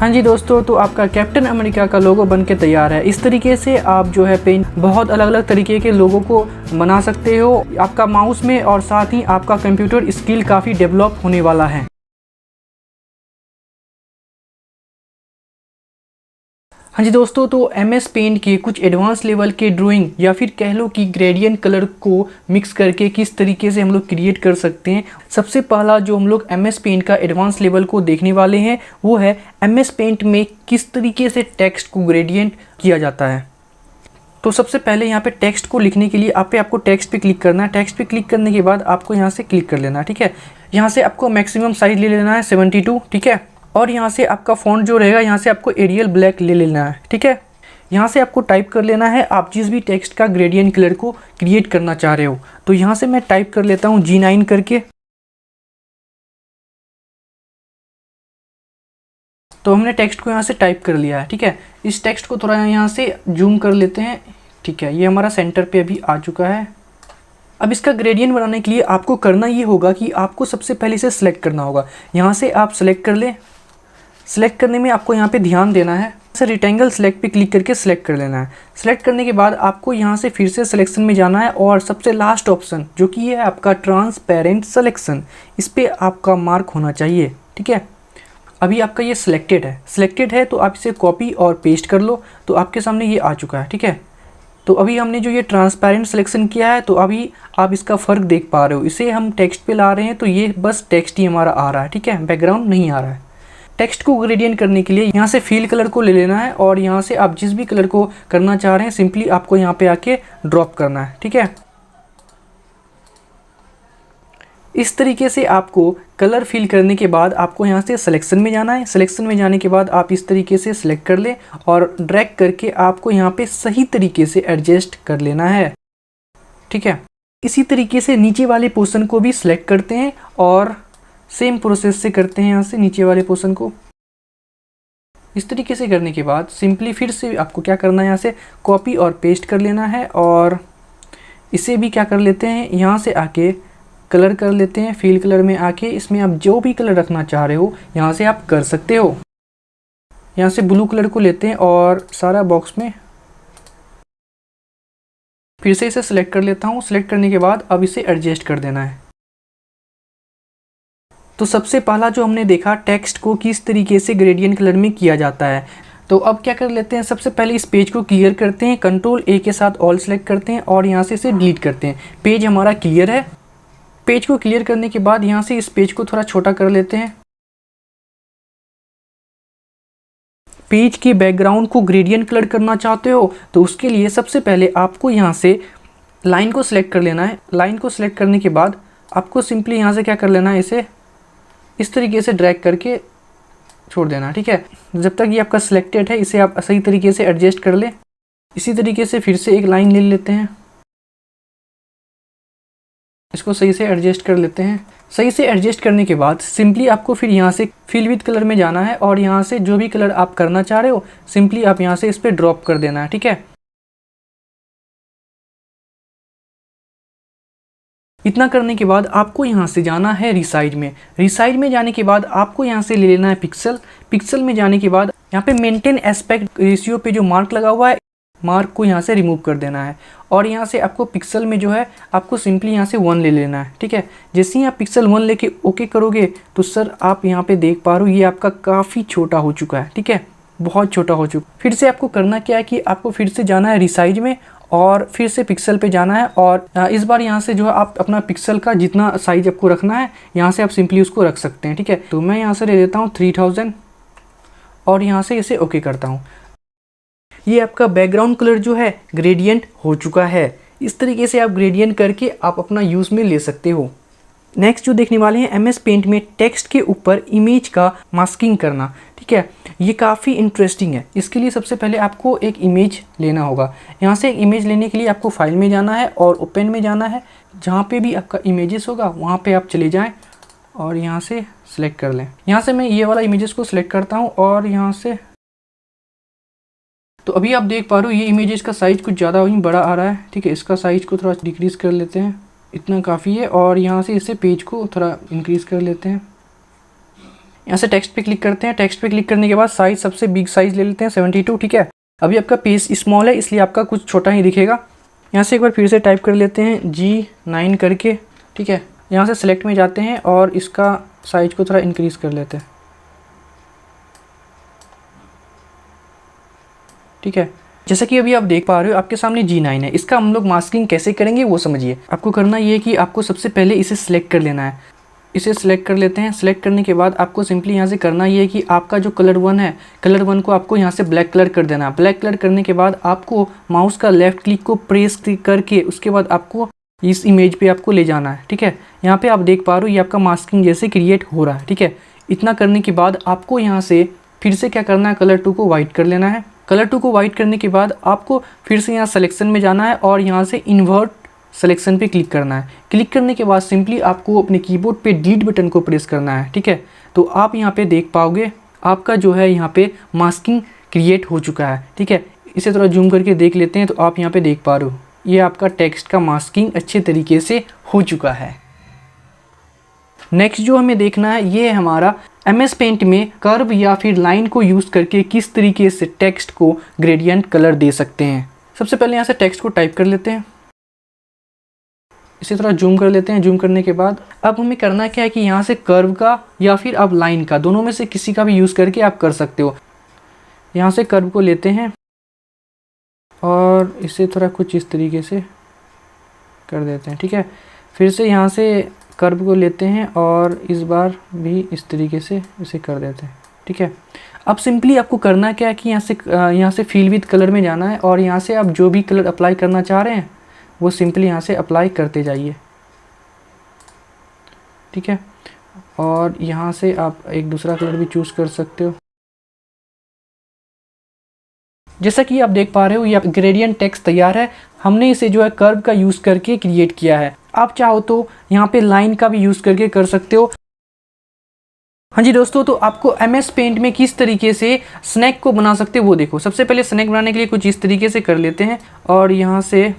हाँ जी दोस्तों, तो आपका कैप्टन अमेरिका का लोगो बन के तैयार है। इस तरीके से आप जो है पेन बहुत अलग अलग तरीके के लोगों को बना सकते हो आपका माउस में, और साथ ही आपका कंप्यूटर स्किल काफ़ी डेवलप होने वाला है। हाँ जी दोस्तों, तो MS पेंट के कुछ एडवांस लेवल के ड्राइंग या फिर कह लो कि ग्रेडियंट कलर को मिक्स करके किस तरीके से हम लोग क्रिएट कर सकते हैं। सबसे पहला जो हम लोग MS पेंट का एडवांस लेवल को देखने वाले हैं वो है MS पेंट में किस तरीके से टेक्स्ट को ग्रेडियंट किया जाता है। तो सबसे पहले यहाँ पे टेक्स्ट को लिखने के लिए आपको टेक्स्ट पे क्लिक करना है। टेक्स्ट पे क्लिक करने के बाद आपको यहाँ से क्लिक कर लेना है, ठीक है। यहाँ से आपको मैक्सिमम साइज ले लेना है 72, ठीक है। और यहाँ से आपका फ़ॉन्ट जो रहेगा यहाँ से आपको एरियल ब्लैक ले लेना है, ठीक है। यहाँ से आपको टाइप कर लेना है आप जिस भी टेक्स्ट का ग्रेडियंट कलर को क्रिएट करना चाह रहे हो। तो यहाँ से मैं टाइप कर लेता हूँ G9 करके। तो हमने टेक्स्ट को यहाँ से टाइप कर लिया है, ठीक है। इस टेक्स्ट को थोड़ा यहाँ से जूम कर लेते हैं, ठीक है। ये हमारा सेंटर पे अभी आ चुका है। अब इसका ग्रेडियंट बनाने के लिए आपको करना ये होगा कि आपको सबसे पहले इसे सिलेक्ट करना होगा। यहाँ से आप सिलेक्ट कर लें। सिलेक्ट करने में आपको यहाँ पे ध्यान देना है, से रेक्टेंगल सेलेक्ट पे क्लिक करके सिलेक्ट कर लेना है। सिलेक्ट करने के बाद आपको यहाँ से फिर से सिलेक्शन में जाना है और सबसे लास्ट ऑप्शन जो कि है आपका ट्रांसपेरेंट सिलेक्शन, इस पर आपका मार्क होना चाहिए, ठीक है। अभी आपका ये सिलेक्टेड है तो आप इसे कॉपी और पेस्ट कर लो। तो आपके सामने ये आ चुका है, ठीक है। तो अभी हमने जो ये ट्रांसपेरेंट सिलेक्शन किया है तो अभी आप इसका फ़र्क देख पा रहे हो। इसे हम टेक्स्ट पे ला रहे हैं तो ये बस टेक्स्ट ही हमारा आ रहा है, ठीक है, बैकग्राउंड नहीं आ रहा है। टेक्स्ट को ग्रेडियंट करने के लिए यहाँ से फील कलर को ले लेना है और यहाँ से आप जिस भी कलर को करना चाह रहे हैं सिंपली आपको यहाँ पे आके ड्रॉप करना है, ठीक है। इस तरीके से आपको कलर फिल करने के बाद आपको यहाँ से सिलेक्शन में जाना है। सिलेक्शन में जाने के बाद आप इस तरीके से सिलेक्ट कर लें और ड्रैग करके आपको यहाँ पे सही तरीके से एडजस्ट कर लेना है, ठीक है। इसी तरीके से नीचे वाले पोर्शन को भी सिलेक्ट करते हैं और सेम प्रोसेस से करते हैं। यहाँ से नीचे वाले पोर्शन को इस तरीके से करने के बाद सिंपली फिर से आपको क्या करना है, यहाँ से कॉपी और पेस्ट कर लेना है और इसे भी क्या कर लेते हैं, यहाँ से आके कलर कर लेते हैं। फील कलर में आके इसमें आप जो भी कलर रखना चाह रहे हो यहाँ से आप कर सकते हो। यहाँ से ब्लू कलर को लेते हैं और सारा बॉक्स में फिर से इसे सिलेक्ट कर लेता हूँ। सिलेक्ट करने के बाद अब इसे एडजस्ट कर देना है। तो सबसे पहला जो हमने देखा टेक्स्ट को किस तरीके से ग्रेडियंट कलर में किया जाता है। तो अब क्या कर लेते हैं, सबसे पहले इस पेज को क्लियर करते हैं। कंट्रोल A के साथ ऑल सेलेक्ट करते हैं और यहाँ से इसे डिलीट करते हैं। पेज हमारा क्लियर है। पेज को क्लियर करने के बाद यहाँ से इस पेज को थोड़ा छोटा कर लेते हैं। पेज के बैकग्राउंड को ग्रेडियंट कलर करना चाहते हो तो उसके लिए सबसे पहले आपको यहाँ से लाइन को सिलेक्ट कर लेना है। लाइन को सिलेक्ट करने के बाद आपको सिंपली यहाँ से क्या कर लेना है, इसे इस तरीके से ड्रैग करके छोड़ देना, ठीक है। जब तक ये आपका सिलेक्टेड है इसे आप सही तरीके से एडजस्ट कर लें। इसी तरीके से फिर से एक लाइन ले लेते हैं, इसको सही से एडजस्ट कर लेते हैं। सही से एडजस्ट करने के बाद सिंपली आपको फिर यहाँ से फिल विद कलर में जाना है और यहाँ से जो भी कलर आप करना चाह रहे हो सिंपली आप यहाँ से इस पर ड्रॉप कर देना है, ठीक है। इतना करने के बाद आपको यहाँ से जाना है रिसाइज में। रिसाइज में जाने के बाद आपको यहाँ से ले लेना है पिक्सल। पिक्सल में जाने के बाद यहाँ पे मेंटेन एस्पेक्ट रेशियो पे जो मार्क लगा हुआ है, मार्क को यहाँ से रिमूव कर देना है और यहाँ से आपको पिक्सल में जो है आपको सिंपली यहाँ से 1 ले लेना है, ठीक है। जैसे ही आप पिक्सल 1 लेके ओके करोगे तो सर आप यहाँ पे देख पा रहे हो ये आपका काफ़ी छोटा हो चुका है, ठीक है, बहुत छोटा हो चुका। फिर से आपको करना क्या है कि आपको फिर से जाना है रिसाइज में और फिर से पिक्सल पे जाना है और इस बार यहाँ से जो है आप अपना पिक्सल का जितना साइज आपको रखना है यहाँ से आप सिंपली उसको रख सकते हैं, ठीक है। तो मैं यहाँ से ले लेता हूँ 3000 और यहाँ से इसे ओके करता हूँ। ये आपका बैकग्राउंड कलर जो है ग्रेडियंट हो चुका है। इस तरीके से आप ग्रेडियंट करके आप अपना यूज़ में ले सकते हो। नेक्स्ट जो देखने वाले हैं MS पेंट में टेक्स्ट के ऊपर इमेज का मास्किंग करना, ठीक है। ये काफ़ी इंटरेस्टिंग है। इसके लिए सबसे पहले आपको एक इमेज लेना होगा। यहाँ से एक इमेज लेने के लिए आपको फाइल में जाना है और ओपन में जाना है। जहाँ पे भी आपका इमेजेस होगा वहाँ पे आप चले जाएं और यहाँ से सिलेक्ट कर लें। यहाँ से मैं ये वाला इमेजेस को सिलेक्ट करता हूँ और यहाँ से तो अभी आप देख पा रहे हो ये इमेजेस का साइज़ कुछ ज़्यादा ही बड़ा आ रहा है, ठीक है। इसका साइज़ को थोड़ा डिक्रीज़ कर लेते हैं, इतना काफ़ी है। और यहाँ से इसे पेज को थोड़ा इंक्रीज़ कर लेते हैं। यहाँ से टेक्स्ट पे क्लिक करते हैं। टेक्स्ट पे क्लिक करने के बाद साइज़ सबसे बिग साइज़ ले लेते हैं 72, ठीक है। अभी आपका पेज स्मॉल है इसलिए आपका कुछ छोटा ही दिखेगा। यहाँ से एक बार फिर से टाइप कर लेते हैं G9 करके, ठीक है। यहाँ से सिलेक्ट में जाते हैं और इसका साइज़ को थोड़ा इंक्रीज़ कर लेते हैं। ठीक है। जैसा कि अभी आप देख पा रहे हो आपके सामने G9 है। इसका हम लोग मास्किंग कैसे करेंगे वो समझिए। आपको करना ये है कि आपको सबसे पहले इसे सिलेक्ट कर लेना है। इसे सिलेक्ट कर लेते हैं। सिलेक्ट करने के बाद आपको सिंपली यहाँ से करना ये है कि आपका जो कलर 1 है, कलर 1 को आपको यहाँ से ब्लैक कलर कर देना है। ब्लैक कलर करने के बाद आपको माउस का लेफ्ट क्लिक को प्रेस करके उसके बाद आपको इस इमेज पे आपको ले जाना है। ठीक है, यहाँ पे आप देख पा रहे हो ये आपका मास्किंग जैसे क्रिएट हो रहा है। ठीक है, इतना करने के बाद आपको यहाँ से फिर से क्या करना है, कलर 2 को वाइट कर लेना है। कलर 2 को वाइट करने के बाद आपको फिर से यहाँ सिलेक्शन में जाना है और यहाँ से इन्वर्ट सिलेक्शन पे क्लिक करना है। क्लिक करने के बाद सिंपली आपको अपने कीबोर्ड पे डिलीट बटन को प्रेस करना है। ठीक है, तो आप यहाँ पे देख पाओगे आपका जो है यहाँ पे मास्किंग क्रिएट हो चुका है। ठीक है, इसे थोड़ा जूम करके देख लेते हैं। तो आप यहाँ पे देख पा रहे हो ये आपका टेक्स्ट का मास्किंग अच्छे तरीके से हो चुका है। नेक्स्ट जो हमें देखना है ये है हमारा MS पेंट में कर्व या फिर लाइन को यूज़ करके किस तरीके से टेक्स्ट को ग्रेडियंट कलर दे सकते हैं। सबसे पहले यहाँ से टेक्स्ट को टाइप कर लेते हैं। इसे थोड़ा जूम कर लेते हैं। जूम करने के बाद अब हमें करना क्या है कि यहाँ से कर्व का या फिर आप लाइन का, दोनों में से किसी का भी यूज़ करके आप कर सकते हो। यहाँ से कर्व को लेते हैं और इसे थोड़ा कुछ इस तरीके से कर देते हैं। ठीक है, फिर से यहाँ से कर्व को लेते हैं और इस बार भी इस तरीके से इसे कर देते हैं। ठीक है, अब सिंपली आपको करना क्या है कि यहाँ से फिल विद कलर में जाना है और यहाँ से आप जो भी कलर अप्लाई करना चाह रहे हैं वो सिंपली यहाँ से अप्लाई करते जाइए। ठीक है, और यहाँ से आप एक दूसरा कलर भी चूज़ कर सकते हो। जैसा कि आप देख पा रहे हो ये ग्रेडियंट टेक्स्ट तैयार है। हमने इसे जो है कर्व का यूज़ करके क्रिएट किया है। आप चाहो तो यहाँ पे लाइन का भी यूज़ करके कर सकते हो। हाँ जी दोस्तों, तो आपको MS पेंट में किस तरीके से स्नैक को बना सकते हो वो देखो। सबसे पहले स्नैक बनाने के लिए कुछ इस तरीके से कर लेते हैं और यहाँ से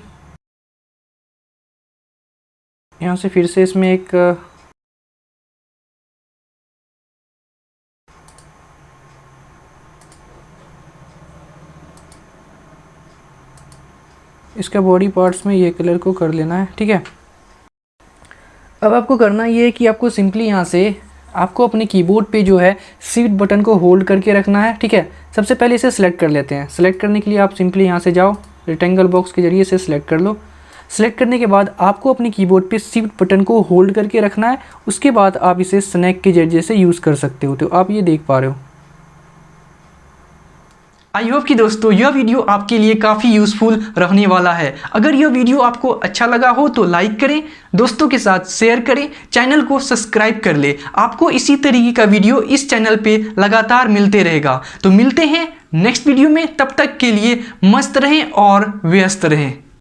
फिर से इसमें एक इसका बॉडी पार्ट्स में ये कलर को कर लेना है। ठीक है, अब आपको करना ये है कि आपको सिंपली यहाँ से आपको अपने कीबोर्ड पे जो है शिफ्ट बटन को होल्ड करके रखना है। ठीक है, सबसे पहले इसे सिलेक्ट कर लेते हैं। सिलेक्ट करने के लिए आप सिंपली यहाँ से जाओ, रेक्टेंगल बॉक्स के जरिए से सिलेक्ट कर लो। सिलेक्ट करने के बाद आपको अपने कीबोर्ड पे शिफ्ट बटन को होल्ड करके रखना है। उसके बाद आप इसे स्नैक के जरिए से यूज़ कर सकते हो। तो आप ये देख पा रहे हो। आई होप कि दोस्तों यह वीडियो आपके लिए काफ़ी यूज़फुल रहने वाला है। अगर यह वीडियो आपको अच्छा लगा हो तो लाइक करें, दोस्तों के साथ शेयर करें, चैनल को सब्सक्राइब कर ले। आपको इसी तरीके का वीडियो इस चैनल पे लगातार मिलते रहेगा। तो मिलते हैं नेक्स्ट वीडियो में, तब तक के लिए मस्त रहें और व्यस्त रहें।